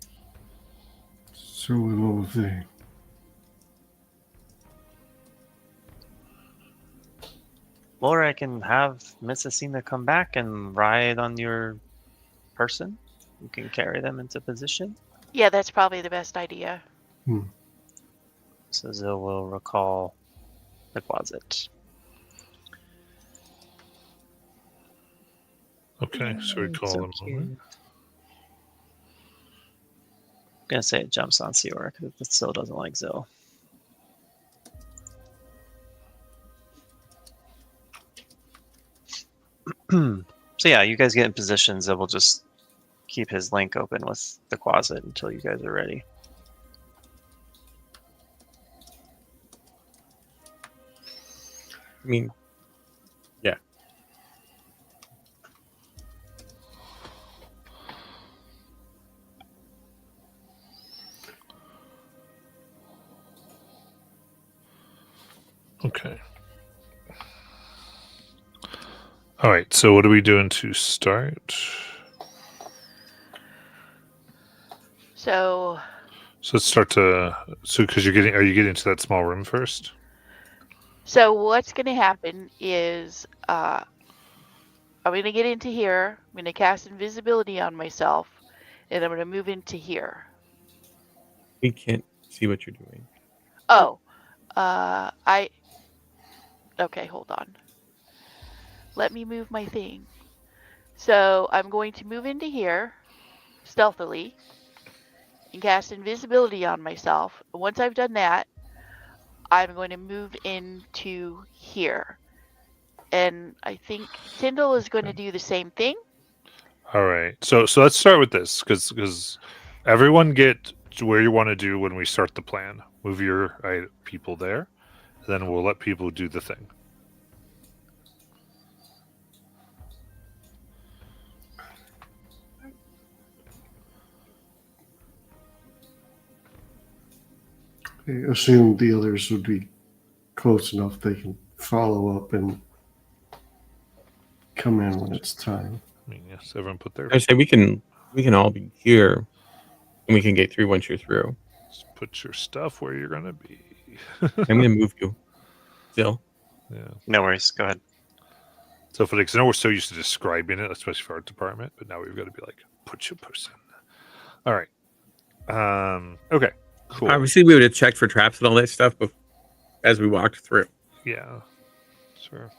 So will they. Or I can have Miss Asina come back and ride on your person. You can carry them into position. Yeah, that's probably the best idea. So Zil will recall the closet. Okay, so we call So them cute. over. I'm gonna say it jumps on Siora because it still doesn't like Zil. So yeah, you guys get in positions that will just keep his link open with the closet until you guys are ready. I mean, yeah. Okay. All right. So what are we doing to start? So let's start to because are you getting to that small room first? So what's going to happen is I'm going to get into here. I'm going to cast invisibility on myself, and I'm going to move into here. We can't see what you're doing. Oh, Okay, hold on. Let me move my thing. So I'm going to move into here stealthily and cast invisibility on myself. Once I've done that, I'm going to move into here. And I think Tyndall is going to do the same thing. All right. So let's start with this because everyone get to where you want to do when we start the plan. Move your people there, then we'll let people do the thing. I assume the others would be close enough they can follow up and come in when it's time. I mean, yes, everyone put their I say we can all be here, and we can get through once you're through. just put your stuff where you're gonna be. I'm gonna move you. Still, Yeah. No worries. Go ahead. So for because I know we're so used to describing it, especially for our department, but now we've got to be like, put your person. All right. Okay. Cool. obviously we would have checked for traps and all that stuff as we walked through. Yeah. Sure.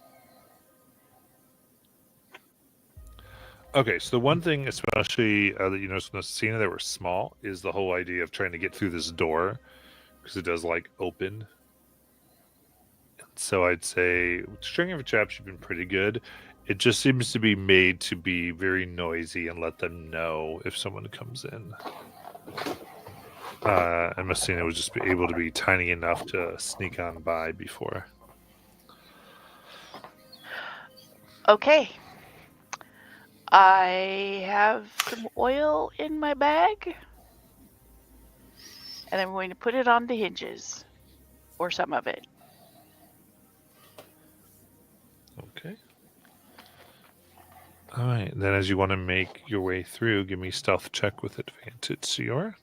Okay, so the one thing, especially that you noticed in the scene that were small, is the whole idea of trying to get through this door because it does like open. So I'd say string of traps, you've been pretty good. It just seems to be made to be very noisy and let them know if someone comes in. And Messina would just be able to be tiny enough to sneak on by before. Okay. I have some oil in my bag. And I'm going to put it on the hinges. Or some of it. Okay. All right. Then as you want to make your way through, give me stealth check with advantage, Siora.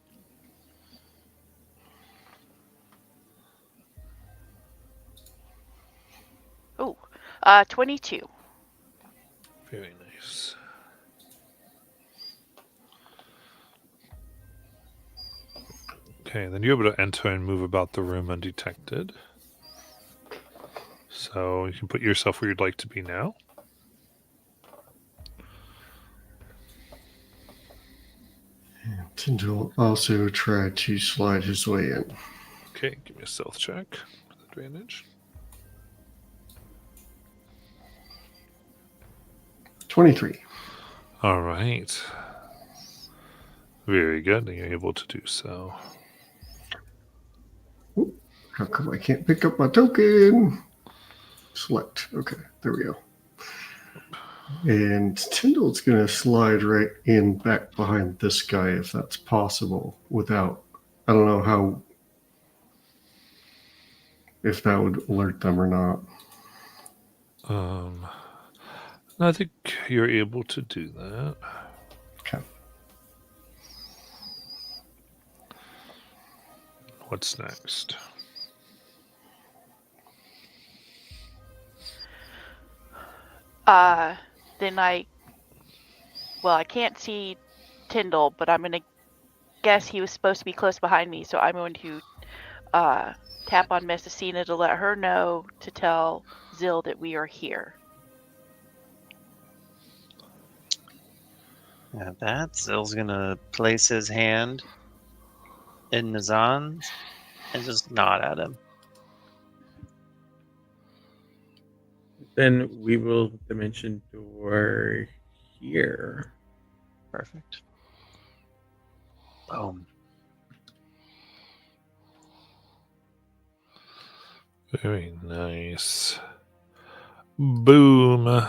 Ooh. 22. Very nice. Okay, then you're able to enter and move about the room undetected. So you can put yourself where you'd like to be now. Tyndall also tried to slide his way in. Okay, give me a stealth check with advantage. 23. All right. Very good. You're able to do so. How come I can't pick up my token? Select. Okay, there we go. And Tyndall's going to slide right in back behind this guy if that's possible without, I don't know how, if that would alert them or not. I think you're able to do that. Okay. What's next? Then I can't see Tyndall, but I'm going to guess he was supposed to be close behind me, so I'm going to tap on Messina to let her know to tell Zill that we are here. At that, Zill's gonna place his hand in Nazan's and just nod at him. Then we will dimension door here. Perfect. Boom. Very nice. Boom.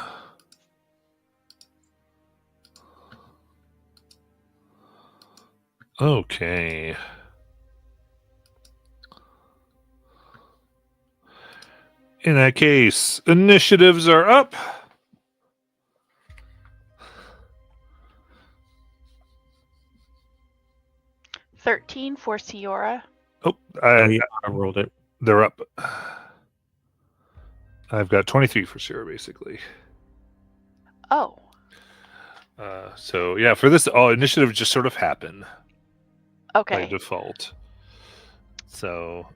Okay. In that case, initiatives are up. $13 for Siora. Oh, I rolled it. they're up. I've got 23 for sure, basically. Oh. So yeah, for this, all initiatives just sort of happen by Okay. default. So,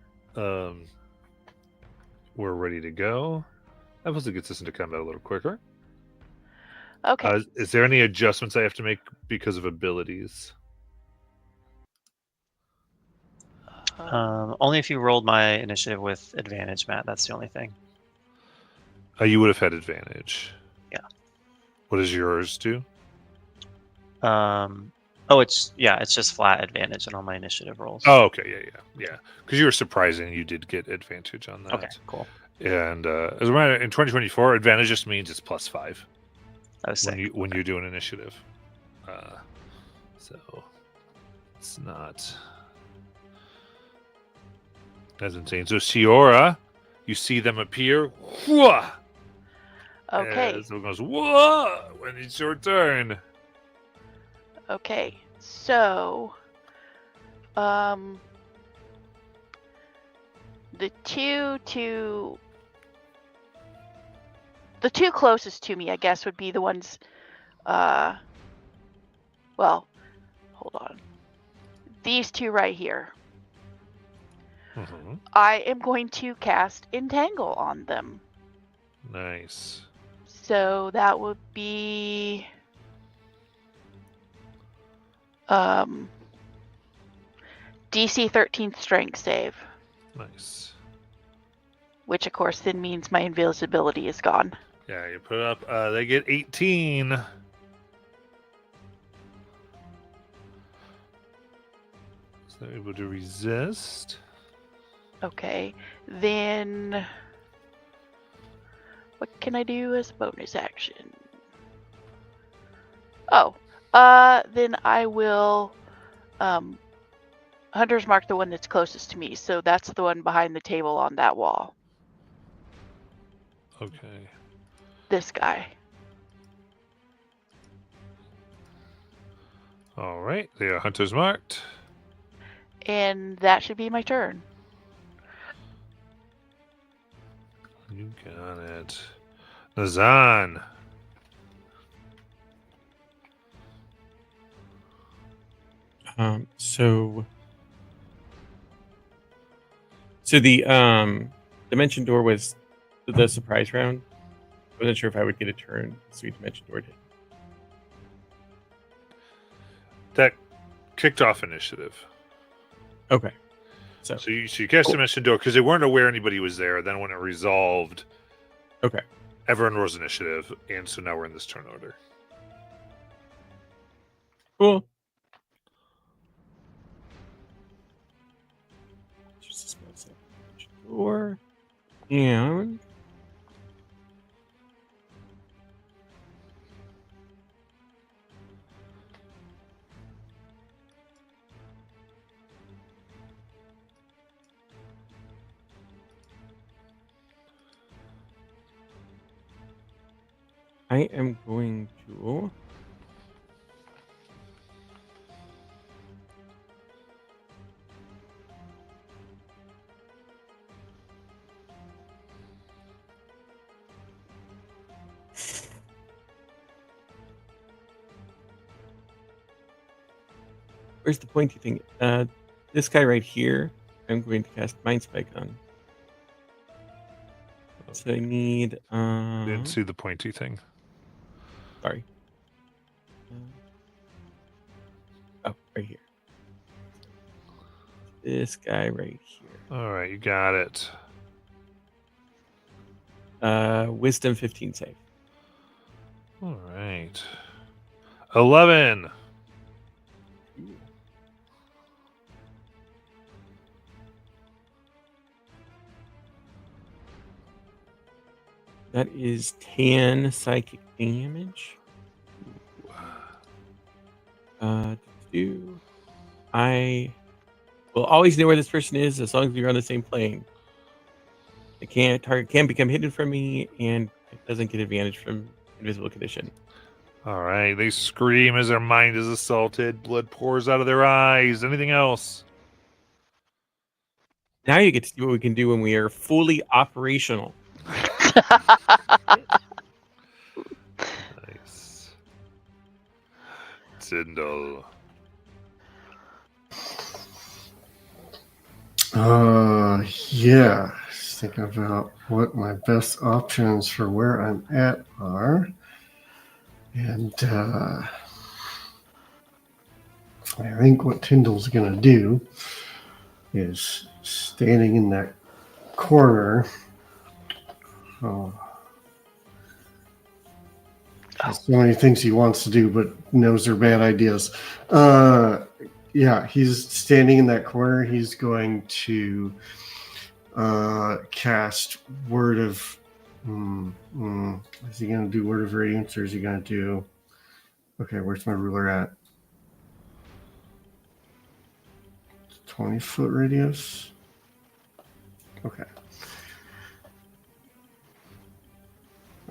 we're ready to go. That also gets us into combat a little quicker. Okay. Is there any adjustments I have to make because of abilities? Only if you rolled my initiative with advantage, Matt. That's the only thing. You would have had advantage. Yeah. What does yours do? It's just flat advantage on all my initiative rolls. Oh, okay, yeah. Because you were surprising, you did get advantage on that. Okay, cool. And as a matter, in 2024, advantage just means it's +5 That was sick. when you do an initiative. So it's not as insane. So Siora, you see them appear. Whoa! Okay. And someone goes, whoa! When it's your turn. Okay. So, the two closest to me, I guess, would be the ones. Well, hold on. These two right here. Mm-hmm. I am going to cast Entangle on them. Nice. So that would be DC 13 strength save, Nice. which of course then means my invisibility is gone. Yeah, you put up. They get 18. So they're able to resist. Okay, then what can I do as a bonus action? Oh, then I will Hunter's Mark the one that's closest to me, so that's the one behind the table on that wall. Okay. This guy. All right. They are hunters marked. And that should be my turn. You got it. Nazan. So the dimension door was the surprise round. I wasn't sure if I would get a turn. So we dimension door did. That kicked off initiative. Okay. So you cast dimension door because they weren't aware anybody was there. Then when it resolved, Okay. everyone rolls initiative, and so now we're in this turn order. Cool. Just a small second. Door. And I am going to where's the pointy thing? This guy right here, I'm going to cast Mind Spike on. So I need Didn't see the pointy thing. sorry. Oh, right here. This guy right here. All right, you got it. Wisdom 15 save. All right. 11. That is 10 psychic damage. I will always know where this person is as long as we're on the same plane. Target can't become hidden from me, and it doesn't get advantage from invisible condition. All right. They scream as their mind is assaulted. Blood pours out of their eyes. Anything else? Now you get to see what we can do when we are fully operational. Nice. Tyndall. Yeah. thinking about what my best options for where I'm at are. And I think what Tyndall's going to do is standing in that corner. Oh, there's so many things he wants to do, but knows they're bad ideas. Yeah, he's standing in that corner. He's going to cast Word of. Is he going to do Word of Radiance, or is he going to do? Okay, where's my ruler at? 20-foot radius. Okay.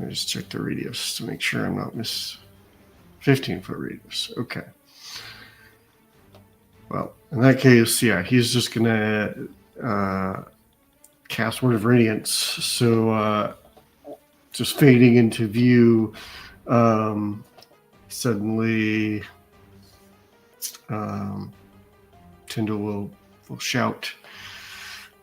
I just check the radius to make sure I'm not 15-foot radius. Okay. Well, in that case, yeah, he's just gonna cast Word of Radiance. So just fading into view, suddenly Tyndall will shout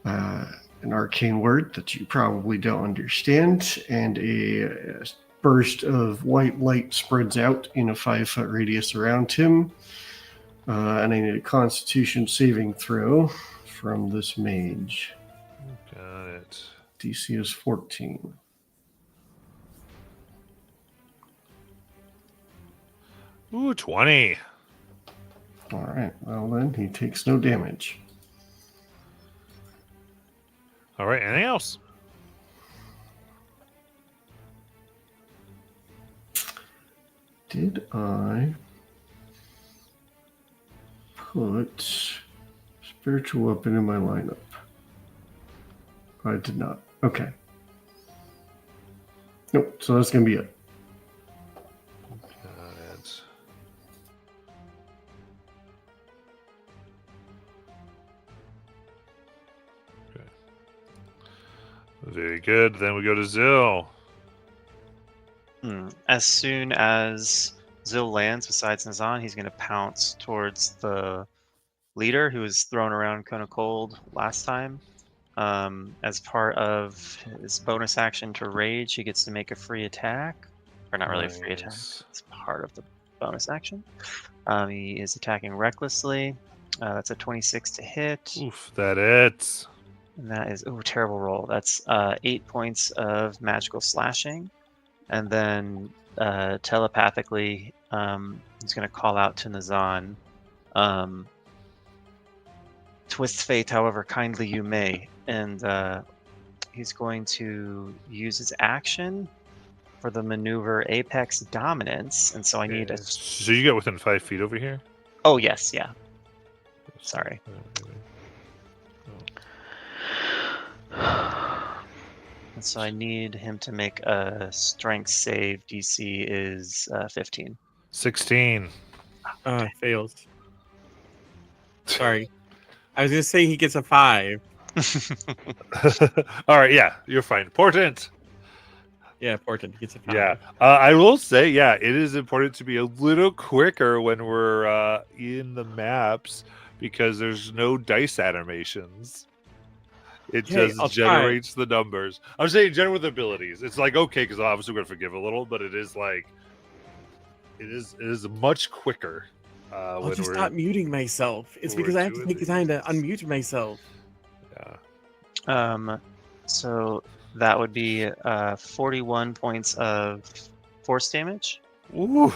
an arcane word that you probably don't understand, and a burst of white light spreads out in a 5-foot radius around him. And I need a Constitution saving throw from this mage. Got it. DC is 14. Ooh, 20. All right. Well, then he takes no damage. All right, anything else? Did I put spiritual weapon in my lineup? I did not. Okay. Nope. So that's going to be it. Got it. Okay. Very good. Then we go to Zill. As soon as Zill lands besides Nazan, he's going to pounce towards the leader who was thrown around kind of cold last time. As part of his bonus action to rage, he gets to make a free attack. Or not really a free attack. Nice. It's part of the bonus action. He is attacking recklessly. That's a 26 to hit. Oof, that it. And that is, terrible roll. That's 8 points of magical slashing. And then telepathically, he's going to call out to Nazan. Twist fate, however kindly you may. And he's going to use his action for the maneuver Apex Dominance. And so I need a... So you get within 5 feet over here? Oh, yes, yeah. Sorry. And so I need him to make a strength save. DC is 15. 16. Fails. Sorry. I was going to say he gets a 5. All right, yeah, you're fine. Important. Yeah, important. He gets a 5. Yeah, I will say, yeah, it is important to be a little quicker when we're in the maps because there's no dice animations. It just generates the numbers. I'm saying general with abilities. It's like okay, because obviously we're gonna forgive a little, but it is like it is much quicker. I'll just stop muting myself. It's because I have to take the time to unmute myself. Yeah. So that would be 41 points of force damage. Ooh.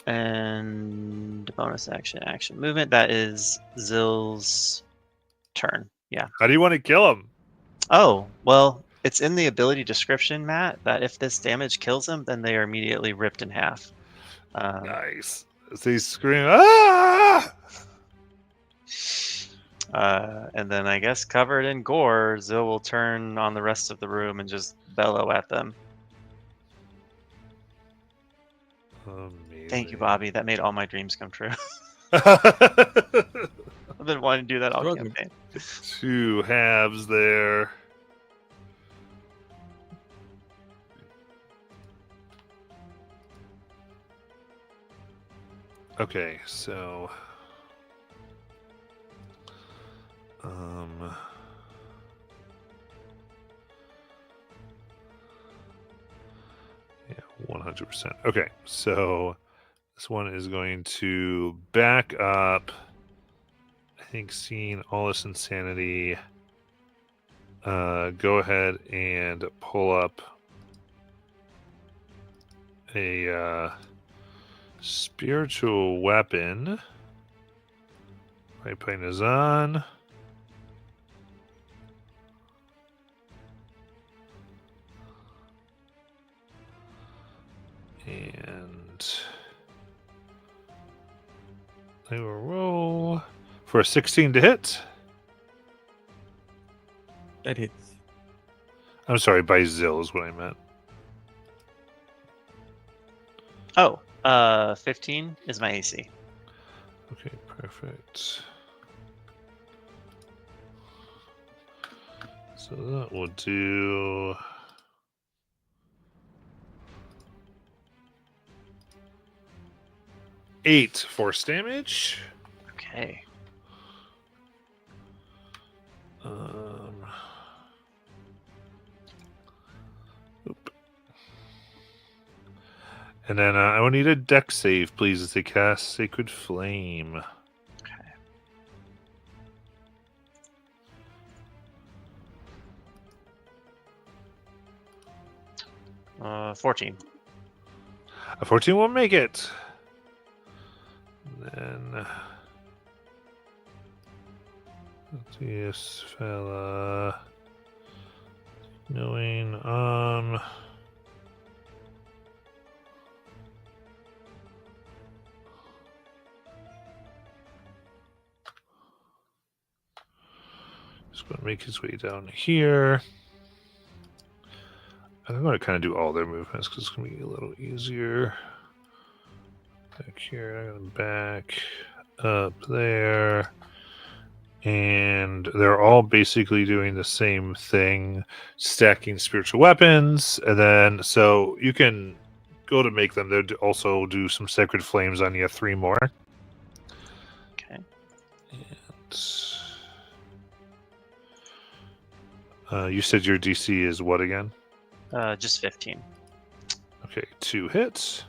And bonus action movement. That is Zill's turn. Yeah. How do you want to kill him? Oh, well, it's in the ability description, Matt, that if this damage kills him, then they are immediately ripped in half. Nice. As they scream, ah! And then I guess covered in gore, Zill will turn on the rest of the room and just bellow at them. Amazing. Thank you, Bobby. That made all my dreams come true. I've been wanting to do that all campaign. 2 halves there. Okay, so 100%. Okay, so this one is going to back up. I think seeing all this insanity, go ahead and pull up a spiritual weapon. Right plane is on. And they will roll for a 16 to hit. That hits. I'm sorry, by Zill is what I meant. Oh, 15 is my AC. Okay, perfect. So that will do 8 force damage. Okay. Oop. And then I will need a deck save, please, as they cast Sacred Flame. Okay. 14. A 14 won't make it. Then this fella knowing just going to make his way down here. I'm going to kind of do all their movements because it's going to be a little easier. Back here, I'm going to back up there. And they're all basically doing the same thing, stacking spiritual weapons. And then, so you can go to make them. They'll also do some sacred flames on you, 3 more. Okay. And you said your DC is what again? Just 15. Okay, 2 hits.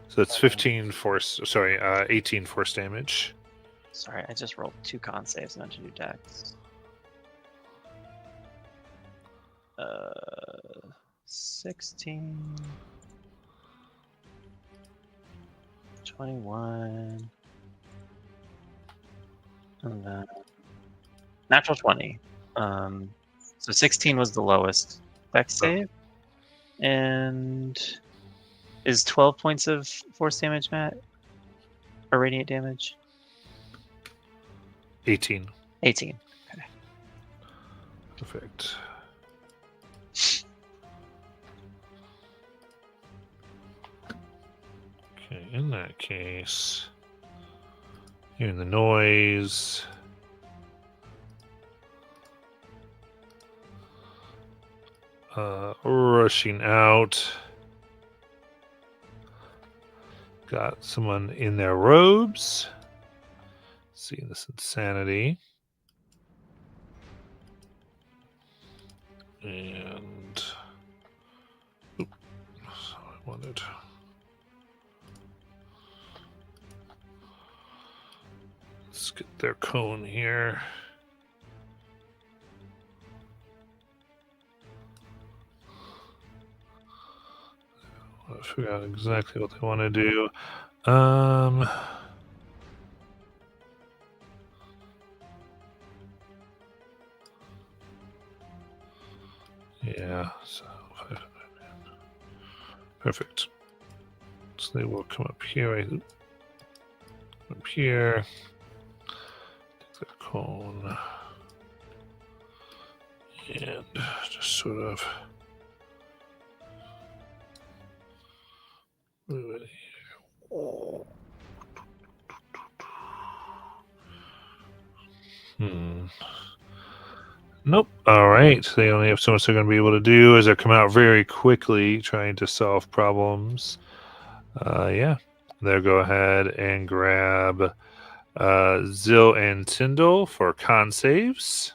So that's 15 force. Sorry, 18 force damage. Sorry, I just rolled 2 con saves and meant to do dex. 16, 21, and then natural 20. So 16 was the lowest dex save, and is 12 points of force damage, Matt, or radiant damage? 18. 18. Okay. Perfect. Okay, in that case, hearing the noise. Rushing out. Got someone in their robes. Seeing this insanity. And oop, so I wanted. Let's get their cone here. I figure out exactly what they want to do. Yeah, so perfect. So they will come up here. Up here. Take that cone. And just sort of move it here. Nope. All right. They only have so much they're going to be able to do as they come out very quickly trying to solve problems. Yeah. They'll go ahead and grab Zill and Tyndall for con saves.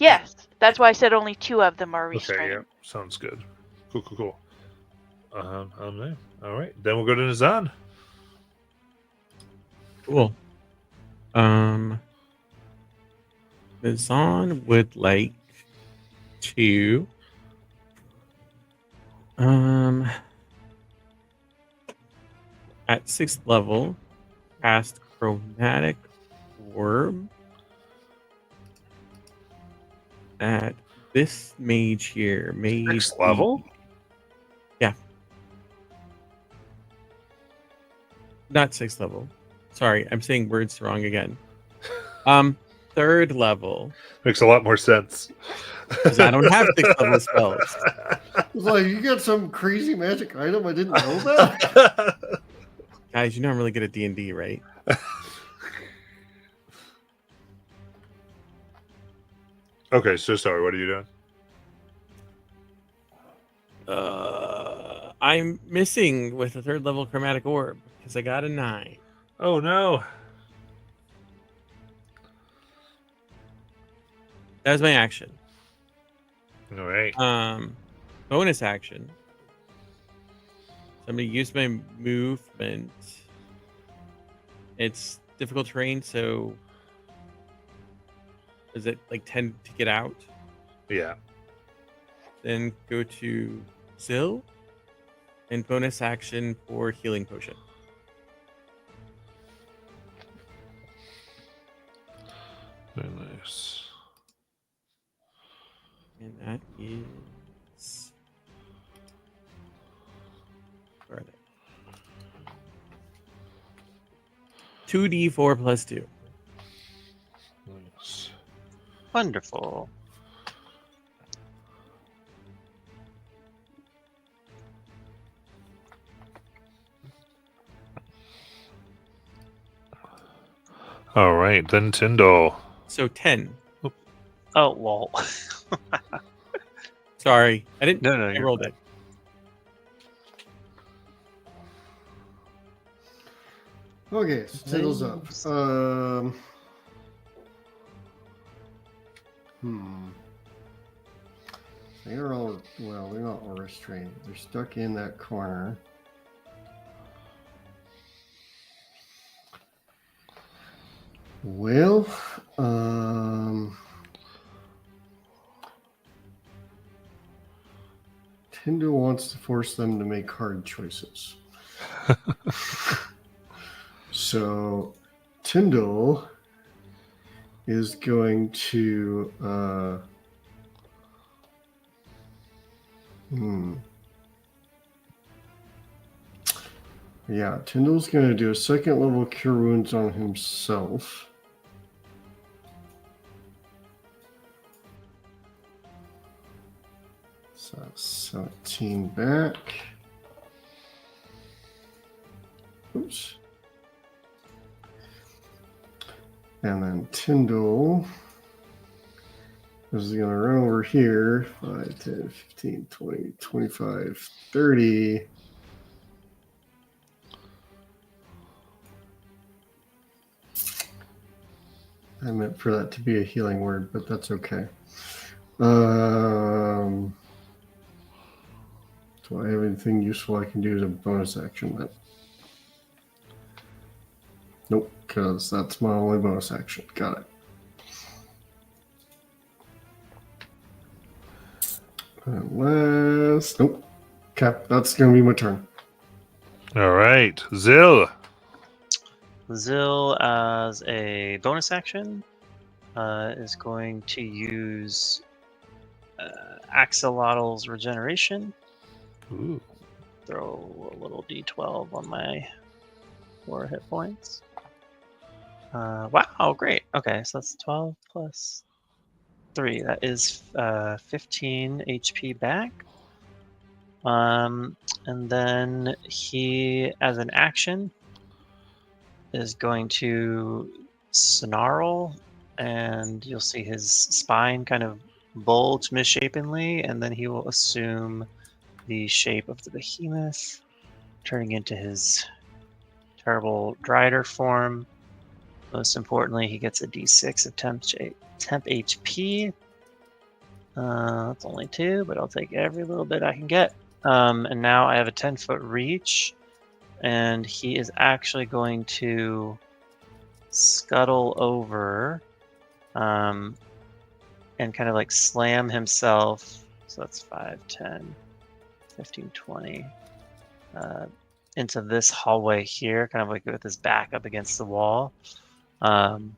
Yes, that's why I said only 2 of them are Okay, restrained. yeah, sounds good. Cool. All right, then we'll go to Nazan. Cool. Nazan would like to at 6th level cast Chromatic Orb at this mage here. Next level? Yeah. Not 6th level. Sorry, I'm saying words wrong again. 3rd level. Makes a lot more sense. Because I don't have 6th level spells. It's like, you got some crazy magic item I didn't know about? Guys, you know I'm really good at D&D, right? Okay, so sorry, what are you doing? I'm missing with a 3rd level Chromatic Orb because I got a 9. Oh no. That was my action. All right. Bonus action. So I'm going to use my movement. It's difficult terrain, so is it like 10 to get out? Yeah. Then go to Zill and bonus action for healing potion. Very nice. And that is... Where are they? 2d4 plus 2. Nice. Wonderful. All right, then Tyndall. So 10. Oh, well. Sorry. I didn't No, I you're rolled fine. it. Okay, so Tyndall's up. They're all, well, they're not all restrained. They're stuck in that corner. Well, Tyndall wants to force them to make hard choices. So Tyndall is going to yeah, Tyndall's going to do a 2nd level cure wounds on himself. So 17 back. Oops. And then Tyndall is going to run over here 5, 10, 15, 20, 25, 30. I meant for that to be a healing word, but that's okay. Do I have anything useful I can do as a bonus action then? Nope, because that's my only bonus action. Got it. Unless, nope. Okay, that's going to be my turn. All right, Zill. Zill, as a bonus action, is going to use Axolotl's regeneration. Ooh. Throw a little d12 on my 4 hit points. Wow, great. Okay, so that's 12 plus 3. That is 15 HP back. And then he, as an action, is going to snarl, and you'll see his spine kind of bulge misshapenly, and then he will assume the shape of the behemoth, turning into his terrible Drider form. Most importantly, he gets a d6 of temp HP. That's only 2, but I'll take every little bit I can get. And now I have a 10-foot reach, and he is actually going to scuttle over and kind of like slam himself. So that's 5, 10, 15, 20. Into this hallway here, kind of like with his back up against the wall. And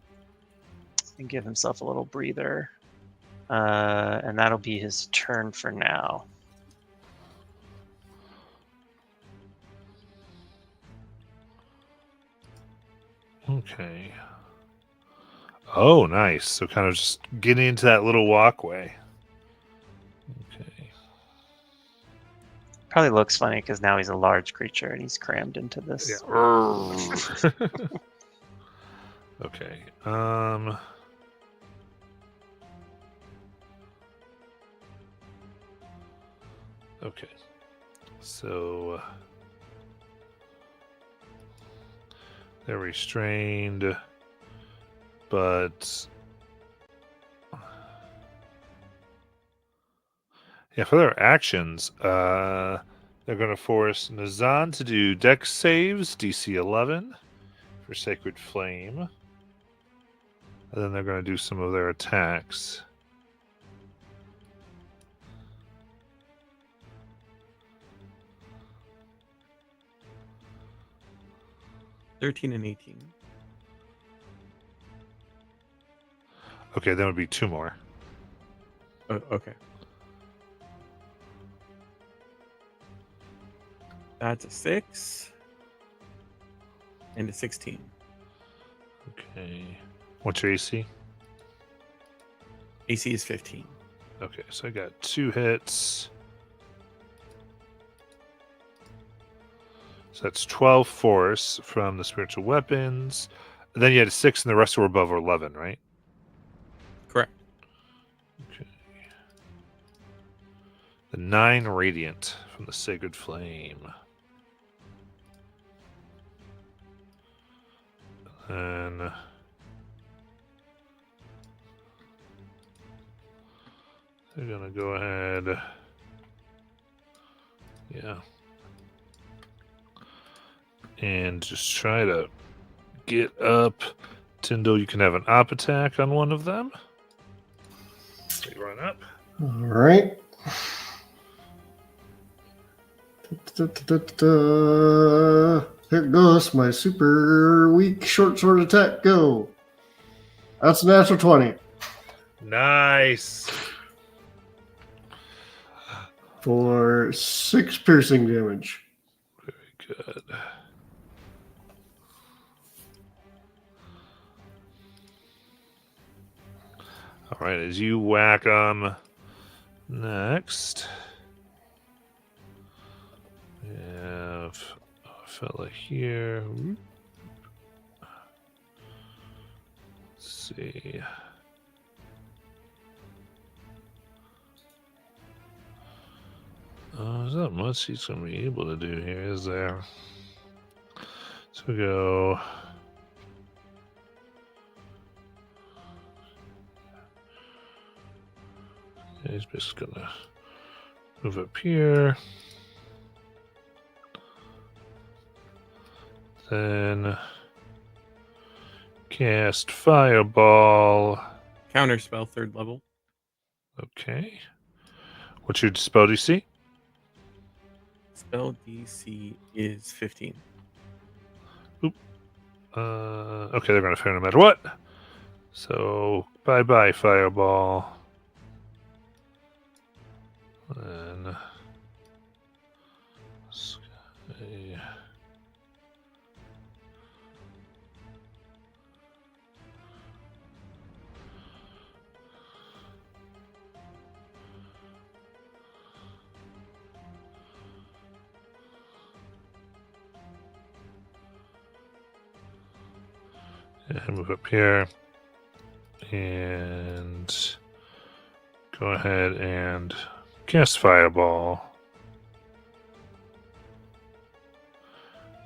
give himself a little breather. And that'll be his turn for now. Okay. Oh, nice. So kind of just getting into that little walkway. Okay. Probably looks funny because now he's a large creature and he's crammed into this. Yeah. Okay. Okay. So they're restrained, but yeah, for their actions, they're going to force Nazan to do Dex saves, DC 11 for Sacred Flame, and then they're going to do some of their attacks. 13 and 18. Okay, then would be 2 more. Oh, okay. That's a 6 and a 16. Okay. What's your AC? AC is 15. Okay, so I got 2 hits. So that's 12 force from the spiritual weapons. And then you had a 6 and the rest were above 11, right? Correct. Okay. The 9 radiant from the sacred flame. And they're gonna go ahead. Yeah. And just try to get up. Tyndall, you can have an op attack on one of them. They run up. All right. Here it goes. My super weak short sword attack. Go. That's a natural 20 Nice. for 6 piercing damage. Very good. All right, as you whack them next, we have a fella here. Let's see. There's not much he's going to be able to do here, is there? So we go. He's just going to move up here. Then cast Fireball. Counter spell, 3rd level. Okay. What's your spell DC? Spell DC is 15. Okay, they're going to fail no matter what. So, bye-bye, Fireball. And Sky. And move up here. And go ahead and cast Fireball.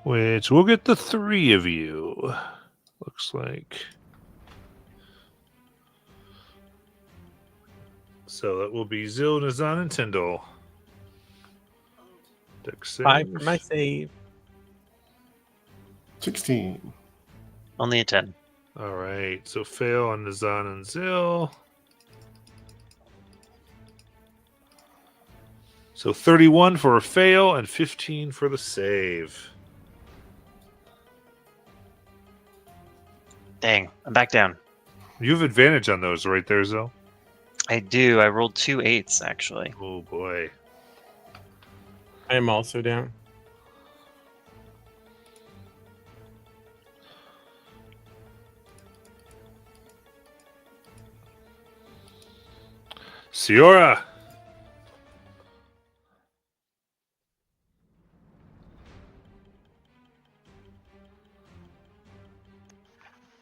Which will get the 3 of you. Looks like. So that will be Zil, Nazan, and Tyndall. Dex 5 for save. my save. 16. Only a 10. All right. So fail on Nazan and Zil. So 31 for a fail and 15 for the save. Dang, I'm back down. You have advantage on those right there, Zil. I do. I rolled 2 8s, actually. Oh boy. I am also down. Siora.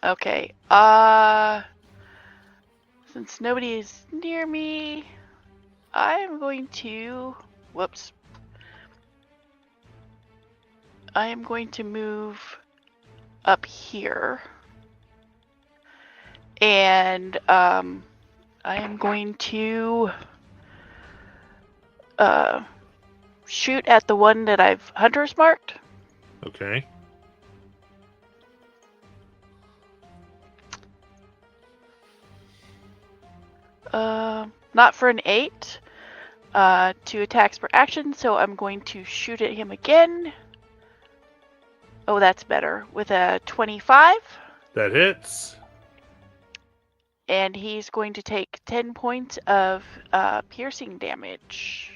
Okay. Since nobody is near me, I'm going to. Whoops. I am going to move up here. And I am going to shoot at the one that I've Hunter's marked. Okay. Not for an 8. 2 attacks per action, so I'm going to shoot at him again. Oh, that's better. With a 25. That hits. And he's going to take 10 points of piercing damage.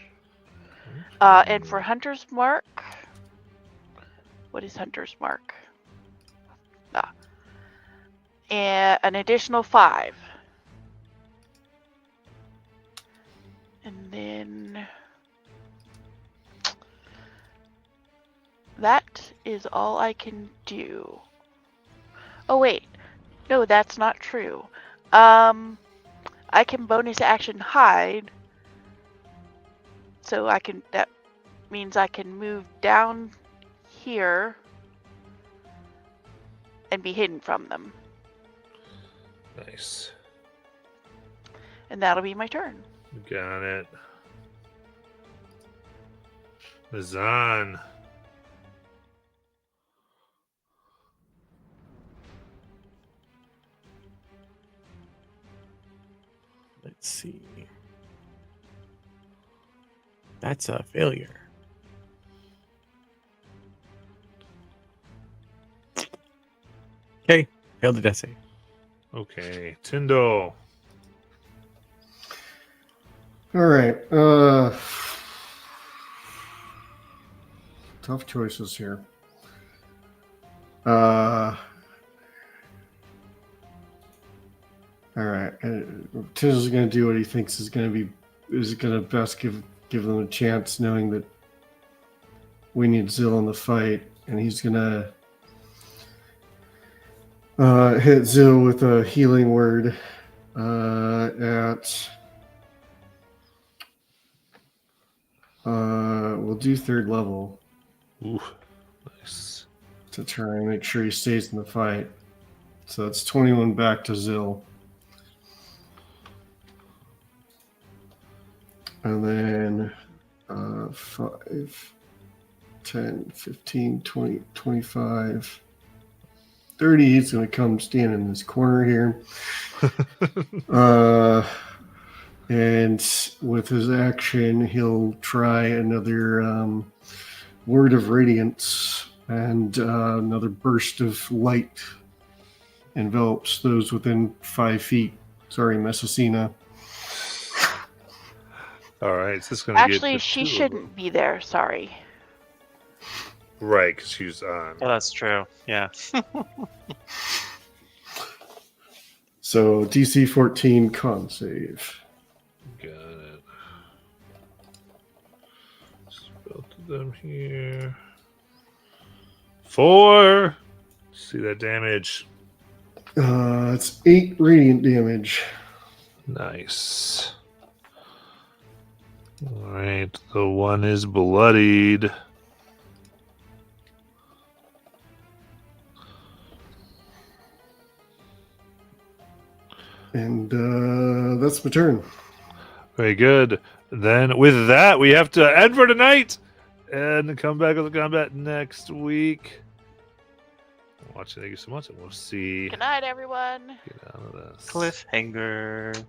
And for Hunter's Mark... What is Hunter's Mark? And an additional 5. And then... That is all I can do. Oh, wait. No, that's not true. I can bonus action hide. So I can, that means I can move down here and be hidden from them. Nice. And that'll be my turn. Got it. Nazan. Let's see. That's a failure. Okay, failed the death save. Okay. Tyndall. All right. Tough choices here. All right. Tiz is going to do what he thinks is going to best give them a chance, knowing that we need Zil in the fight, and he's going to hit Zil with a healing word at. We'll do 3rd level. Ooh, nice. To try and make sure he stays in the fight. So it's 21 back to Zil. And then 5, 10, 15, 20, 25, 30. He's going to come stand in this corner here. And with his action, he'll try another Word of Radiance, and another burst of light envelops those within 5 feet. Sorry, Messicina. All right. So this is going to Actually, get she 2 of shouldn't be there. Sorry. them. Right, because she's on. Oh, that's true. Yeah. So DC 14 con save. Got it. Spell to them here. 4. See that damage. It's 8 radiant damage. Nice. All right. The one is bloodied. And that's my turn. Very good. Then with that, we have to end for tonight and come back with the combat next week. Watching, thank you so much, and we'll see. Good night, everyone. Get out of this. Cliffhanger.